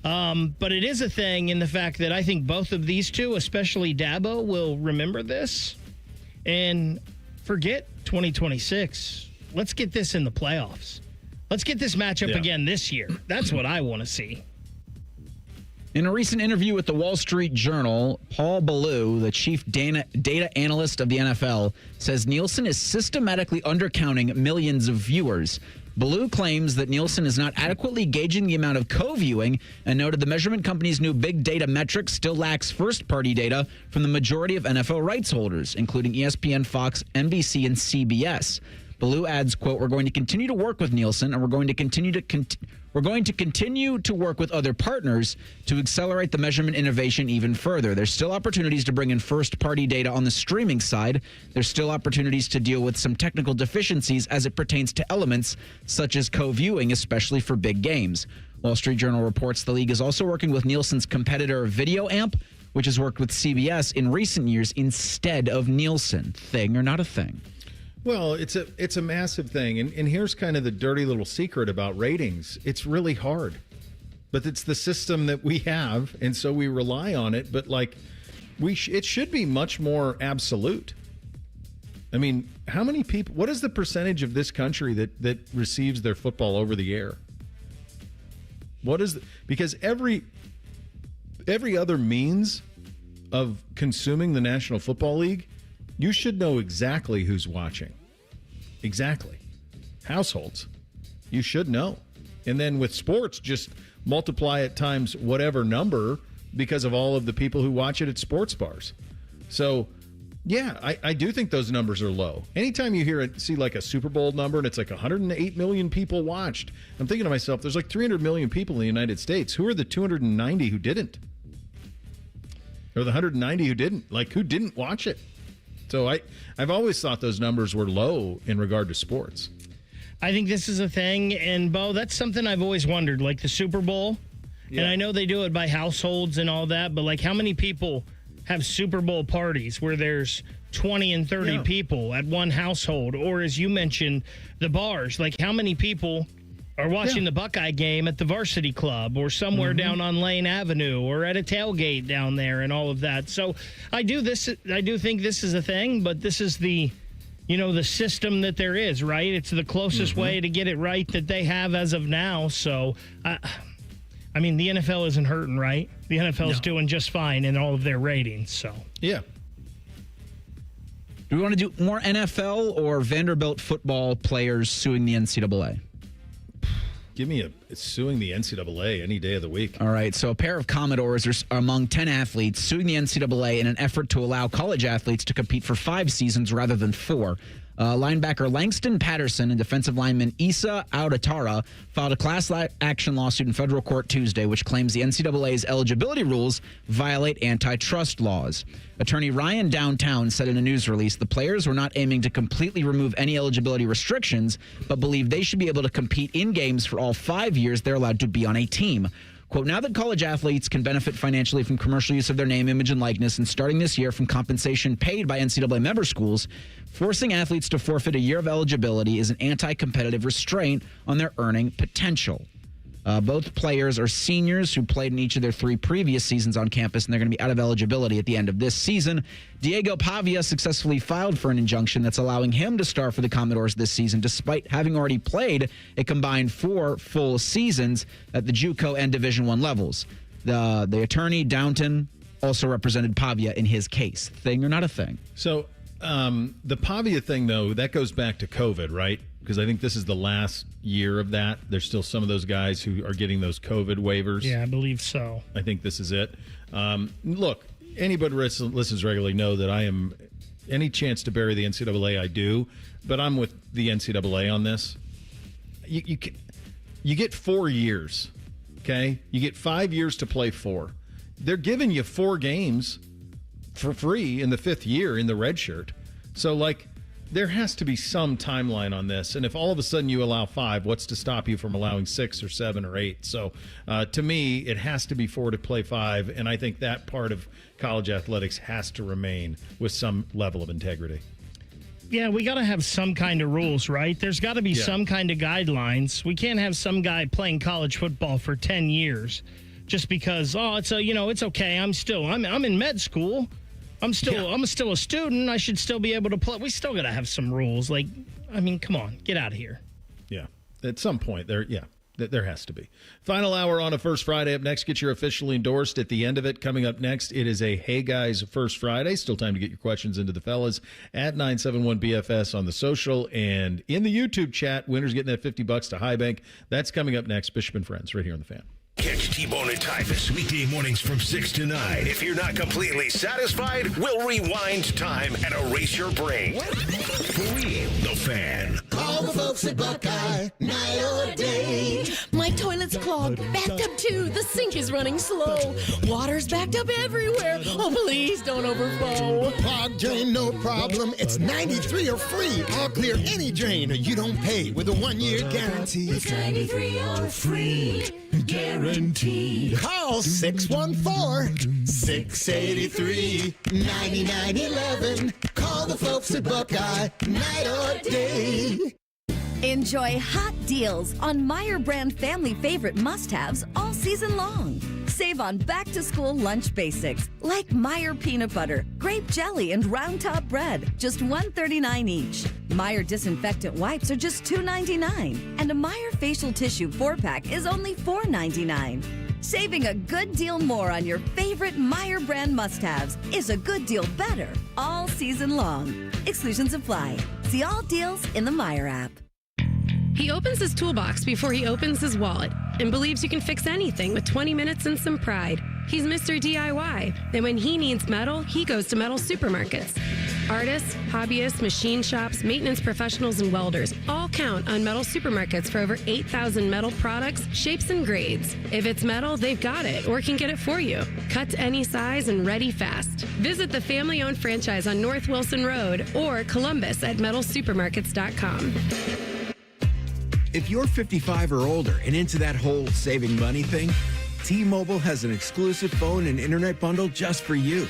But it is a thing in the fact that I think both of these two, especially Dabo, will remember this and forget 2026. Let's get this in the playoffs. Let's get this matchup again this year. That's what I want to see. In a recent interview with the Wall Street Journal, Paul Ballou, the chief data analyst of the NFL, says Nielsen is systematically undercounting millions of viewers. Ballou claims that Nielsen is not adequately gauging the amount of co-viewing and noted the measurement company's new big data metric still lacks first-party data from the majority of NFL rights holders, including ESPN, Fox, NBC, and CBS. Ballou adds, quote, "We're going to continue to work with Nielsen, and we're going to continue to work with other partners to accelerate the measurement innovation even further. There's still opportunities to bring in first-party data on the streaming side. There's still opportunities to deal with some technical deficiencies as it pertains to elements such as co-viewing, especially for big games." Wall Street Journal reports the league is also working with Nielsen's competitor VideoAmp, which has worked with CBS in recent years instead of Nielsen. Thing or not a thing? Well, it's a massive thing. And here's kind of the dirty little secret about ratings. It's really hard. But it's the system that we have, and so we rely on it. But, it should be much more absolute. I mean, how many people... What is the percentage of this country that receives their football over the air? What is... Because every other means of consuming the National Football League... You should know exactly who's watching. Exactly. Households. You should know. And then with sports, just multiply it times whatever number because of all of the people who watch it at sports bars. So, yeah, I do think those numbers are low. Anytime you see like a Super Bowl number and it's like 108 million people watched, I'm thinking to myself, there's like 300 million people in the United States. Who are the 290 who didn't? Or the 190 who didn't? Like, who didn't watch it? So I've always thought those numbers were low in regard to sports. I think this is a thing, and Bo, that's something I've always wondered, like the Super Bowl. Yeah. And I know they do it by households and all that, but like how many people have Super Bowl parties where there's 20 and 30 people at one household? Or as you mentioned, the bars, like how many people are watching the Buckeye game at the Varsity Club or somewhere down on Lane Avenue or at a tailgate down there and all of that. So I do think this is a thing, but this is the system that there is, right? It's the closest way to get it right that they have as of now. So, I mean, the NFL isn't hurting, right? The NFL is doing just fine in all of their ratings. So, yeah. Do we want to do more NFL or Vanderbilt football players suing the NCAA? Give me suing the NCAA any day of the week. All right. So a pair of Commodores are among 10 athletes suing the NCAA in an effort to allow college athletes to compete for 5 seasons rather than 4. Linebacker Langston Patterson and defensive lineman Issa Audatara filed a class action lawsuit in federal court Tuesday, which claims the NCAA's eligibility rules violate antitrust laws. Attorney Ryan Downtown said in a news release the players were not aiming to completely remove any eligibility restrictions, but believe they should be able to compete in games for all 5 years they're allowed to be on a team. Quote, now that college athletes can benefit financially from commercial use of their name, image, and likeness, and starting this year from compensation paid by NCAA member schools, forcing athletes to forfeit a year of eligibility is an anti-competitive restraint on their earning potential. Both players are seniors who played in each of their 3 previous seasons on campus, and they're going to be out of eligibility at the end of this season. Diego Pavia successfully filed for an injunction that's allowing him to start for the Commodores this season, despite having already played a combined 4 full seasons at the JUCO and Division I levels. The attorney, Downton, also represented Pavia in his case. Thing or not a thing? So the Pavia thing, though, that goes back to COVID, right? Because I think this is the last year of that. There's still some of those guys who are getting those COVID waivers. Yeah, I believe so. I think this is it. Look, anybody who listens regularly know that I am, any chance to bury the NCAA, I do. But I'm with the NCAA on this. You get 4 years, okay? You get 5 years to play 4. They're giving you 4 games for free in the 5th year in the red shirt. So, there has to be some timeline on this. And if all of a sudden you allow 5, what's to stop you from allowing 6 or 7 or 8? So to me, it has to be 4 to play 5. And I think that part of college athletics has to remain with some level of integrity. Yeah, we got to have some kind of rules, right? There's got to be some kind of guidelines. We can't have some guy playing college football for 10 years just because, it's okay. I'm in med school. I'm still a student. I should still be able to play. We still got to have some rules. Come on, get out of here. Yeah. At some point there has to be. Final hour on a First Friday up next. Get your officially endorsed at the end of it. Coming up next, it is a Hey Guys First Friday. Still time to get your questions into the fellas at 971BFS on the social and in the YouTube chat. Winners getting that $50 to High Bank. That's coming up next. Bishop and Friends right here on The Fan. Catch T-Bone and Tyvus weekday mornings from 6 to 9. If you're not completely satisfied, we'll rewind time and erase your brain. For real, The Fan. Call the folks at Buckeye, night or day. My toilet's clogged, backed up too. The sink is running slow. Water's backed up everywhere. Oh, please don't overflow. Clogged drain, no problem. It's 93 or free. I'll clear any drain. You don't pay with a 1-year guarantee. It's 93 or free. Guaranteed. Call 614-683-9911. Call the folks at Buckeye, night or day. Enjoy hot deals on Meyer brand family favorite must-haves all season long. Save on back-to-school lunch basics like Meyer peanut butter, grape jelly, and round top bread, just $1.39 each. Meyer disinfectant wipes are just $2.99, and a Meyer facial tissue 4-pack is only $4.99. Saving a good deal more on your favorite Meyer brand must-haves is a good deal better all season long. Exclusions apply. See all deals in the Meyer app. He opens his toolbox before he opens his wallet and believes you can fix anything with 20 minutes and some pride. He's Mr. DIY, and when he needs metal, he goes to metal supermarkets. Artists, hobbyists, machine shops, maintenance professionals, and welders all count on metal supermarkets for over 8,000 metal products, shapes, and grades. If it's metal, they've got it or can get it for you. Cut to any size and ready fast. Visit the family-owned franchise on North Wilson Road or Columbus at metalsupermarkets.com. If you're 55 or older and into that whole saving money thing, T-Mobile has an exclusive phone and internet bundle just for you.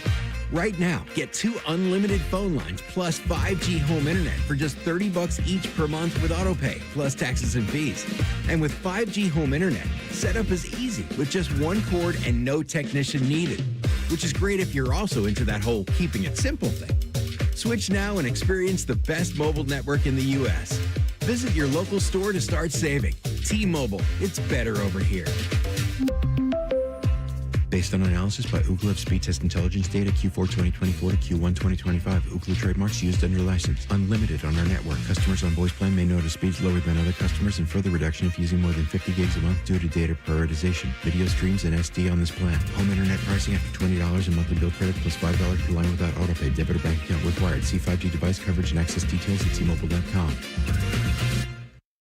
Right now, get 2 unlimited phone lines plus 5G home internet for just $30 each per month with autopay, plus taxes and fees. And with 5G home internet, setup is easy with just 1 cord and no technician needed, which is great if you're also into that whole keeping it simple thing. Switch now and experience the best mobile network in the U.S. Visit your local store to start saving. T-Mobile, it's better over here. Based on analysis by Ookla of speed test intelligence data Q4 2024 to Q1 2025. Ookla trademarks used under license. Unlimited on our network. Customers on voice plan may notice speeds lower than other customers and further reduction if using more than 50 gigs a month due to data prioritization. Video streams and SD on this plan. Home internet pricing after $20 in monthly bill credit plus $5 per line without autopay. Debit or bank account required. See 5G device coverage and access details at T-Mobile.com.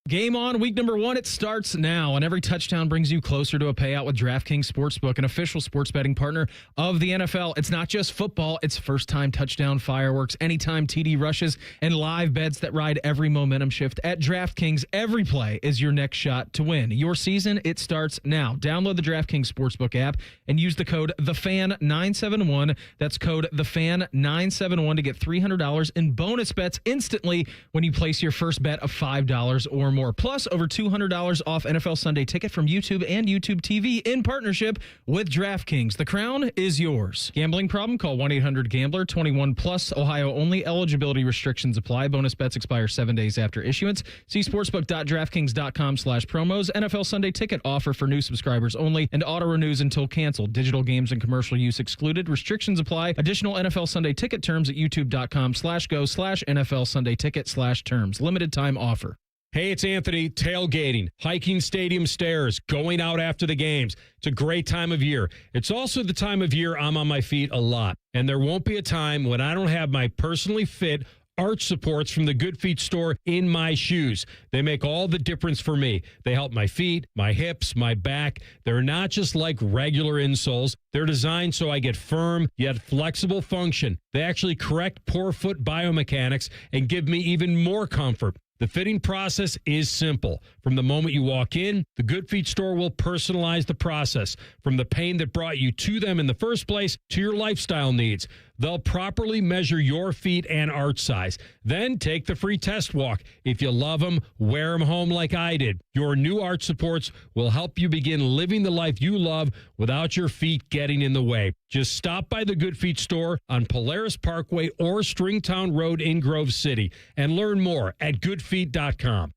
Game on, week number 1, it starts now, and every touchdown brings you closer to a payout with DraftKings Sportsbook, an official sports betting partner of the NFL. It's not just football, it's first-time touchdown fireworks, anytime TD rushes, and live bets that ride every momentum shift. At DraftKings, every play is your next shot to win. Your season, it starts now. Download the DraftKings Sportsbook app and use the code THEFAN971. That's code THEFAN971 to get $300 in bonus bets instantly when you place your first bet of $5 or more. more. Plus, over $200 off NFL Sunday Ticket from YouTube and YouTube TV in partnership with DraftKings. The crown is yours. Gambling problem? Call 1-800-GAMBLER. 21 plus. Ohio only. Eligibility restrictions apply. Bonus bets expire 7 days after issuance. See sportsbook.draftkings.com/promos. NFL Sunday Ticket offer for new subscribers only and auto renews until canceled. Digital games and commercial use excluded. Restrictions apply. Additional NFL Sunday Ticket terms at youtube.com/go/NFL Sunday Ticket/terms. Limited time offer. Hey, it's Anthony. Tailgating, hiking stadium stairs, going out after the games. It's a great time of year. It's also the time of year I'm on my feet a lot. And there won't be a time when I don't have my personally fit arch supports from the Good Feet store in my shoes. They make all the difference for me. They help my feet, my hips, my back. They're not just like regular insoles. They're designed so I get firm yet flexible function. They actually correct poor foot biomechanics and give me even more comfort. The fitting process is simple. From the moment you walk in, the Good Feet store will personalize the process. From the pain that brought you to them in the first place to your lifestyle needs. They'll properly measure your feet and arch size. Then take the free test walk. If you love them, wear them home like I did. Your new arch supports will help you begin living the life you love without your feet getting in the way. Just stop by the Good Feet store on Polaris Parkway or Stringtown Road in Grove City and learn more at goodfeet.com.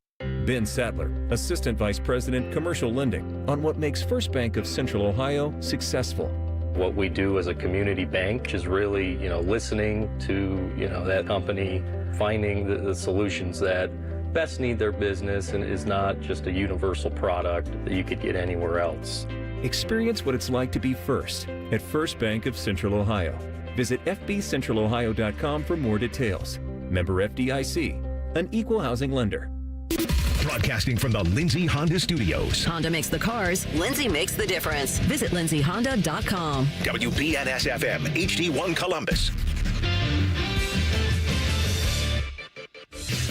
Ben Sadler, Assistant Vice President, Commercial Lending, on what makes First Bank of Central Ohio successful. What we do as a community bank is really, listening to, that company, finding the solutions that best need their business and is not just a universal product that you could get anywhere else. Experience what it's like to be first at First Bank of Central Ohio. Visit fbcentralohio.com for more details. Member FDIC, an equal housing lender. Broadcasting from the Lindsay Honda Studios. Honda makes the cars. Lindsay makes the difference. Visit lindsayhonda.com. WBNS-FM, HD1 Columbus.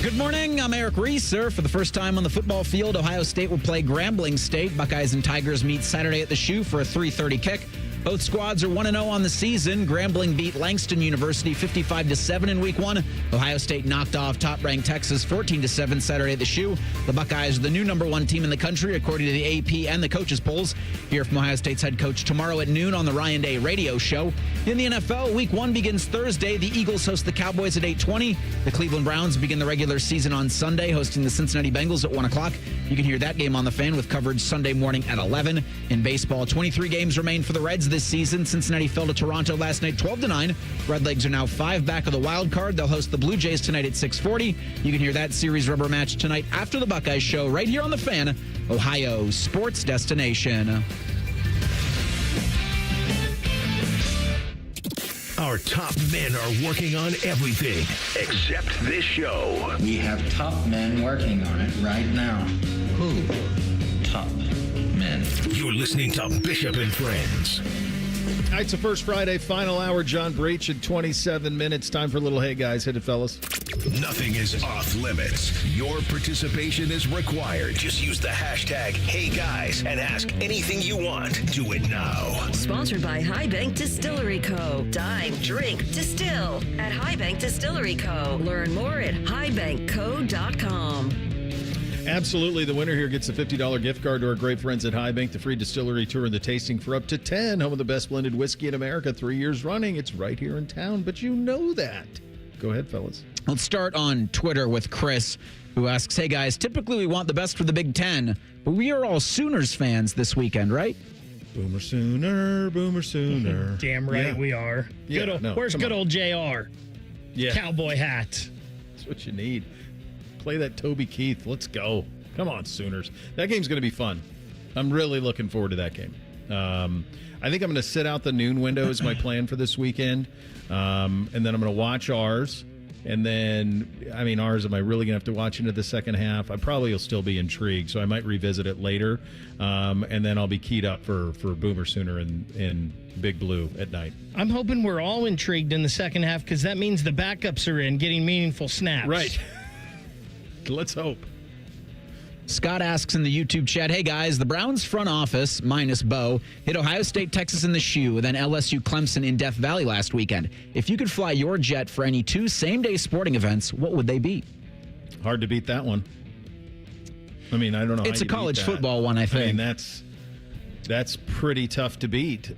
Good morning. I'm Eric Reeser. For the first time on the football field, Ohio State will play Grambling State. Buckeyes and Tigers meet Saturday at the Shoe for a 3:30 kick. Both squads are 1-0 on the season. Grambling beat Langston University 55-7 in Week 1. Ohio State knocked off top-ranked Texas 14-7 Saturday at the Shoe. The Buckeyes are the new #1 team in the country, according to the AP and the coaches' polls. Hear from Ohio State's head coach tomorrow at noon on the Ryan Day radio show. In the NFL, Week 1 begins Thursday. The Eagles host the Cowboys at 8:20. The Cleveland Browns begin the regular season on Sunday, hosting the Cincinnati Bengals at 1 o'clock. You can hear that game on the Fan with coverage Sunday morning at 11. In baseball, 23 games remain for the Reds this season. Cincinnati fell to Toronto last night 12-9. Redlegs are now 5 back of the wild card. They'll host the Blue Jays tonight at 6:40. You can hear that series rubber match tonight after the Buckeyes show right here on the Fan, Ohio sports destination. Our top men are working on everything except this show. We have top men working on it right now. Who? Top men. You're listening to Bishop and Friends. All right, it's the first Friday, final hour. John Breech in 27 minutes. Time for a little hey, guys. Hit it, fellas. Nothing is off limits. Your participation is required. Just use the hashtag #HeyGuys and ask anything you want. Do it now. Sponsored by High Bank Distillery Co. Dine, drink, distill at High Bank Distillery Co. Learn more at highbankco.com. Absolutely. The winner here gets a $50 gift card to our great friends at High Bank, the free distillery tour and the tasting for up to 10. Home of the best blended whiskey in America, 3 years running. It's right here in town, but you know that. Go ahead, fellas. Let's start on Twitter with Chris, who asks, hey, guys, typically we want the best for the Big Ten, but we are all Sooners fans this weekend, right? Boomer Sooner, Boomer Sooner. Damn right we are. Yeah, where's good old JR? Yeah. Cowboy hat. That's what you need. Play that Toby Keith. Let's go. Come on, Sooners. That game's going to be fun. I'm really looking forward to that game. I think I'm going to sit out the noon window as my plan for this weekend. And then I'm going to watch ours. And then, ours, am I really going to have to watch into the second half? I probably will still be intrigued, so I might revisit it later. And then I'll be keyed up for Boomer Sooner and Big Blue at night. I'm hoping we're all intrigued in the second half because that means the backups are in, getting meaningful snaps. Right. Let's hope. Scott asks in the YouTube chat, hey, guys, the Browns front office, minus Bo, hit Ohio State, Texas in the shoe, then LSU Clemson in Death Valley last weekend. If you could fly your jet for any 2 same-day sporting events, what would they be? Hard to beat that one. I mean, I don't know. It's how a you college beat that. football one, I think. mean, that's pretty tough to beat.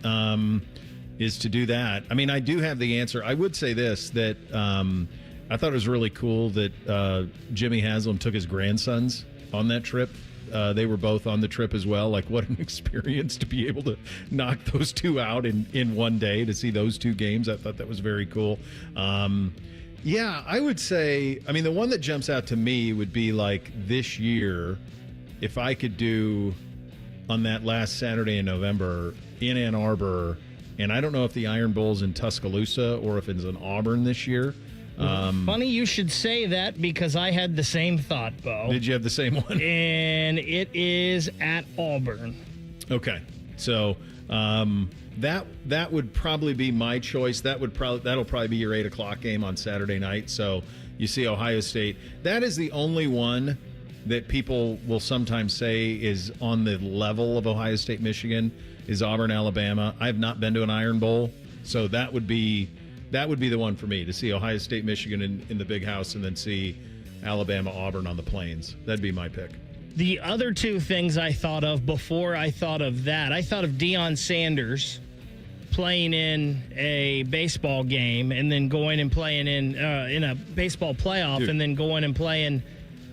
Is to do that. I mean, I do have the answer. I would say this, that I thought it was really cool that Jimmy Haslam took his grandsons on that trip. They were both on the trip as well. Like, what an experience to be able to knock those two out in one day, to see those two games. I thought that was very cool. Yeah, I would say, I mean, the one that jumps out to me would be like this year, if I could do on that last Saturday in November in Ann Arbor, and I don't know if the Iron Bowl's in Tuscaloosa or if it's in Auburn this year. Funny you should say that, because I had the same thought, Bo. Did you have the same one? And it is at Auburn. Okay, so that would probably be my choice. That'll probably be your 8:00 game on Saturday night. So you see Ohio State. That is the only one that people will sometimes say is on the level of Ohio State, Michigan, is Auburn, Alabama. I have not been to an Iron Bowl, so that would be the one for me, to see Ohio State, Michigan in the big house, and then see Alabama, Auburn on the plains. That'd be my pick. The other two things I thought of before I thought of that, I thought of Deion Sanders playing in a baseball game and then going and playing in a baseball playoff. Dude. And then going and playing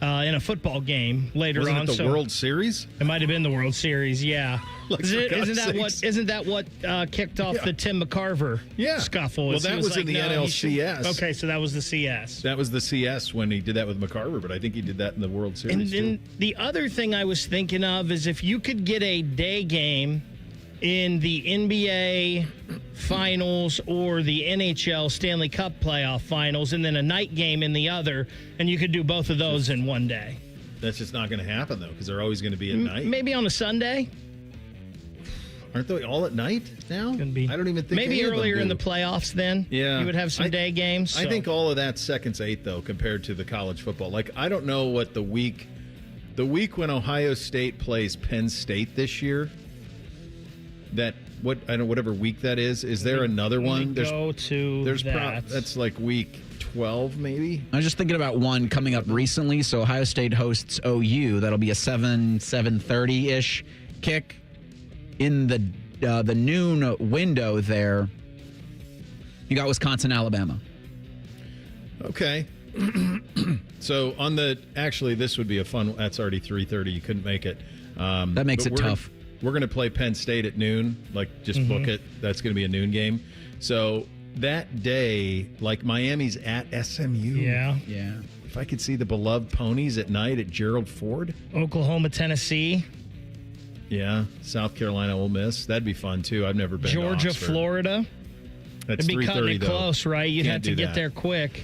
in a football game later on. Wasn't it the World Series? It might have been the World Series, yeah. Like, Isn't that what kicked off the Tim McCarver scuffle? Well, that was in the NLCS. Okay, so that was the CS. That was the CS when he did that with McCarver, but I think he did that in the World Series. And then the other thing I was thinking of is if you could get a day game in the NBA Finals or the NHL Stanley Cup playoff finals, and then a night game in the other, and you could do both of those in one day. That's just not going to happen, though, because they're always going to be at night. Maybe on a Sunday. Aren't they all at night now? Can be. I don't even think maybe earlier in the playoffs. Then you would have some day games. I think all of that's seconds 8 though, compared to the college football. Like, I don't know what the week when Ohio State plays Penn State this year. Whatever week that is. Is there another one? That's like week 12 maybe. I was just thinking about one coming up recently. So Ohio State hosts OU. That'll be a 7:30 ish kick. In the noon window there, you got Wisconsin, Alabama. Okay. So actually this would be a fun. That's already 3:30. You couldn't make it. That makes it tough. We're going to play Penn State at noon. Like, just book it. That's going to be a noon game. So that day, like, Miami's at SMU. Yeah. If I could see the beloved Ponies at night at Gerald Ford. Oklahoma, Tennessee. Yeah. South Carolina, Ole Miss. That'd be fun, too. I've never been Georgia, to Oxford. Florida. That's It'd be cutting it close, right? You'd have to get there quick.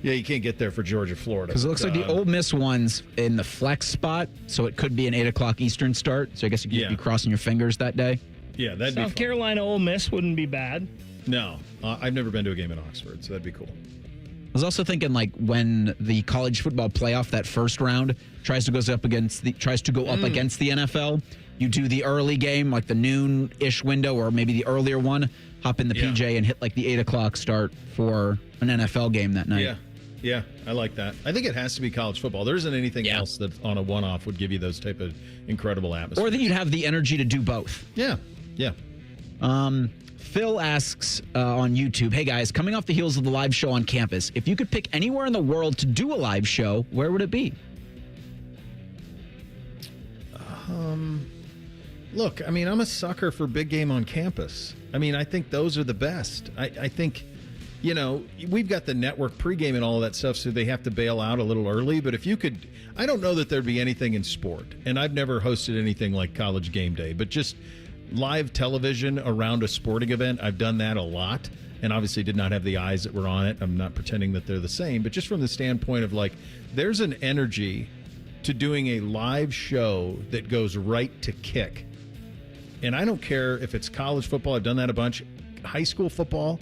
Yeah, you can't get there for Georgia, Florida. Because it looks like the Ole Miss one's in the flex spot, so it could be an 8:00 Eastern start. So I guess you could be crossing your fingers that day. Yeah, that'd be fun. South Carolina, Ole Miss wouldn't be bad. No, I've never been to a game in Oxford, so that'd be cool. I was also thinking, like, when the college football playoff, that first round, tries to go up against the NFL, you do the early game, like the noon-ish window, or maybe the earlier one, hop in the PJ and hit like the 8:00 start for an NFL game that night. Yeah, I like that. I think it has to be college football. There isn't anything else that on a one-off would give you those type of incredible atmosphere. Or that you'd have the energy to do both. Yeah. Phil asks on YouTube, hey guys, coming off the heels of the live show on campus, if you could pick anywhere in the world to do a live show, where would it be? Look, I mean, I'm a sucker for big game on campus. I mean, I think those are the best. I think, you know, we've got the network pregame and all of that stuff, so they have to bail out a little early. But if you could, I don't know that there'd be anything in sport. And I've never hosted anything like College Game Day, but just live television around a sporting event, I've done that a lot. And obviously did not have the eyes that were on it. I'm not pretending that they're the same, but just from the standpoint of, like, there's an energy to doing a live show that goes right to kick. And I don't care if it's college football. I've done that a bunch. High school football,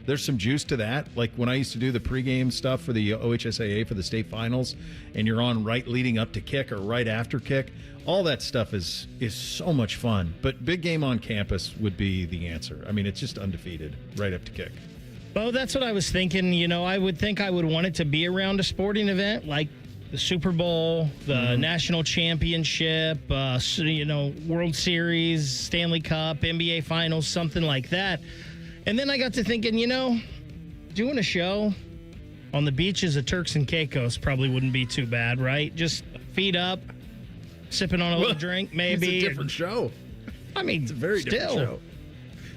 there's some juice to that. Like when I used to do the pregame stuff for the OHSAA for the state finals, and you're on right leading up to kick or right after kick, all that stuff is so much fun. But big game on campus would be the answer. I mean, it's just undefeated right up to kick. Well, that's what I was thinking. You know, I would think I would want it to be around a sporting event like the Super Bowl, the national championship, World Series, Stanley Cup, NBA Finals, something like that. And then I got to thinking, doing a show on the beaches of Turks and Caicos probably wouldn't be too bad, right? Just feet up, sipping on a little drink, maybe. It's a different show. I mean, it's a very different show.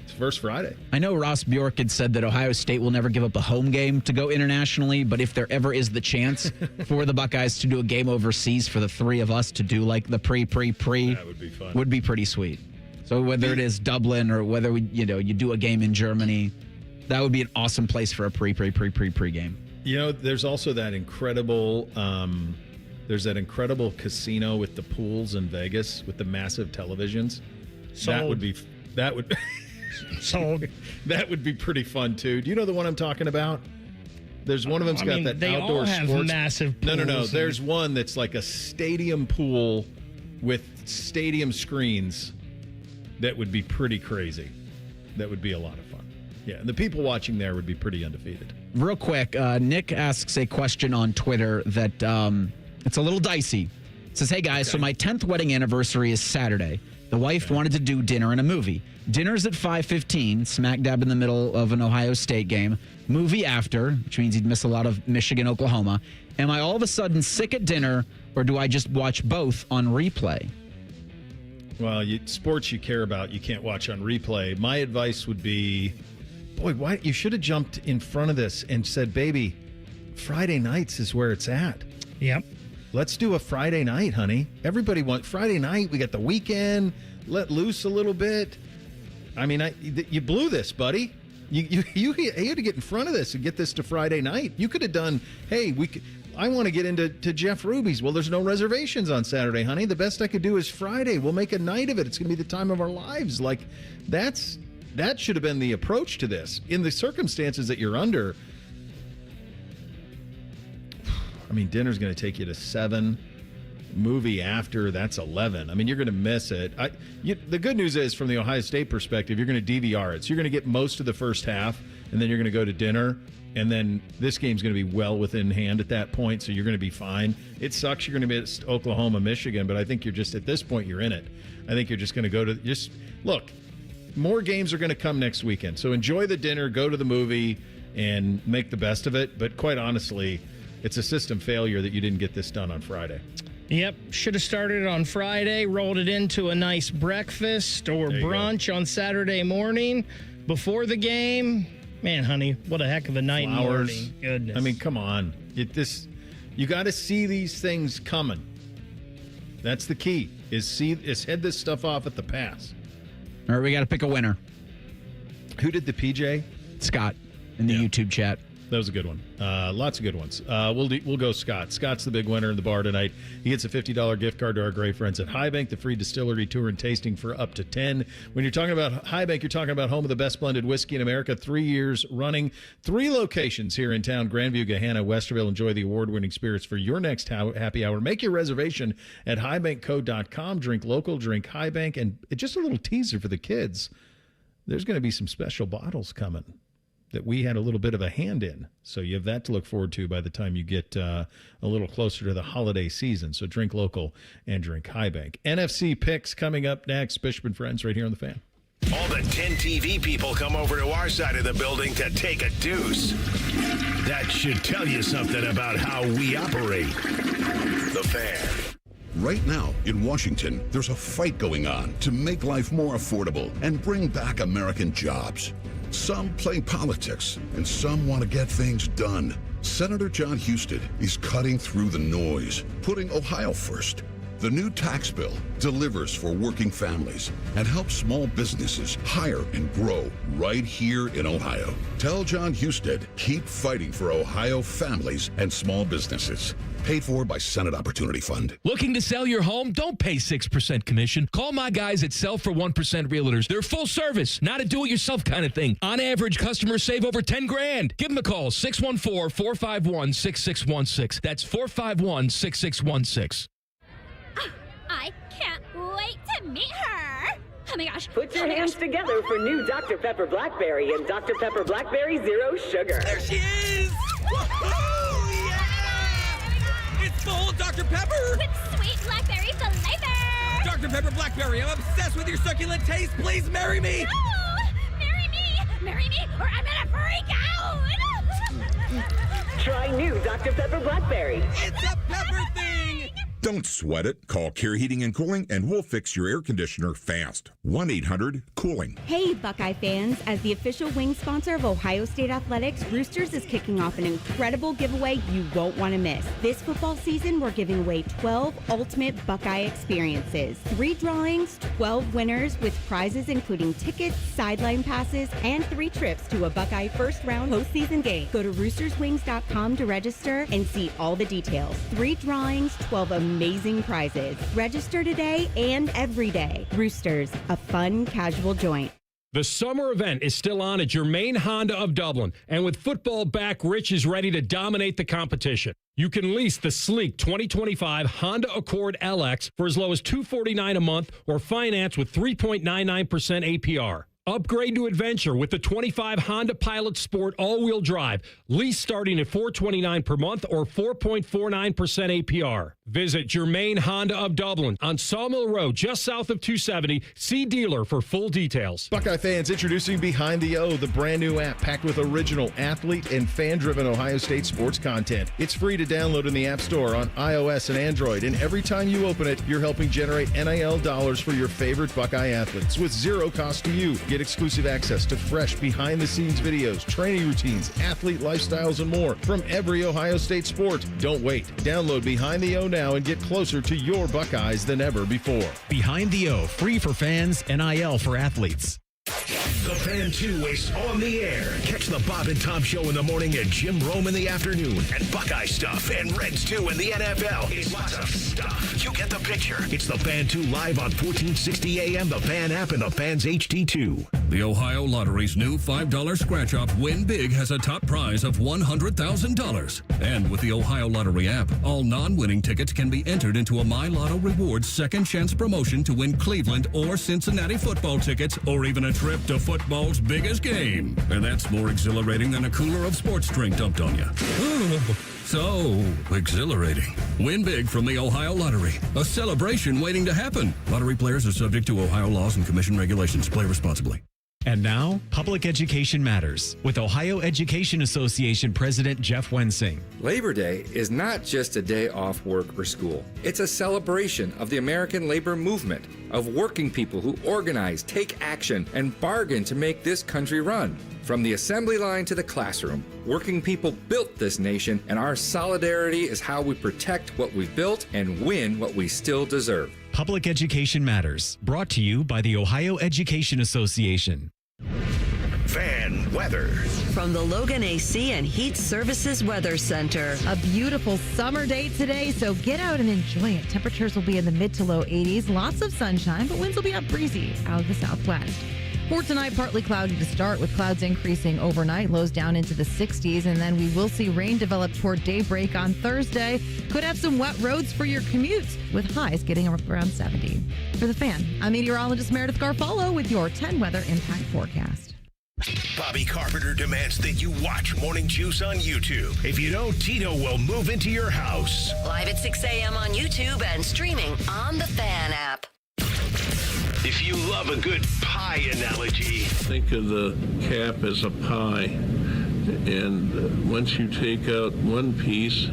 It's First Friday. I know Ross Bjork had said that Ohio State will never give up a home game to go internationally, but if there ever is the chance for the Buckeyes to do a game overseas for the three of us to do like the pre, that would be fun. Would be pretty sweet. So whether it is Dublin or whether you do a game in Germany, that would be an awesome place for a pre game. There's also that incredible casino with the pools in Vegas with the massive televisions. That would be pretty fun too. Do you know the one I'm talking about? There's one of them's got that they outdoor all have sports. massive pools. No. There's one that's like a stadium pool with stadium screens. That would be pretty crazy. That would be a lot of fun. Yeah, and the people watching there would be pretty undefeated. Real quick, Nick asks a question on Twitter that it's a little dicey. It says, hey guys, so my 10th wedding anniversary is Saturday. The wife wanted to do dinner and a movie. Dinner's at 5:15, smack dab in the middle of an Ohio State game. Movie after, which means he'd miss a lot of Michigan, Oklahoma. Am I all of a sudden sick at dinner, or do I just watch both on replay? Well, sports you care about, you can't watch on replay. My advice would be, why you should have jumped in front of this and said, baby, Friday nights is where it's at. Yep. Let's do a Friday night, honey. Everybody wants Friday night. We got the weekend. Let loose a little bit. I mean, you blew this, buddy. You had to get in front of this and get this to Friday night. You could have done, hey, I want to get into Jeff Ruby's. Well, there's no reservations on Saturday, honey. The best I could do is Friday. We'll make a night of it. It's going to be the time of our lives. Like, that should have been the approach to this. In the circumstances that you're under, I mean, dinner's going to take you to 7. Movie after, that's 11. I mean, you're going to miss it. The good news is, from the Ohio State perspective, you're going to DVR it. So you're going to get most of the first half, and then you're going to go to dinner. And then this game's going to be well within hand at that point, so you're going to be fine. It sucks you're going to miss Oklahoma, Michigan, but I think you're just, at this point, you're in it. I think you're just going to go to, look, more games are going to come next weekend. So enjoy the dinner, go to the movie, and make the best of it. But quite honestly, it's a system failure that you didn't get this done on Friday. Yep. Should have started on Friday, rolled it into a nice breakfast or brunch on Saturday morning before the game. Man, honey, what a heck of a night and morning. Goodness. I mean, come on. You got to see these things coming. That's the key, is head this stuff off at the pass. All right, we got to pick a winner. Who did the PJ? Scott in the YouTube chat. That was a good one. Lots of good ones. We'll go Scott. Scott's the big winner in the bar tonight. He gets a $50 gift card to our great friends at High Bank, the free distillery tour and tasting for up to 10. When you're talking about High Bank, you're talking about home of the best blended whiskey in America. 3 years running, 3 locations here in town: Grandview, Gahanna, Westerville. Enjoy the award-winning spirits for your next happy hour. Make your reservation at highbankco.com. Drink local, drink High Bank, and just a little teaser for the kids. There's going to be some special bottles coming that we had a little bit of a hand in. So you have that to look forward to by the time you get a little closer to the holiday season. So drink local and drink High Bank. NFC picks coming up next. Bishop and Friends right here on The Fan. All the 10 TV people come over to our side of the building to take a deuce. That should tell you something about how we operate. The Fan. Right now in Washington, there's a fight going on to make life more affordable and bring back American jobs. Some play politics, and some want to get things done. Senator John Husted is cutting through the noise, putting Ohio first. The new tax bill delivers for working families and helps small businesses hire and grow right here in Ohio. Tell John Husted, keep fighting for Ohio families and small businesses. Paid for by Senate Opportunity Fund. Looking to sell your home? Don't pay 6% commission. Call my guys at Sell for 1% Realtors. They're full service, not a do-it-yourself kind of thing. On average, customers save over $10,000. Give them a call, 614-451-6616. That's 451-6616. I can't wait to meet her. Oh my gosh. Put your hands together for new Dr. Pepper Blackberry and Dr. Pepper Blackberry Zero Sugar. There she is! Woohoo! Yeah! It's full Blackberry flavor. Dr. Pepper Blackberry, I'm obsessed with your succulent taste. Please marry me. No! Marry me, or I'm gonna freak out. Try new Dr. Pepper Blackberry. It's a pepper thing. Don't sweat it. Call Care Heating and Cooling and we'll fix your air conditioner fast. 1-800-COOLING. Hey, Buckeye fans. As the official wing sponsor of Ohio State Athletics, Roosters is kicking off an incredible giveaway you won't want to miss. This football season, we're giving away 12 ultimate Buckeye experiences. 3 drawings, 12 winners with prizes including tickets, sideline passes, and 3 trips to a Buckeye first-round postseason game. Go to roosterswings.com to register and see all the details. 3 drawings, 12 amazing prizes. Register today and every day. Roosters, a fun, casual joint. The summer event is still on at Germain Honda of Dublin, and with football back, Rich is ready to dominate the competition. You can lease the sleek 2025 Honda Accord LX for as low as $249 a month or finance with 3.99% APR. Upgrade to adventure with the 25 Honda Pilot Sport all-wheel drive. Lease starting at $429 per month or 4.49% APR. Visit Germain Honda of Dublin on Sawmill Road, just south of 270. See dealer for full details. Buckeye fans, introducing Behind the O, the brand new app packed with original athlete and fan-driven Ohio State sports content. It's free to download in the App Store on iOS and Android, and every time you open it, you're helping generate NIL dollars for your favorite Buckeye athletes with zero cost to you. Get exclusive access to fresh behind-the-scenes videos, training routines, athlete lifestyles, and more from every Ohio State sport. Don't wait. Download Behind the O now and get closer to your Buckeyes than ever before. Behind the O, free for fans, NIL for athletes. The Fan 2 is on the air. Catch the Bob and Tom Show in the morning and Jim Rome in the afternoon. And Buckeye stuff and Reds 2 in the NFL. It's lots of stuff. You get the picture. It's the Fan 2 live on 1460 AM, the Fan app, and the Fan's HD2. The Ohio Lottery's new $5 scratch-off Win Big has a top prize of $100,000. And with the Ohio Lottery app, all non-winning tickets can be entered into a My Lotto Rewards second chance promotion to win Cleveland or Cincinnati football tickets or even a trip to football's biggest game. And that's more exhilarating than a cooler of sports drink dumped on you. So exhilarating. Win big from the Ohio Lottery. A celebration waiting to happen. Lottery players are subject to Ohio laws and commission regulations. Play responsibly. And now, Public Education Matters with Ohio Education Association President Jeff Wensing. Labor Day is not just a day off work or school. It's a celebration of the American labor movement, of working people who organize, take action, and bargain to make this country run. From the assembly line to the classroom, working people built this nation, and our solidarity is how we protect what we've built and win what we still deserve. Public Education Matters, brought to you by the Ohio Education Association. Fan weather. From the Logan AC and Heat Services Weather Center. A beautiful summer day today, so get out and enjoy it. Temperatures will be in the mid to low 80s. Lots of sunshine, but winds will be up breezy out of the southwest. For tonight, partly cloudy to start with clouds increasing overnight, lows down into the 60s, and then we will see rain develop toward daybreak on Thursday. Could have some wet roads for your commutes with highs getting around 70. For the Fan, I'm meteorologist Meredith Garfolo with your 10 weather impact forecast. Bobby Carpenter demands that you watch Morning Juice on YouTube. If you don't, Tito will move into your house. Live at 6 a.m. on YouTube and streaming on the Fan app. If you love a good pie analogy, think of the cap as a pie, and once you take out one piece,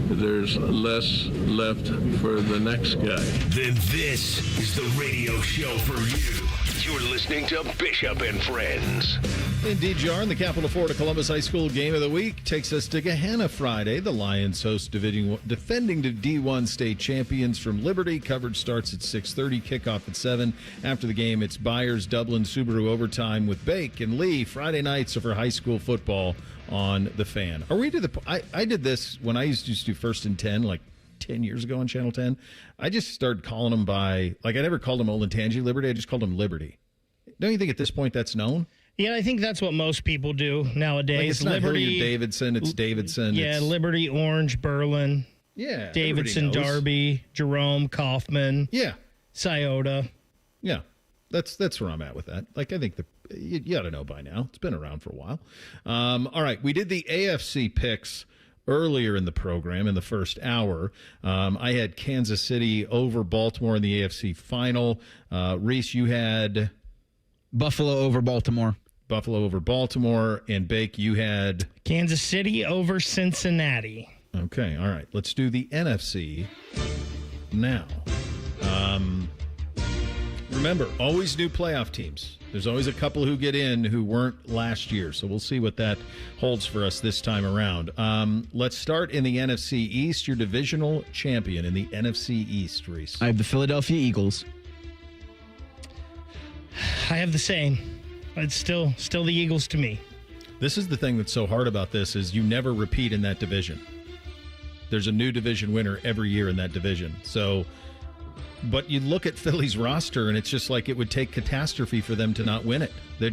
there's less left for the next guy. Then this is the radio show for you. You're listening to Bishop and Friends. Indeed, you are. In the Capital Florida Columbus High School Game of the Week takes us to Gehenna Friday. The Lions host defending the D1 state champions from Liberty. Coverage starts at 6:30, kickoff at 7. After the game, it's Byers, Dublin, Subaru overtime with Bake and Lee. Friday nights for high school football on the Fan. Are we to the? I did this when I used to do First and 10, like 10 years ago on Channel 10. I just started calling them by, like, I never called them Olentangy Liberty. I just called them Liberty. Don't you think at this point that's known? Yeah, I think that's what most people do nowadays. Like, it's not Liberty Davidson, it's Davidson. Yeah, Liberty, Orange, Berlin. Yeah. Davidson, Darby, Jerome, Kaufman. Yeah. Scioto. Yeah. That's where I'm at with that. Like, I think you ought to know by now. It's been around for a while. All right. We did the AFC picks earlier in the program in the first hour. I had Kansas City over Baltimore in the AFC final. Reese, you had Buffalo over Baltimore. Buffalo over Baltimore. And Bake, you had Kansas City over Cincinnati. Okay, all right. Let's do the NFC now. Remember, always new playoff teams. There's always a couple who get in who weren't last year, so we'll see what that holds for us this time around. Let's start in the NFC East. Your divisional champion in the NFC East, Reese. I have the Philadelphia Eagles. I have the same. It's still the Eagles to me. This is the thing that's so hard about this is you never repeat in that division. There's a new division winner every year in that division. So, but you look at Philly's roster, and it's just like it would take catastrophe for them to not win it. They're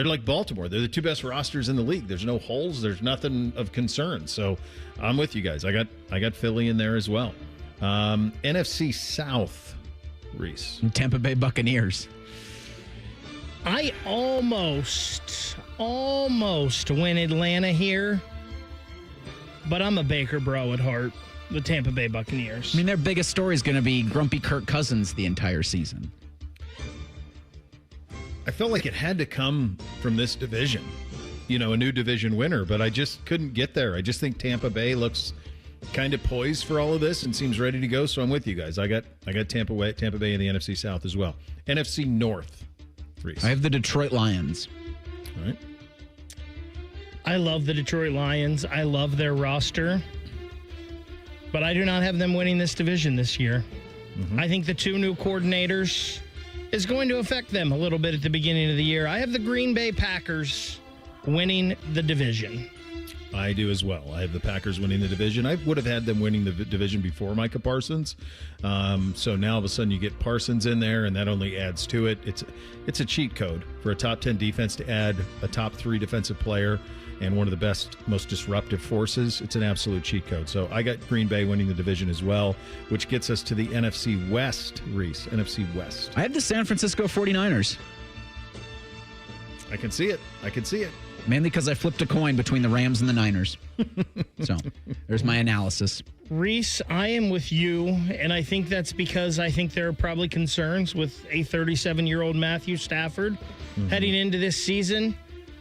like Baltimore. They're the two best rosters in the league. There's no holes. There's nothing of concern. So I'm with you guys. I got Philly in there as well. NFC South, Reese. Tampa Bay Buccaneers. I almost went Atlanta here, but I'm a Baker bro at heart. The Tampa Bay Buccaneers. I mean, their biggest story is going to be grumpy Kirk Cousins the entire season. I felt like it had to come from this division, a new division winner, but I just couldn't get there. I just think Tampa Bay looks kind of poised for all of this and seems ready to go, so I'm with you guys. I got Tampa Bay in the NFC South as well. NFC North, Reese. I have the Detroit Lions. All right. I love the Detroit Lions. I love their roster. But I do not have them winning this division this year. Mm-hmm. I think the two new coordinators is going to affect them a little bit at the beginning of the year. I have the Green Bay Packers winning the division. I do as well. I have the Packers winning the division. I would have had them winning the division before Micah Parsons. So now all of a sudden you get Parsons in there, and that only adds to it. It's a cheat code for a top 10 defense to add a top 3 defensive player and one of the best, most disruptive forces. It's an absolute cheat code. So I got Green Bay winning the division as well, which gets us to the NFC West, Reese. NFC West. I have the San Francisco 49ers. I can see it. Mainly because I flipped a coin between the Rams and the Niners. So there's my analysis. Reese, I am with you, and I think that's because I think there are probably concerns with a 37-year-old Matthew Stafford heading into this season.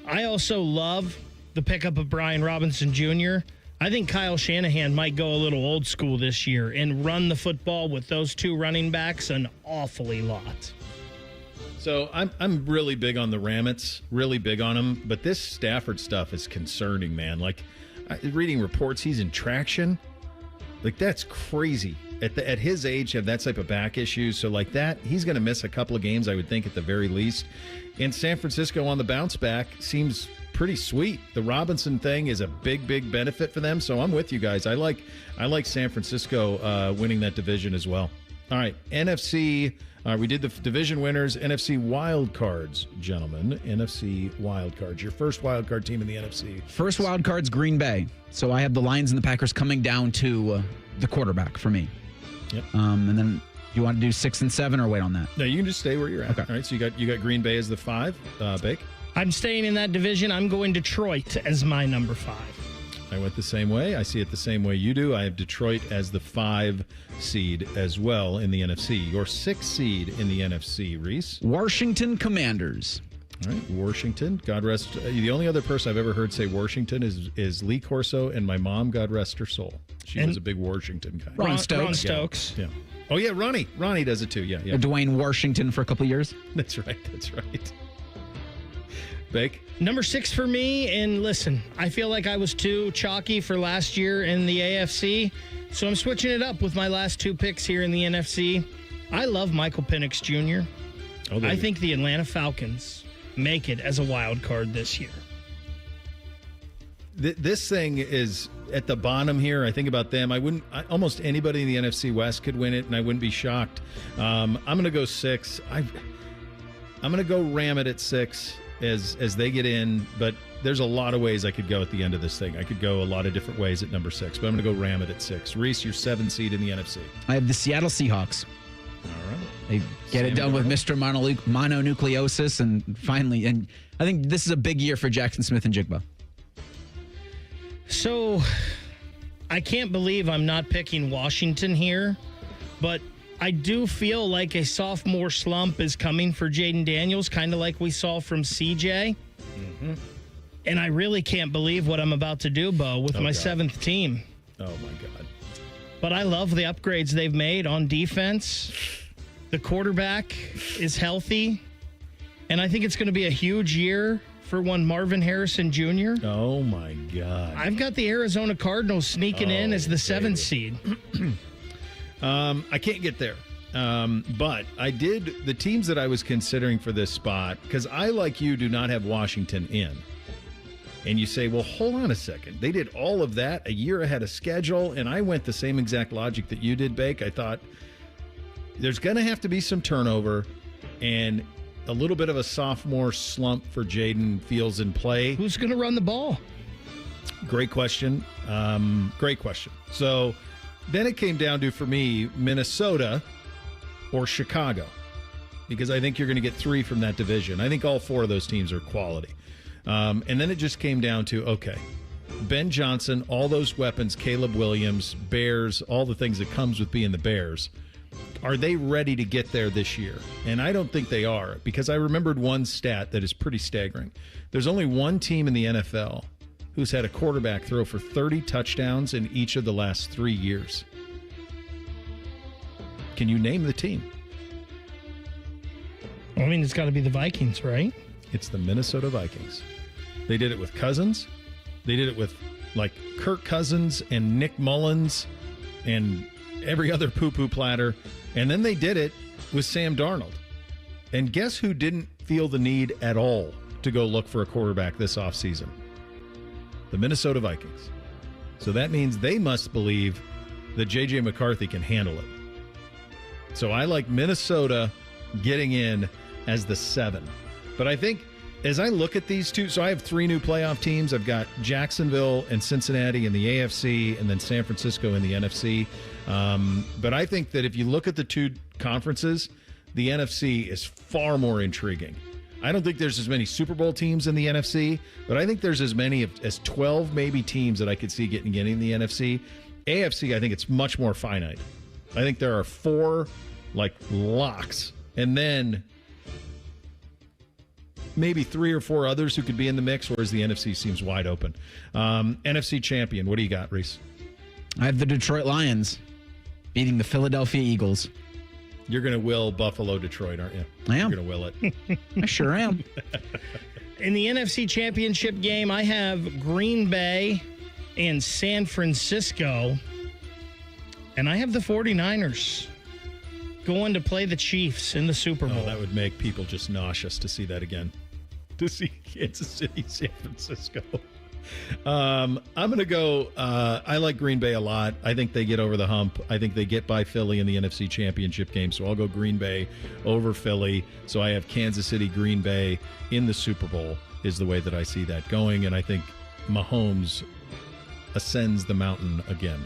I also love the pickup of Brian Robinson Jr. I think Kyle Shanahan might go a little old school this year and run the football with those two running backs an awfully lot. So I'm really big on the Ramets, really big on them, but this Stafford stuff is concerning, man. Like, reading reports, he's in traction. Like, that's crazy. At his age, have that type of back issues. So like that, he's going to miss a couple of games, I would think, at the very least. And San Francisco on the bounce back seems pretty sweet. The Robinson thing is a big benefit for them. So I'm with you guys. I like San Francisco winning that division as well. All right, NFC. We did the division winners, NFC wild cards, gentlemen. NFC wild cards. Your first wild card team in the NFC. First wild card's Green Bay. So I have the Lions and the Packers coming down to the quarterback for me. Yep. And then you want to do 6 and 7 or wait on that? No, you can just stay where you're at. Okay. All right. So you got Green Bay as the 5. Bake. I'm staying in that division. I'm going Detroit as my number 5. I went the same way. I see it the same way you do. I have Detroit as the 5 seed as well in the NFC. Your 6 seed in the NFC, Reese. Washington Commanders. All right, Washington. God rest. The only other person I've ever heard say Washington is Lee Corso, and my mom, God rest her soul. She was a big Washington guy. Ron Stokes. Ron Stokes. Yeah. Oh, yeah, Ronnie. Ronnie does it too. Yeah. Dwayne Washington for a couple of years. That's right. Bake. Number 6 for me, and listen, I feel like I was too chalky for last year in the AFC, so I'm switching it up with my last 2 picks here in the NFC. I love Michael Penix Jr. I think the Atlanta Falcons make it as a wild card this year. This thing is at the bottom here. I think about them. Almost anybody in the NFC West could win it, and I wouldn't be shocked. I'm going to go 6. I'm going to go ram it at 6. As they get in, but there's a lot of ways I could go at the end of this thing. I could go a lot of different ways at number 6, but I'm going to go ram it at 6. Reese, your 7 seed in the NFC. I have the Seattle Seahawks. All right. They get it done with Mr. Mononucleosis, and finally, and I think this is a big year for Jackson Smith and Jigba. So I can't believe I'm not picking Washington here, but I do feel like a sophomore slump is coming for Jaden Daniels, kind of like we saw from CJ. Mm-hmm. And I really can't believe what I'm about to do, Bo, with my seventh team. Oh, my God. But I love the upgrades they've made on defense. The quarterback is healthy. And I think it's going to be a huge year for one Marvin Harrison Jr. Oh, my God. I've got the Arizona Cardinals sneaking in as the 7th seed. I can't get there. But I did the teams that I was considering for this spot, because I, like you, do not have Washington in. And you say, well, hold on a second. They did all of that a year ahead of schedule, and I went the same exact logic that you did, Bake. I thought there's going to have to be some turnover and a little bit of a sophomore slump for Jaden Fields in play. Who's going to run the ball? Great question. Great question. So then it came down to, for me, Minnesota or Chicago, because I think you're going to get 3 from that division. I think all 4 of those teams are quality. And then it just came down to, okay, Ben Johnson, all those weapons, Caleb Williams, Bears, all the things that comes with being the Bears. Are they ready to get there this year? And I don't think they are, because I remembered one stat that is pretty staggering. There's only one team in the NFL who's had a quarterback throw for 30 touchdowns in each of the last 3 years. Can you name the team? I mean, it's got to be the Vikings, right? It's the Minnesota Vikings. They did it with Cousins. They did it with, like, Kirk Cousins and Nick Mullins and every other poo-poo platter. And then they did it with Sam Darnold. And guess who didn't feel the need at all to go look for a quarterback this offseason? The Minnesota Vikings. So that means they must believe that J.J. McCarthy can handle it. So I like Minnesota getting in as the 7. But I think as I look at these two, so I have 3 new playoff teams. I've got Jacksonville and Cincinnati in the AFC, and then San Francisco in the NFC. But I think that if you look at the 2 conferences, the NFC is far more intriguing. I don't think there's as many Super Bowl teams in the NFC, but I think there's as many as 12 maybe teams that I could see getting in the NFC. AFC, I think it's much more finite. I think there are 4 like locks, and then maybe 3 or 4 others who could be in the mix, whereas the NFC seems wide open. NFC champion, what do you got, Reese? I have the Detroit Lions beating the Philadelphia Eagles. You're going to will Buffalo Detroit, aren't you? I am. You're going to will it. I sure am. In the NFC Championship game, I have Green Bay and San Francisco. And I have the 49ers going to play the Chiefs in the Super Bowl. Oh, that would make people just nauseous to see that again. To see Kansas City, San Francisco. I'm going to go, I like Green Bay a lot. I think they get over the hump. I think they get by Philly in the NFC Championship game. So I'll go Green Bay over Philly. So I have Kansas City, Green Bay in the Super Bowl is the way that I see that going. And I think Mahomes ascends the mountain again.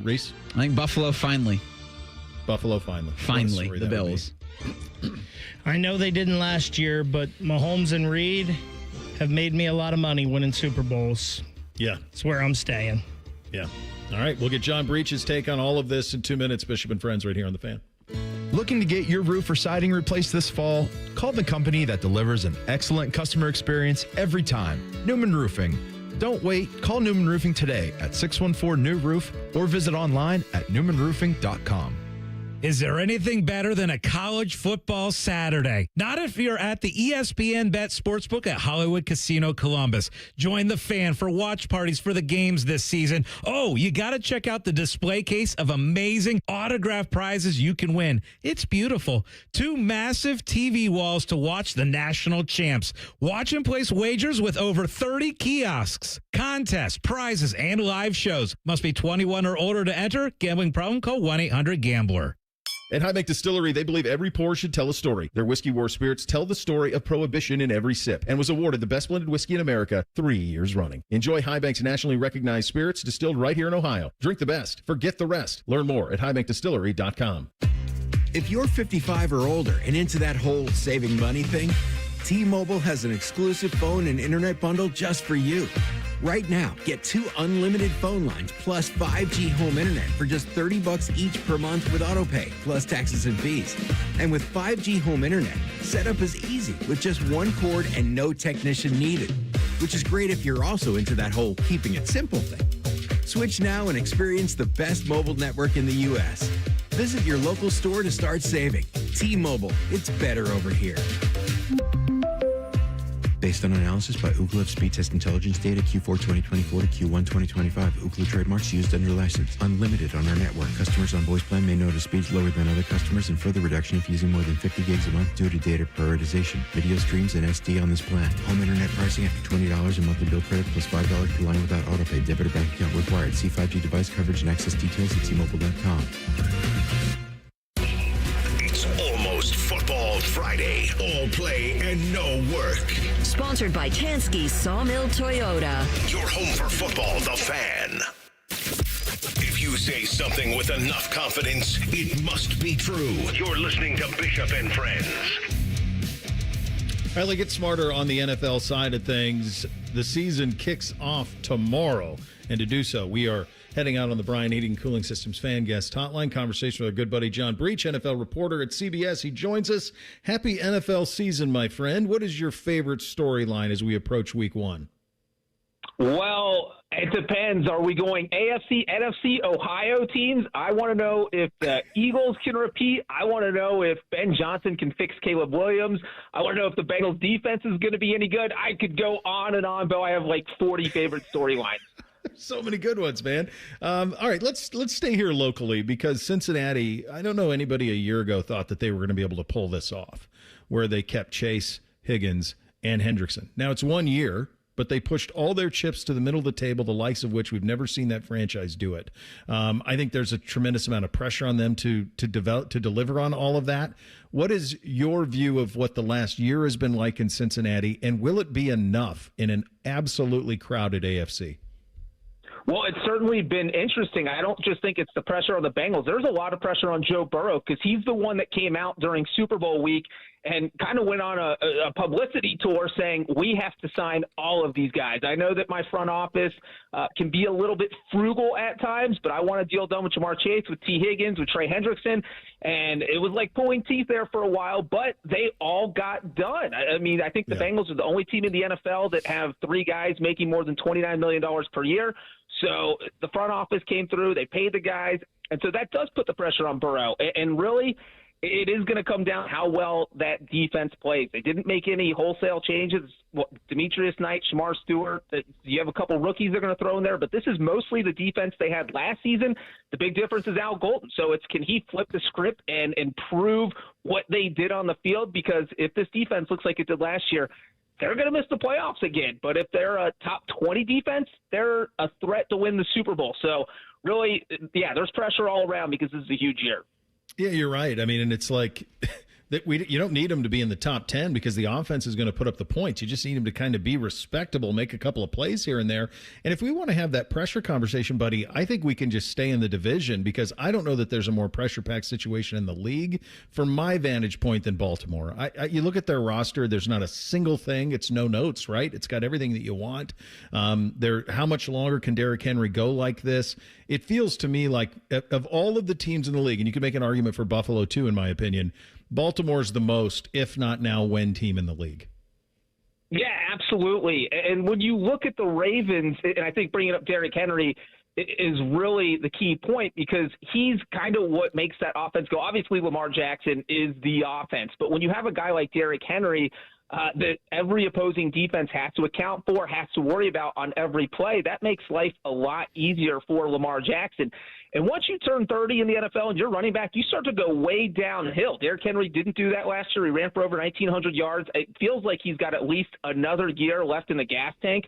Reese? I think Buffalo finally. Finally, the Bills. I know they didn't last year, but Mahomes and Reed have made me a lot of money winning Super Bowls. Yeah. That's where I'm staying. Yeah. All right. We'll get John Breech's take on all of this in 2 minutes. Bishop and Friends right here on The Fan. Looking to get your roof or siding replaced this fall? Call the company that delivers an excellent customer experience every time. Newman Roofing. Don't wait. Call Newman Roofing today at 614-NEW-ROOF or visit online at newmanroofing.com. Is there anything better than a college football Saturday? Not if you're at the ESPN Bet Sportsbook at Hollywood Casino Columbus. Join the Fan for watch parties for the games this season. Oh, you got to check out the display case of amazing autographed prizes you can win. It's beautiful. 2 massive TV walls to watch the national champs. Watch and place wagers with over 30 kiosks, contests, prizes, and live shows. Must be 21 or older to enter. Gambling problem? Call 1-800-GAMBLER. At High Bank Distillery, they believe every pour should tell a story. Their Whiskey War spirits tell the story of prohibition in every sip and was awarded the best blended whiskey in America 3 years running. Enjoy High Bank's nationally recognized spirits distilled right here in Ohio. Drink the best. Forget the rest. Learn more at highbankdistillery.com. If you're 55 or older and into that whole saving money thing, T-Mobile has an exclusive phone and internet bundle just for you. Right now, get 2 unlimited phone lines plus 5G home internet for just $30 each per month with AutoPay, plus taxes and fees. And with 5G home internet, setup is easy with just 1 cord and no technician needed, which is great if you're also into that whole keeping it simple thing. Switch now and experience the best mobile network in the U.S. Visit your local store to start saving. T-Mobile, it's better over here. Based on analysis by Ookla of speed test intelligence data Q4 2024 to Q1 2025. Ookla trademarks used under license. Unlimited on our network. Customers on voice plan may notice speeds lower than other customers and further reduction if using more than 50 gigs a month due to data prioritization. Video streams and SD on this plan. Home internet pricing after $20 a monthly bill credit plus $5 per line without autopay. Debit or bank account required. See 5G device coverage and access details at tmobile.com. Almost Football Friday. All play and no work. Sponsored by Tansky Sawmill Toyota. Your home for football, The Fan. If you say something with enough confidence, it must be true. You're listening to Bishop and Friends. All right, let's get smarter on the NFL side of things. The season kicks off tomorrow, and to do so, we are heading out on the Brian Heating Cooling Systems fan guest hotline. Conversation with our good buddy John Breech, NFL reporter at CBS. He joins us. Happy NFL season, my friend. What is your favorite storyline as we approach week 1? Well, it depends. Are we going AFC, NFC, Ohio teams? I want to know if the Eagles can repeat. I want to know if Ben Johnson can fix Caleb Williams. I want to know if the Bengals defense is going to be any good. I could go on and on, Bo. I have like 40 favorite storylines. So many good ones, man. All right, let's stay here locally because Cincinnati, I don't know anybody a year ago thought that they were going to be able to pull this off, where they kept Chase, Higgins, and Hendrickson. Now, it's 1 year, but they pushed all their chips to the middle of the table, the likes of which we've never seen that franchise do it. I think there's a tremendous amount of pressure on them to deliver on all of that. What is your view of what the last year has been like in Cincinnati, and will it be enough in an absolutely crowded AFC? Well, it's certainly been interesting. I don't just think it's the pressure on the Bengals. There's a lot of pressure on Joe Burrow because he's the one that came out during Super Bowl week and kind of went on a publicity tour saying, we have to sign all of these guys. I know that my front office can be a little bit frugal at times, but I want a deal done with Jamar Chase, with T. Higgins, with Trey Hendrickson, and it was like pulling teeth there for a while, but they all got done. I mean, I think the Bengals are the only team in the NFL that have 3 guys making more than $29 million per year. So the front office came through, they paid the guys, and so that does put the pressure on Burrow. And really, it is going to come down how well that defense plays. They didn't make any wholesale changes. Demetrius Knight, Shamar Stewart, you have a couple rookies they're going to throw in there, but this is mostly the defense they had last season. The big difference is Al Golden. So it's can he flip the script and improve what they did on the field? Because if this defense looks like it did last year, they're going to miss the playoffs again. But if they're a top 20 defense, they're a threat to win the Super Bowl. So really, yeah, there's pressure all around because this is a huge year. Yeah, you're right. I mean, and it's like that you don't need them to be in the top 10 because the offense is going to put up the points. You just need them to kind of be respectable, make a couple of plays here and there. And if we want to have that pressure conversation, buddy, I think we can just stay in the division because I don't know that there's a more pressure-packed situation in the league from my vantage point than Baltimore. You look at their roster, there's not a single thing. It's no notes, right? It's got everything that you want. How much longer can Derrick Henry go like this? It feels to me like of all of the teams in the league, and you can make an argument for Buffalo too, in my opinion, Baltimore's the most, if not now, win team in the league. Yeah, absolutely. And when you look at the Ravens, and I think bringing up Derrick Henry is really the key point because he's kind of what makes that offense go. Obviously, Lamar Jackson is the offense, but when you have a guy like Derrick Henry that every opposing defense has to account for, has to worry about on every play, that makes life a lot easier for Lamar Jackson. And once you turn 30 in the NFL and you're running back, you start to go way downhill. Derrick Henry didn't do that last year. He ran for over 1,900 yards. It feels like he's got at least another year left in the gas tank.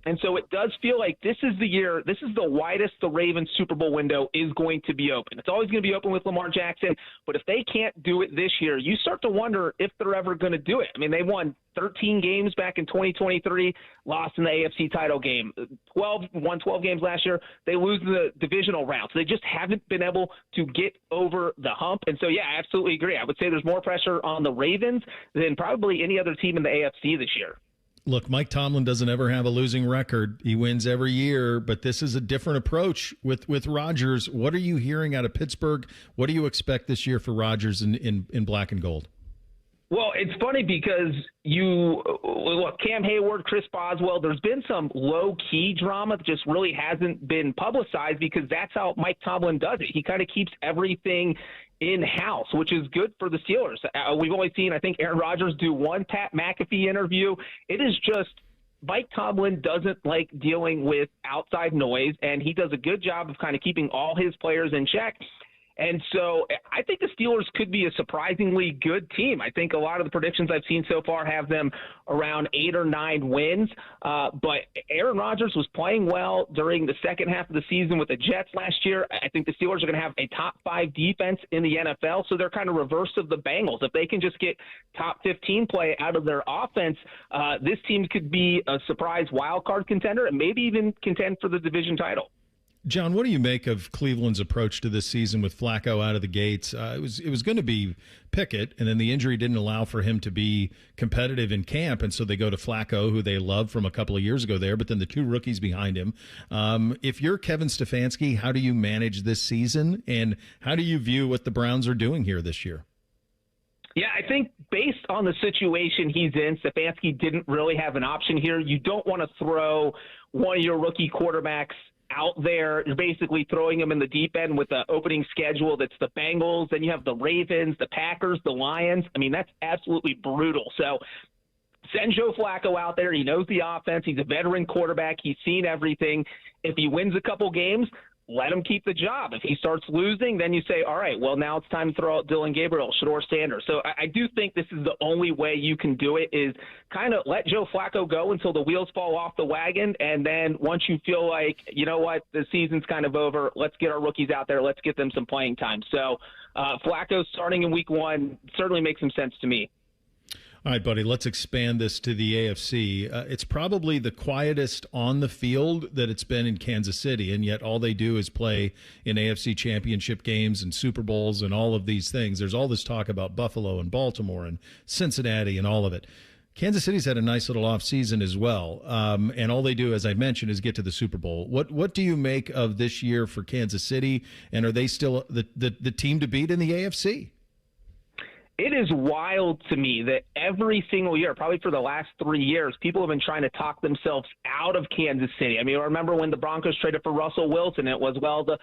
And so it does feel like this is the year, this is the widest the Ravens Super Bowl window is going to be open. It's always going to be open with Lamar Jackson, but if they can't do it this year, you start to wonder if they're ever going to do it. I mean, they won 13 games back in 2023, lost in the AFC title game, won 12 games last year. They lose the divisional round. So they just haven't been able to get over the hump. And so, yeah, I absolutely agree. I would say there's more pressure on the Ravens than probably any other team in the AFC this year. Look, Mike Tomlin doesn't ever have a losing record. He wins every year, but this is a different approach with Rodgers. What are you hearing out of Pittsburgh? What do you expect this year for Rodgers in black and gold? Well, it's funny because Cam Hayward, Chris Boswell, there's been some low-key drama that just really hasn't been publicized because that's how Mike Tomlin does it. He kind of keeps everything in-house, which is good for the Steelers. We've only seen, I think, Aaron Rodgers do one Pat McAfee interview. It is just Mike Tomlin doesn't like dealing with outside noise, and he does a good job of kind of keeping all his players in check. And so I think the Steelers could be a surprisingly good team. I think a lot of the predictions I've seen so far have them around 8 or 9 wins. But Aaron Rodgers was playing well during the second half of the season with the Jets last year. I think the Steelers are going to have a top 5 defense in the NFL, so they're kind of reverse of the Bengals. If they can just get top 15 play out of their offense, this team could be a surprise wild card contender and maybe even contend for the division title. John, what do you make of Cleveland's approach to this season with Flacco out of the gates? It was going to be Pickett, and then the injury didn't allow for him to be competitive in camp, and so they go to Flacco, who they loved from a couple of years ago there, but then the 2 rookies behind him. If you're Kevin Stefanski, how do you manage this season, and how do you view what the Browns are doing here this year? Yeah, I think based on the situation he's in, Stefanski didn't really have an option here. You don't want to throw one of your rookie quarterbacks out there. You're basically throwing them in the deep end with the opening schedule that's the Bengals, then you have the Ravens, the Packers, the Lions. I mean, that's absolutely brutal. So send Joe Flacco out there. He knows the offense. He's a veteran quarterback. He's seen everything. If he wins a couple games, let him keep the job. If he starts losing, then you say, all right, well, now it's time to throw out Dylan Gabriel, Shador Sanders. So I do think this is the only way you can do it is kind of let Joe Flacco go until the wheels fall off the wagon. And then once you feel like, you know what, the season's kind of over, let's get our rookies out there. Let's get them some playing time. So Flacco starting in week 1 certainly makes some sense to me. All right, buddy, let's expand this to the AFC. It's probably the quietest on the field that it's been in Kansas City, and yet all they do is play in AFC championship games and Super Bowls and all of these things. There's all this talk about Buffalo and Baltimore and Cincinnati and all of it. Kansas City's had a nice little offseason as well, and all they do, as I mentioned, is get to the Super Bowl. What do you make of this year for Kansas City, and are they still the team to beat in the AFC? It is wild to me that every single year, probably for the last 3 years, people have been trying to talk themselves out of Kansas City. I mean, I remember when the Broncos traded for Russell Wilson, it was, well, the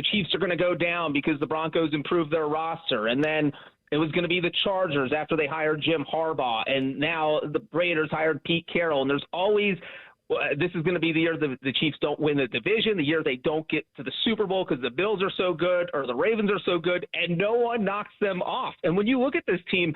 Chiefs are going to go down because the Broncos improved their roster. And then it was going to be the Chargers after they hired Jim Harbaugh. And now the Raiders hired Pete Carroll. And there's always this is going to be the year the Chiefs don't win the division, the year they don't get to the Super Bowl because the Bills are so good or the Ravens are so good, and no one knocks them off. And when you look at this team,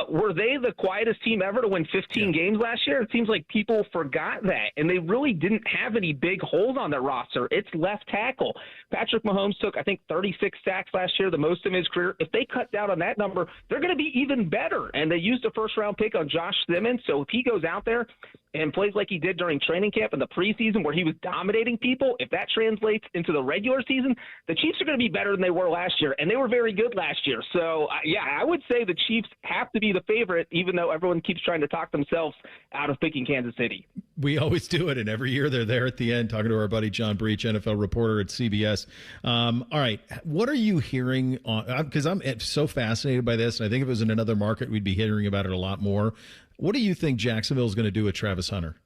were they the quietest team ever to win 15 games last year? It seems like people forgot that, and they really didn't have any big holes on their roster. It's left tackle. Patrick Mahomes took, I think, 36 sacks last year, the most in his career. If they cut down on that number, they're going to be even better. And they used a first-round pick on Josh Simmons, so if he goes out there and plays like he did during training camp in the preseason where he was dominating people, if that translates into the regular season, the Chiefs are going to be better than they were last year, and they were very good last year. So, yeah, I would say the Chiefs have to be the favorite, even though everyone keeps trying to talk themselves out of picking Kansas City. We always do it, and every year they're there at the end talking to our buddy John Breech, NFL reporter at CBS. All right, what are you hearing on – because I'm so fascinated by this, and I think if it was in another market, we'd be hearing about it a lot more. What do you think Jacksonville is going to do with Travis Hunter?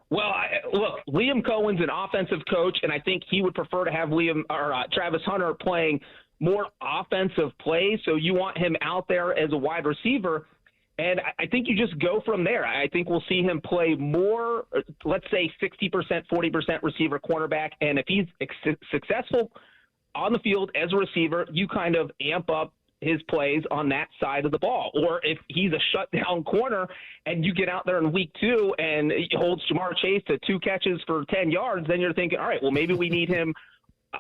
Well, look, Liam Cohen's an offensive coach, and I think he would prefer to have Travis Hunter playing more offensive plays. So you want him out there as a wide receiver, and I think you just go from there. I think we'll see him play more, let's say 60%, 40% receiver cornerback, and if he's successful on the field as a receiver, you kind of amp up his plays on that side of the ball. Or if he's a shutdown corner and you get out there in week 2 and he holds Jamar Chase to 2 catches for 10 yards, then you're thinking, all right, well, maybe we need him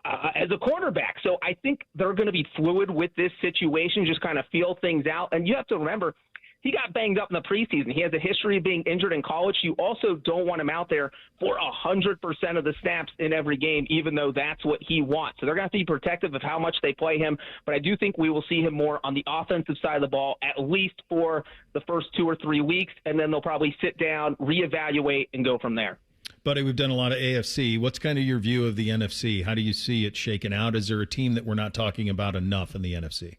as a cornerback. So I think they're going to be fluid with this situation, just kind of feel things out. And you have to remember, he got banged up in the preseason. He has a history of being injured in college. You also don't want him out there for 100% of the snaps in every game, even though that's what he wants. So they're going to have to be protective of how much they play him. But I do think we will see him more on the offensive side of the ball, at least for the first 2 or 3 weeks, and then they'll probably sit down, reevaluate, and go from there. Buddy, we've done a lot of AFC. What's kind of your view of the NFC? How do you see it shaken out? Is there a team that we're not talking about enough in the NFC?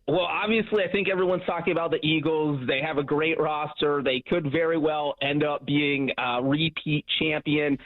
Well, obviously, I think everyone's talking about the Eagles. They have a great roster. They could very well end up being a repeat champion.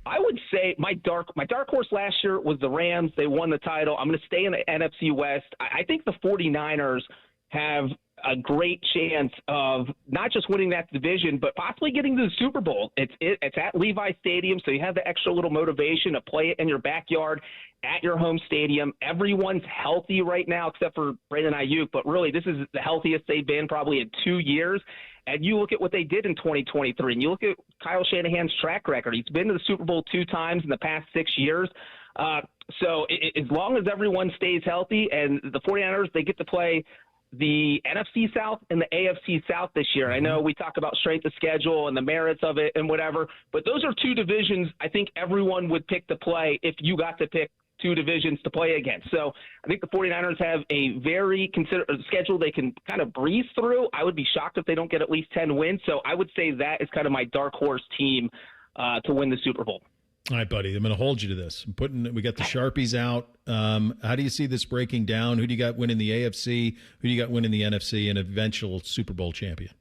I would say my dark horse last year was the Rams. They won the title. I'm going to stay in the NFC West. I think the 49ers have a great chance of not just winning that division, but possibly getting to the Super Bowl. It's at Levi Stadium, so you have the extra little motivation to play it in your backyard at your home stadium. Everyone's healthy right now except for Brandon Ayuk, but really this is the healthiest they've been probably in 2 years. And you look at what they did in 2023, and you look at Kyle Shanahan's track record. He's been to the Super Bowl 2 times in the past 6 years. So as long as everyone stays healthy, and the 49ers, they get to play the NFC South and the AFC South this year. I know we talk about strength of schedule and the merits of it and whatever, but those are 2 divisions I think everyone would pick to play if you got to pick 2 divisions to play against. So I think the 49ers have a very considered schedule they can kind of breeze through. I would be shocked if they don't get at least 10 wins. So I would say that is kind of my dark horse team to win the Super Bowl. All right, buddy, I'm going to hold you to this. We got the Sharpies out. How do you see this breaking down? Who do you got winning the AFC? Who do you got winning the NFC and eventual Super Bowl champion?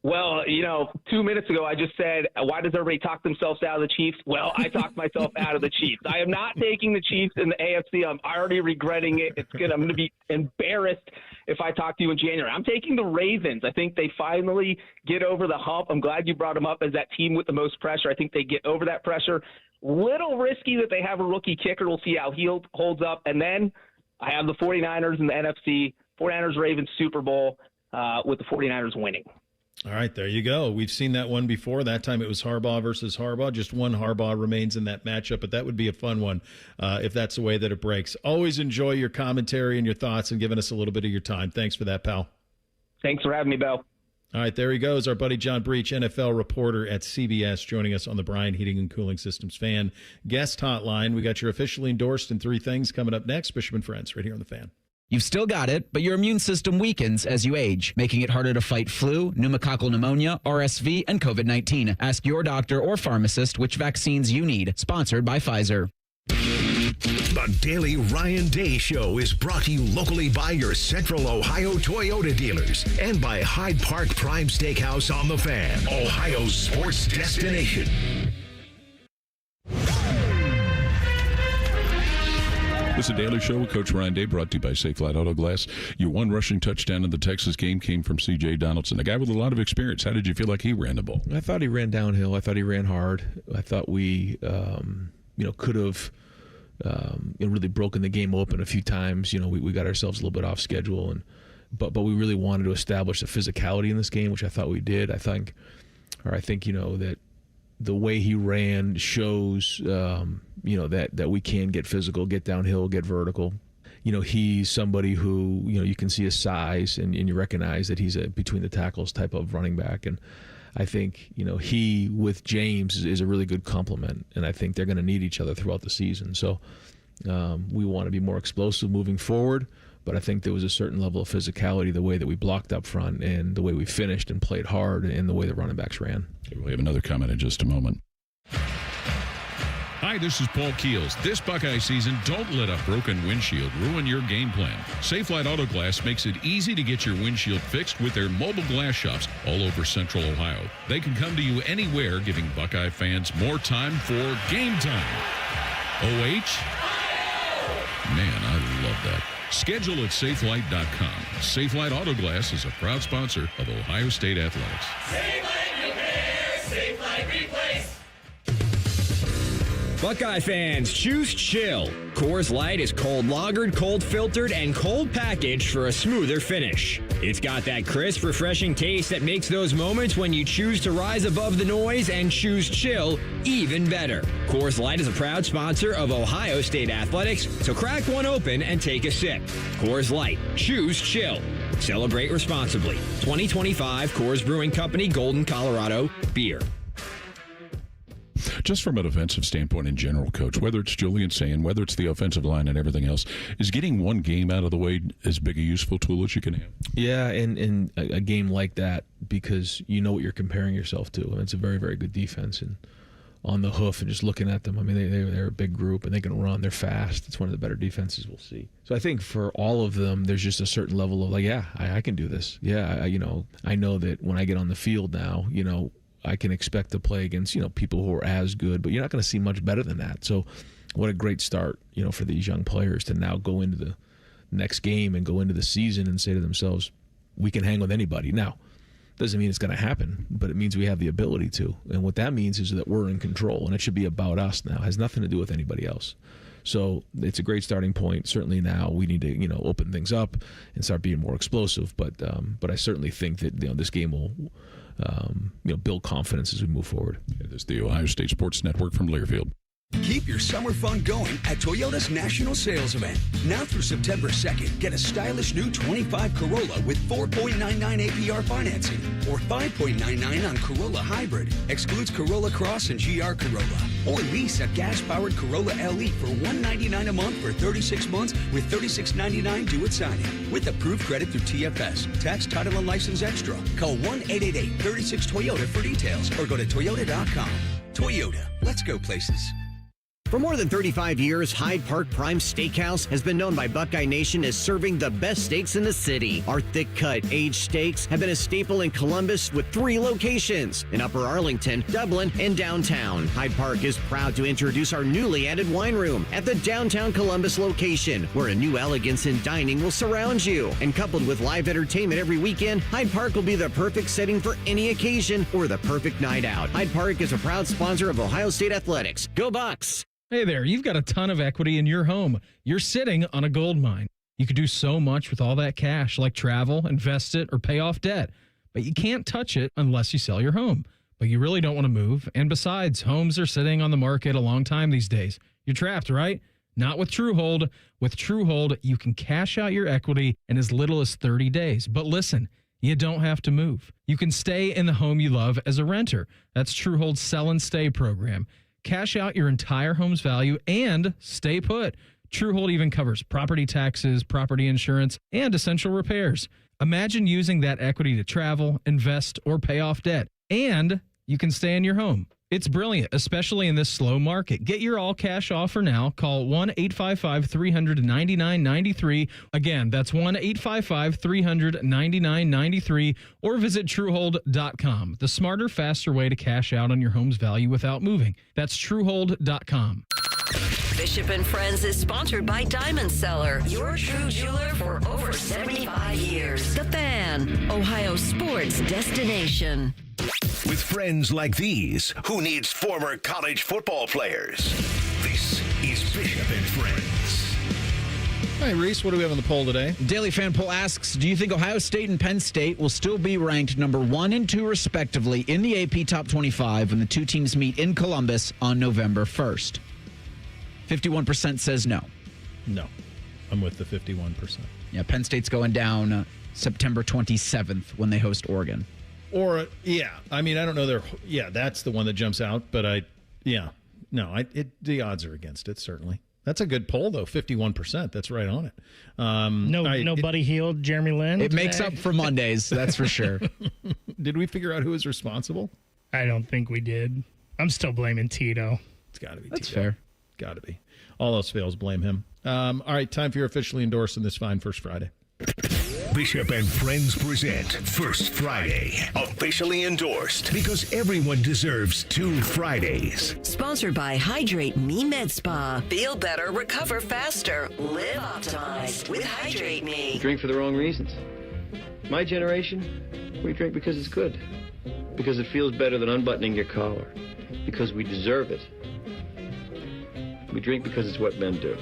Well, 2 minutes ago, I just said, why does everybody talk themselves out of the Chiefs? Well, I talked myself out of the Chiefs. I am not taking the Chiefs in the AFC. I'm already regretting it. I'm going to be embarrassed if I talk to you in January. I'm taking the Ravens. I think they finally get over the hump. I'm glad you brought them up as that team with the most pressure. I think they get over that pressure. Little risky that they have a rookie kicker. We'll see how he holds up. And then I have the 49ers in the NFC, 49ers-Ravens Super Bowl with the 49ers winning. All right, there you go. We've seen that one before. That time it was Harbaugh versus Harbaugh. Just one Harbaugh remains in that matchup, but that would be a fun one if that's the way that it breaks. Always enjoy your commentary and your thoughts and giving us a little bit of your time. Thanks for that, pal. Thanks for having me, Bill. All right, there he goes, our buddy John Breech, NFL reporter at CBS, joining us on the Bryan Heating and Cooling Systems Fan Guest Hotline. We got your officially endorsed in 3 things coming up next. Bishop and Friends, right here on the Fan. You've still got it, but your immune system weakens as you age, making it harder to fight flu, pneumococcal pneumonia, RSV, and COVID-19. Ask your doctor or pharmacist which vaccines you need. Sponsored by Pfizer. The Daily Ryan Day Show is brought to you locally by your Central Ohio Toyota dealers and by Hyde Park Prime Steakhouse on the Fan, Ohio's sports destination. This is a Daily Show with Coach Ryan Day, brought to you by Safe Flight Auto Glass. Your one rushing touchdown in the Texas game came from C.J. Donaldson, a guy with a lot of experience. How did you feel like he ran the ball? I thought he ran downhill. I thought he ran hard. I thought we, could have really broken the game open a few times. We got ourselves a little bit off schedule, but we really wanted to establish a physicality in this game, which I thought we did. I think that the way he ran shows, that we can get physical, get downhill, get vertical. He's somebody who, you can see his size and you recognize that he's a between the tackles type of running back. And I think, he with James is a really good complement. And I think they're going to need each other throughout the season. So we want to be more explosive moving forward. But I think there was a certain level of physicality, the way that we blocked up front and the way we finished and played hard and the way the running backs ran. Okay, we'll have another comment in just a moment. Hi, this is Paul Keels. This Buckeye season, don't let a broken windshield ruin your game plan. Safe Flight Auto Glass makes it easy to get your windshield fixed with their mobile glass shops all over Central Ohio. They can come to you anywhere, giving Buckeye fans more time for game time. OH? Man, I love that. Schedule at SafeLight.com. SafeLight Auto Glass is a proud sponsor of Ohio State Athletics. SafeLight repair, SafeLight replace. Buckeye fans, choose chill. Coors Light is cold lagered, cold filtered, and cold packaged for a smoother finish. It's got that crisp, refreshing taste that makes those moments when you choose to rise above the noise and choose chill even better. Coors Light is a proud sponsor of Ohio State Athletics, so crack one open and take a sip. Coors Light, choose chill. Celebrate responsibly. 2025 Coors Brewing Company, Golden, Colorado beer. Just from a defensive standpoint in general, Coach, whether it's Julian saying, whether it's the offensive line and everything else, is getting one game out of the way as big a useful tool as you can have? Yeah, and a game like that, because you know what you're comparing yourself to. And it's a very, very good defense. And on the hoof and just looking at them, I mean, they're a big group, and they can run. They're fast. It's one of the better defenses we'll see. So I think for all of them, there's just a certain level of like, yeah, I can do this. Yeah, I know that when I get on the field now, I can expect to play against, people who are as good, but you're not going to see much better than that. So what a great start, for these young players to now go into the next game and go into the season and say to themselves, we can hang with anybody. Now, doesn't mean it's going to happen, but it means we have the ability to. And what that means is that we're in control, and it should be about us now. It has nothing to do with anybody else. So it's a great starting point. Certainly now we need to, open things up and start being more explosive. But I certainly think that this game will build confidence as we move forward. This is the Ohio State Sports Network from Learfield. Keep your summer fun going at Toyota's National Sales Event. Now through September 2nd, get a stylish new 25 Corolla with 4.99 APR financing or 5.99 on Corolla Hybrid. Excludes Corolla Cross and GR Corolla. Or lease a gas-powered Corolla LE for $199 a month for 36 months with $36.99 due at signing. With approved credit through TFS. Tax, title, and license extra. Call 1-888-36-TOYOTA for details or go to Toyota.com. Toyota. Let's go places. For more than 35 years, Hyde Park Prime Steakhouse has been known by Buckeye Nation as serving the best steaks in the city. Our thick-cut, aged steaks have been a staple in Columbus with 3 locations in Upper Arlington, Dublin, and downtown. Hyde Park is proud to introduce our newly added wine room at the downtown Columbus location, where a new elegance in dining will surround you. And coupled with live entertainment every weekend, Hyde Park will be the perfect setting for any occasion or the perfect night out. Hyde Park is a proud sponsor of Ohio State Athletics. Go Bucks! Hey there, you've got a ton of equity in your home. You're sitting on a gold mine. You could do so much with all that cash, like travel, invest it, or pay off debt. But you can't touch it unless you sell your home. But you really don't want to move. And besides, homes are sitting on the market a long time these days. You're trapped, right? Not with TrueHold. With TrueHold, you can cash out your equity in as little as 30 days. But listen, you don't have to move. You can stay in the home you love as a renter. That's TrueHold's Sell and Stay program. Cash out your entire home's value and stay put. TrueHold even covers property taxes, property insurance, and essential repairs. Imagine using that equity to travel, invest, or pay off debt, and you can stay in your home. It's brilliant, especially in this slow market. Get your all-cash offer now. Call 1-855-300-9993. Again, that's 1-855-300-9993, or visit TrueHold.com. The smarter, faster way to cash out on your home's value without moving. That's TrueHold.com. Bishop and Friends is sponsored by Diamond Seller, your true jeweler for over 75 years. The Fan, Ohio sports destination. With friends like these, who needs former college football players? This is Bishop and Friends. Hi, Reese. What do we have on the poll today? Daily Fan Poll asks, do you think Ohio State and Penn State will still be ranked number 1 and 2 respectively in the AP Top 25 when the two teams meet in Columbus on November 1st? 51% says no. No. I'm with the 51%. Yeah, Penn State's going down September 27th when they host Oregon. Or, yeah. I mean, I don't know. That's the one that jumps out. But the odds are against it, certainly. That's a good poll, though. 51%. That's right on it. Nobody healed Jeremy Lin. It makes up for Mondays, that's for sure. Did we figure out who was responsible? I don't think we did. I'm still blaming Tito. It's got to be That's Tito. fair. Got to be. All else fails, blame him. All right, time for your officially endorsed in this fine First Friday. Bishop and Friends present First Friday, officially endorsed, because everyone deserves 2 Fridays. Sponsored by Hydrate Me Med Spa. Feel better, recover faster, live optimized with Hydrate Me. Drink for the wrong reasons. My generation, we drink because it's good. Because it feels better than unbuttoning your collar. Because we deserve it. We drink because it's what men do.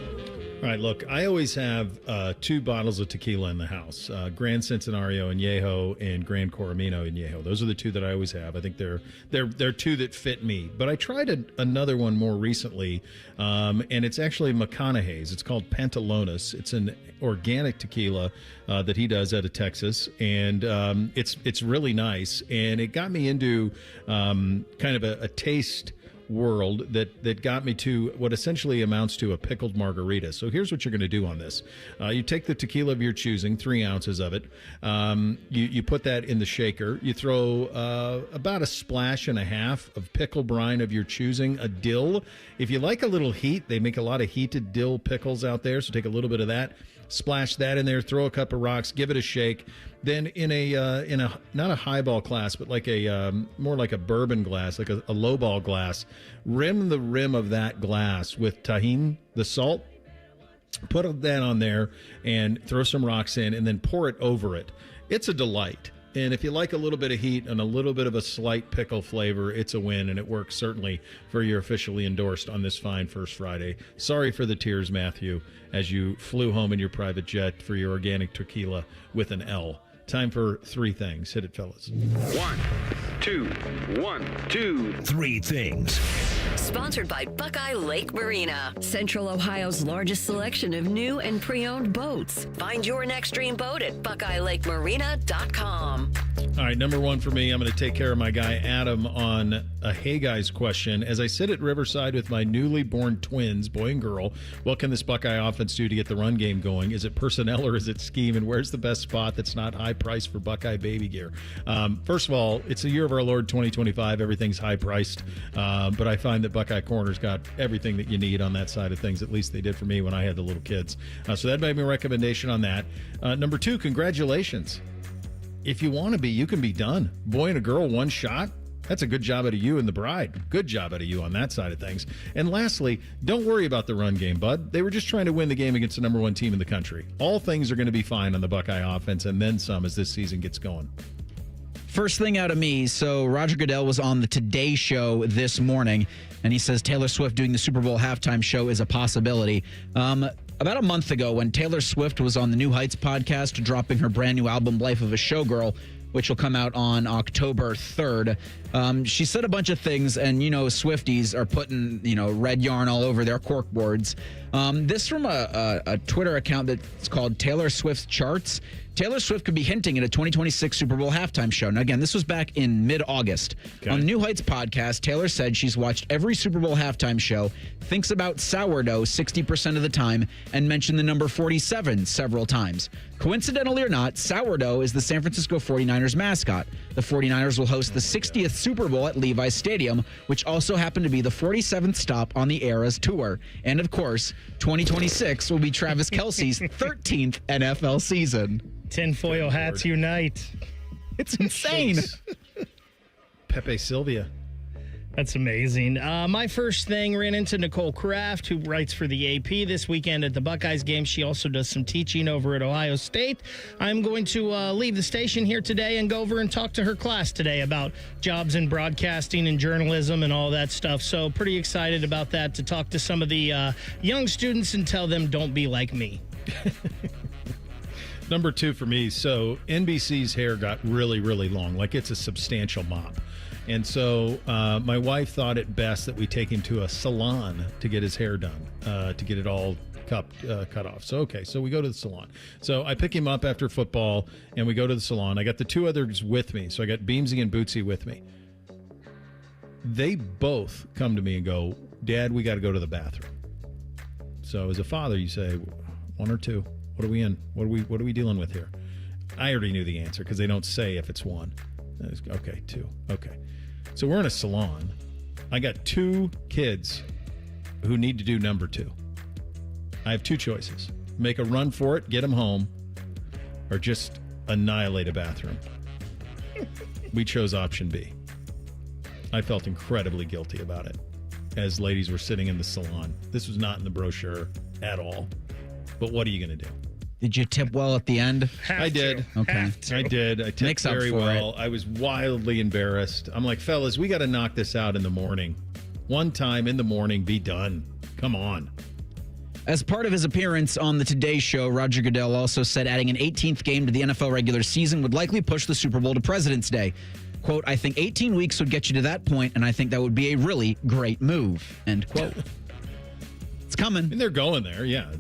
All right, look, I always have 2 bottles of tequila in the house, Grand Centenario Añejo and Grand Coramino Añejo. Those are the 2 that I always have. I think they're 2 that fit me. But I tried another one more recently, and it's actually McConaughey's. It's called Pantalones. It's an organic tequila that he does out of Texas, and it's really nice. And it got me into kind of a taste world that got me to what essentially amounts to a pickled margarita. So here's what you're going to do on this. You take the tequila of your choosing, 3 ounces of it. You put that in the shaker. You throw about a splash and a half of pickle brine of your choosing, a dill. If you like a little heat, they make a lot of heated dill pickles out there, so take a little bit of that. Splash that in there, throw a cup of rocks, give it a shake. Then in a not a highball glass, but like more like a bourbon glass, like a lowball glass, rim the rim of that glass with tahini, the salt. Put that on there and throw some rocks in, and then pour it over it. It's a delight. And if you like a little bit of heat and a little bit of a slight pickle flavor, it's a win, and it works certainly for your officially endorsed on this fine First Friday. Sorry for the tears, Matthew, as you flew home in your private jet for your organic tequila with an L. Time for 3 things. Hit it, fellas. 1, 2, 1, 2, 3 things. Sponsored by Buckeye Lake Marina, Central Ohio's largest selection of new and pre-owned boats. Find your next dream boat at BuckeyeLakeMarina.com. All right, number 1 for me, I'm going to take care of my guy Adam on a Hey Guys question. As I sit at Riverside with my newly born twins, boy and girl, what can this Buckeye offense do to get the run game going? Is it personnel or is it scheme? And where's the best spot that's not high price for Buckeye baby gear? First of all, it's the year of our Lord 2025. Everything's high priced, but I find that Buckeye Corner's got everything that you need on that side of things. At least they did for me when I had the little kids. So that made me a recommendation on that. Number 2, congratulations. If you want to be, you can be done. Boy and a girl, 1 shot. That's a good job out of you and the bride. Good job out of you on that side of things. And lastly, don't worry about the run game, bud. They were just trying to win the game against the number 1 team in the country. All things are going to be fine on the Buckeye offense, and then some as this season gets going. First thing out of me, so Roger Goodell was on the Today Show this morning, and he says Taylor Swift doing the Super Bowl halftime show is a possibility. About a month ago, when Taylor Swift was on the New Heights podcast dropping her brand new album, Life of a Showgirl, which will come out on October 3rd. She said a bunch of things, and, Swifties are putting, red yarn all over their corkboards. This from a Twitter account that's called Taylor Swift's Charts. Taylor Swift could be hinting at a 2026 Super Bowl halftime show. Now, again, this was back in mid-August. Okay. On the New Heights podcast, Taylor said she's watched every Super Bowl halftime show, thinks about sourdough 60% of the time, and mentioned the number 47 several times. Coincidentally or not, sourdough is the San Francisco 49ers mascot. The 49ers will host the 60th Super Bowl at Levi's Stadium, which also happened to be the 47th stop on the Eras tour. And, of course, 2026 will be Travis Kelce's 13th NFL season. Tinfoil hats unite. It's insane. Pepe Sylvia. That's amazing. My first thing, ran into Nicole Kraft, who writes for the AP this weekend at the Buckeyes game. She also does some teaching over at Ohio State. I'm going to leave the station here today and go over and talk to her class today about jobs in broadcasting and journalism and all that stuff. So pretty excited about that, to talk to some of the young students and tell them don't be like me. Number 2 for me, so NBC's hair got really, really long. Like, it's a substantial mop. And so my wife thought it best that we take him to a salon to get his hair done, to get it all cut off. So, okay, so we go to the salon. So I pick him up after football, and we go to the salon. I got the 2 others with me. So I got Beamsy and Bootsy with me. They both come to me and go, Dad, we got to go to the bathroom. So as a father, you say, 1 or 2? What are we in? What are we dealing with here? I already knew the answer because they don't say if it's 1. Okay, 2. Okay. So we're in a salon. I got 2 kids who need to do number 2. I have 2 choices. Make a run for it, get them home, or just annihilate a bathroom. We chose option B. I felt incredibly guilty about it as ladies were sitting in the salon. This was not in the brochure at all. But what are you going to do? Did you tip well at the end? I did. Okay. I did. I tipped very well. It. I was wildly embarrassed. I'm like, fellas, we got to knock this out in the morning. One time in the morning, be done. Come on. As part of his appearance on the Today Show, Roger Goodell also said adding an 18th game to the NFL regular season would likely push the Super Bowl to President's Day. Quote, I think 18 weeks would get you to that point, and I think that would be a really great move, end quote. It's coming. And they're going there, yeah.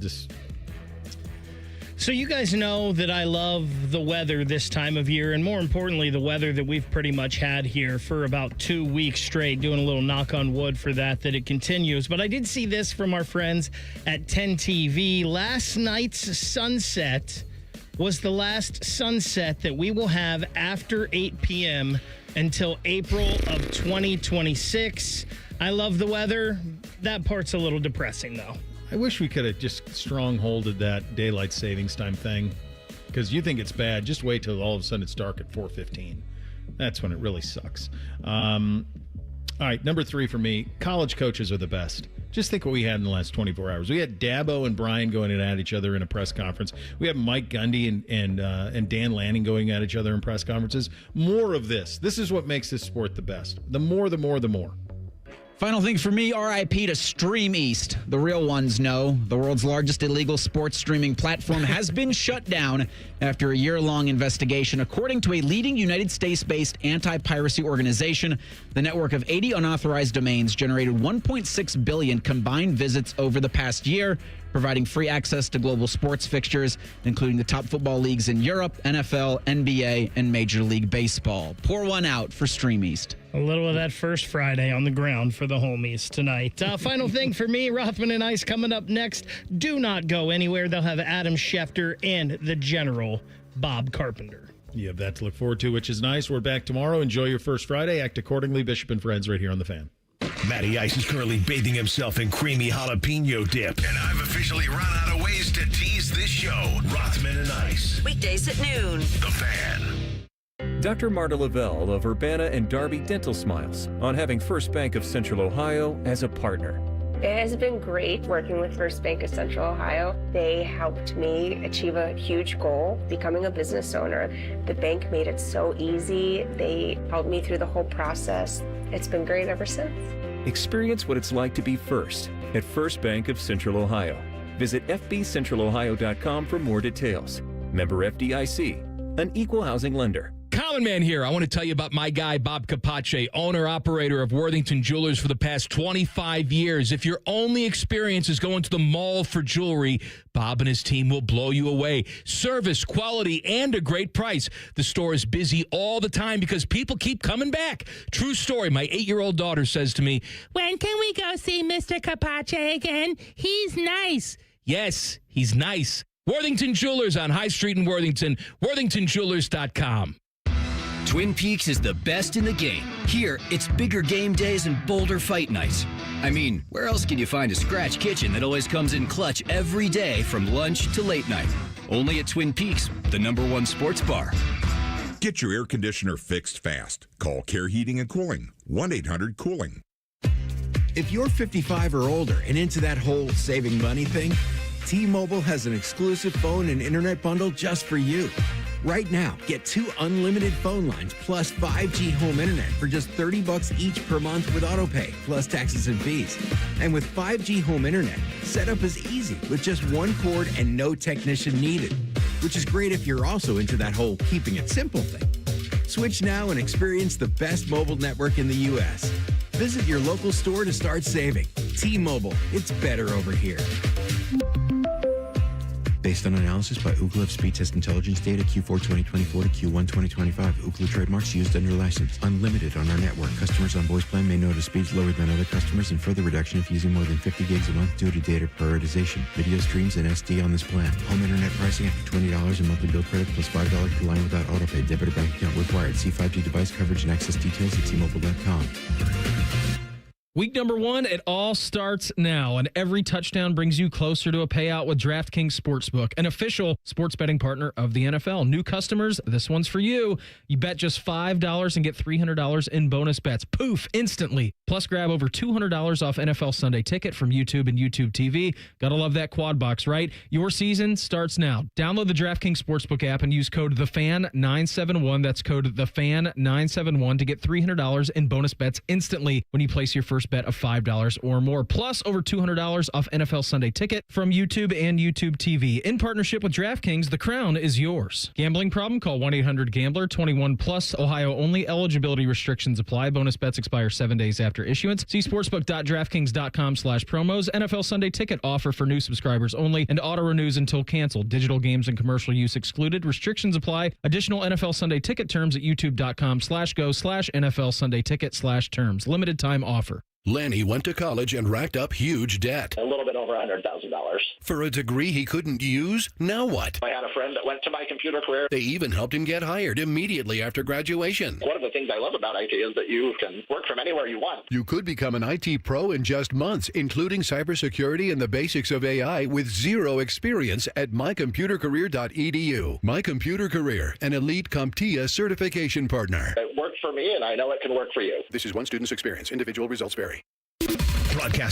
So you guys know that I love the weather this time of year, and more importantly, the weather that we've pretty much had here for about 2 weeks straight, doing a little knock on wood for that it continues. But I did see this from our friends at 10 TV. Last night's sunset was the last sunset that we will have after 8 p.m. until April of 2026. I love the weather. That part's a little depressing, though. I wish we could have just strongholded that daylight savings time thing, because you think it's bad. Just wait till all of a sudden it's dark at 4:15. That's when it really sucks. All right, number 3 for me, college coaches are the best. Just think what we had in the last 24 hours. We had Dabo and Brian going at each other in a press conference. We have Mike Gundy and Dan Lanning going at each other in press conferences. More of this. This is what makes this sport the best. The more. Final thing for me, RIP to Stream East. The real ones know the world's largest illegal sports streaming platform has been shut down after a year-long investigation. According to a leading United States-based anti-piracy organization, the network of 80 unauthorized domains generated 1.6 billion combined visits over the past year, providing free access to global sports fixtures, including the top football leagues in Europe, NFL, NBA, and Major League Baseball. Pour one out for Stream East. A little of that first Friday on the ground for the homies tonight. Final thing for me, Rothman and Ice coming up next. Do not go anywhere. They'll have Adam Schefter and the General, Bob Carpenter. You have that to look forward to, which is nice. We're back tomorrow. Enjoy your first Friday. Act accordingly. Bishop and Friends right here on The Fan. Matty Ice is currently bathing himself in creamy jalapeno dip. And I've officially run out of ways to tease this show. Rothman and Ice. Weekdays at noon. The Fan. Dr. Marta Lavelle of Urbana and Darby Dental Smiles on having First Bank of Central Ohio as a partner. It has been great working with First Bank of Central Ohio. They helped me achieve a huge goal, becoming a business owner. The bank made it so easy. They helped me through the whole process. It's been great ever since. Experience what it's like to be first at First Bank of Central Ohio. Visit fbcentralohio.com for more details. Member FDIC, an equal housing lender. Common Man here. I want to tell you about my guy, Bob Capace, owner-operator of Worthington Jewelers for the past 25 years. If your only experience is going to the mall for jewelry, Bob and his team will blow you away. Service, quality, and a great price. The store is busy all the time because people keep coming back. True story. My 8-year-old daughter says to me, "When can we go see Mr. Capace again? He's nice." Yes, he's nice. Worthington Jewelers on High Street in Worthington. WorthingtonJewelers.com. Twin Peaks is the best in the game. Here, it's bigger game days and bolder fight nights. I mean, where else can you find a scratch kitchen that always comes in clutch every day from lunch to late night? Only at Twin Peaks, the #1 sports bar. Get your air conditioner fixed fast. Call Care Heating and Cooling, 1-800-COOLING. If you're 55 or older and into that whole saving money thing, T-Mobile has an exclusive phone and internet bundle just for you. Right now, get 2 unlimited phone lines plus 5G home internet for just $30 each per month with autopay, plus taxes and fees. And with 5G home internet, setup is easy with just 1 cord and no technician needed, which is great if you're also into that whole keeping it simple thing. Switch now and experience the best mobile network in the U.S. Visit your local store to start saving. T-Mobile, it's better over here. Based on analysis by Ookla of speed test intelligence data Q4 2024 to Q1 2025. Ookla trademarks used under license. Unlimited on our network. Customers on voice plan may notice speeds lower than other customers and further reduction if using more than 50 gigs a month due to data prioritization. Video streams and SD on this plan. Home internet pricing after $20 in monthly bill credit plus $5 per line without autopay. Debit or bank account required. See 5G device coverage and access details at T-Mobile.com. Week number 1, it all starts now, and every touchdown brings you closer to a payout with DraftKings Sportsbook, an official sports betting partner of the NFL. New customers, this one's for you. You bet just $5 and get $300 in bonus bets. Poof, instantly. Plus, grab over $200 off NFL Sunday Ticket from YouTube and YouTube TV. Gotta love that quad box, right? Your season starts now. Download the DraftKings Sportsbook app and use code THEFAN971. That's code THEFAN971 to get $300 in bonus bets instantly when you place your first first bet of $5 or more, plus over $200 off NFL Sunday Ticket from YouTube and YouTube TV. In partnership with DraftKings, the crown is yours. Gambling problem? Call 1-800-GAMBLER. 21 plus. Ohio only. Eligibility restrictions apply. Bonus bets expire 7 days after issuance. See sportsbook.draftkings.com/promos. NFL Sunday Ticket offer for new subscribers only and auto renews until canceled. Digital games and commercial use excluded. Restrictions apply. Additional NFL Sunday Ticket terms at youtube.com/go/NFL Sunday Ticket/terms. Limited time offer. Lanny went to college and racked up huge debt. A little bit over $100,000. For a degree he couldn't use? Now what? I had a friend that went to my computer career. They even helped him get hired immediately after graduation. One of the things I love about IT is that you can work from anywhere you want. You could become an IT pro in just months, including cybersecurity and the basics of AI with zero experience at mycomputercareer.edu. My Computer Career, an elite CompTIA certification partner. It worked for me, and I know it can work for you. This is one student's experience. Individual results vary. Broadcast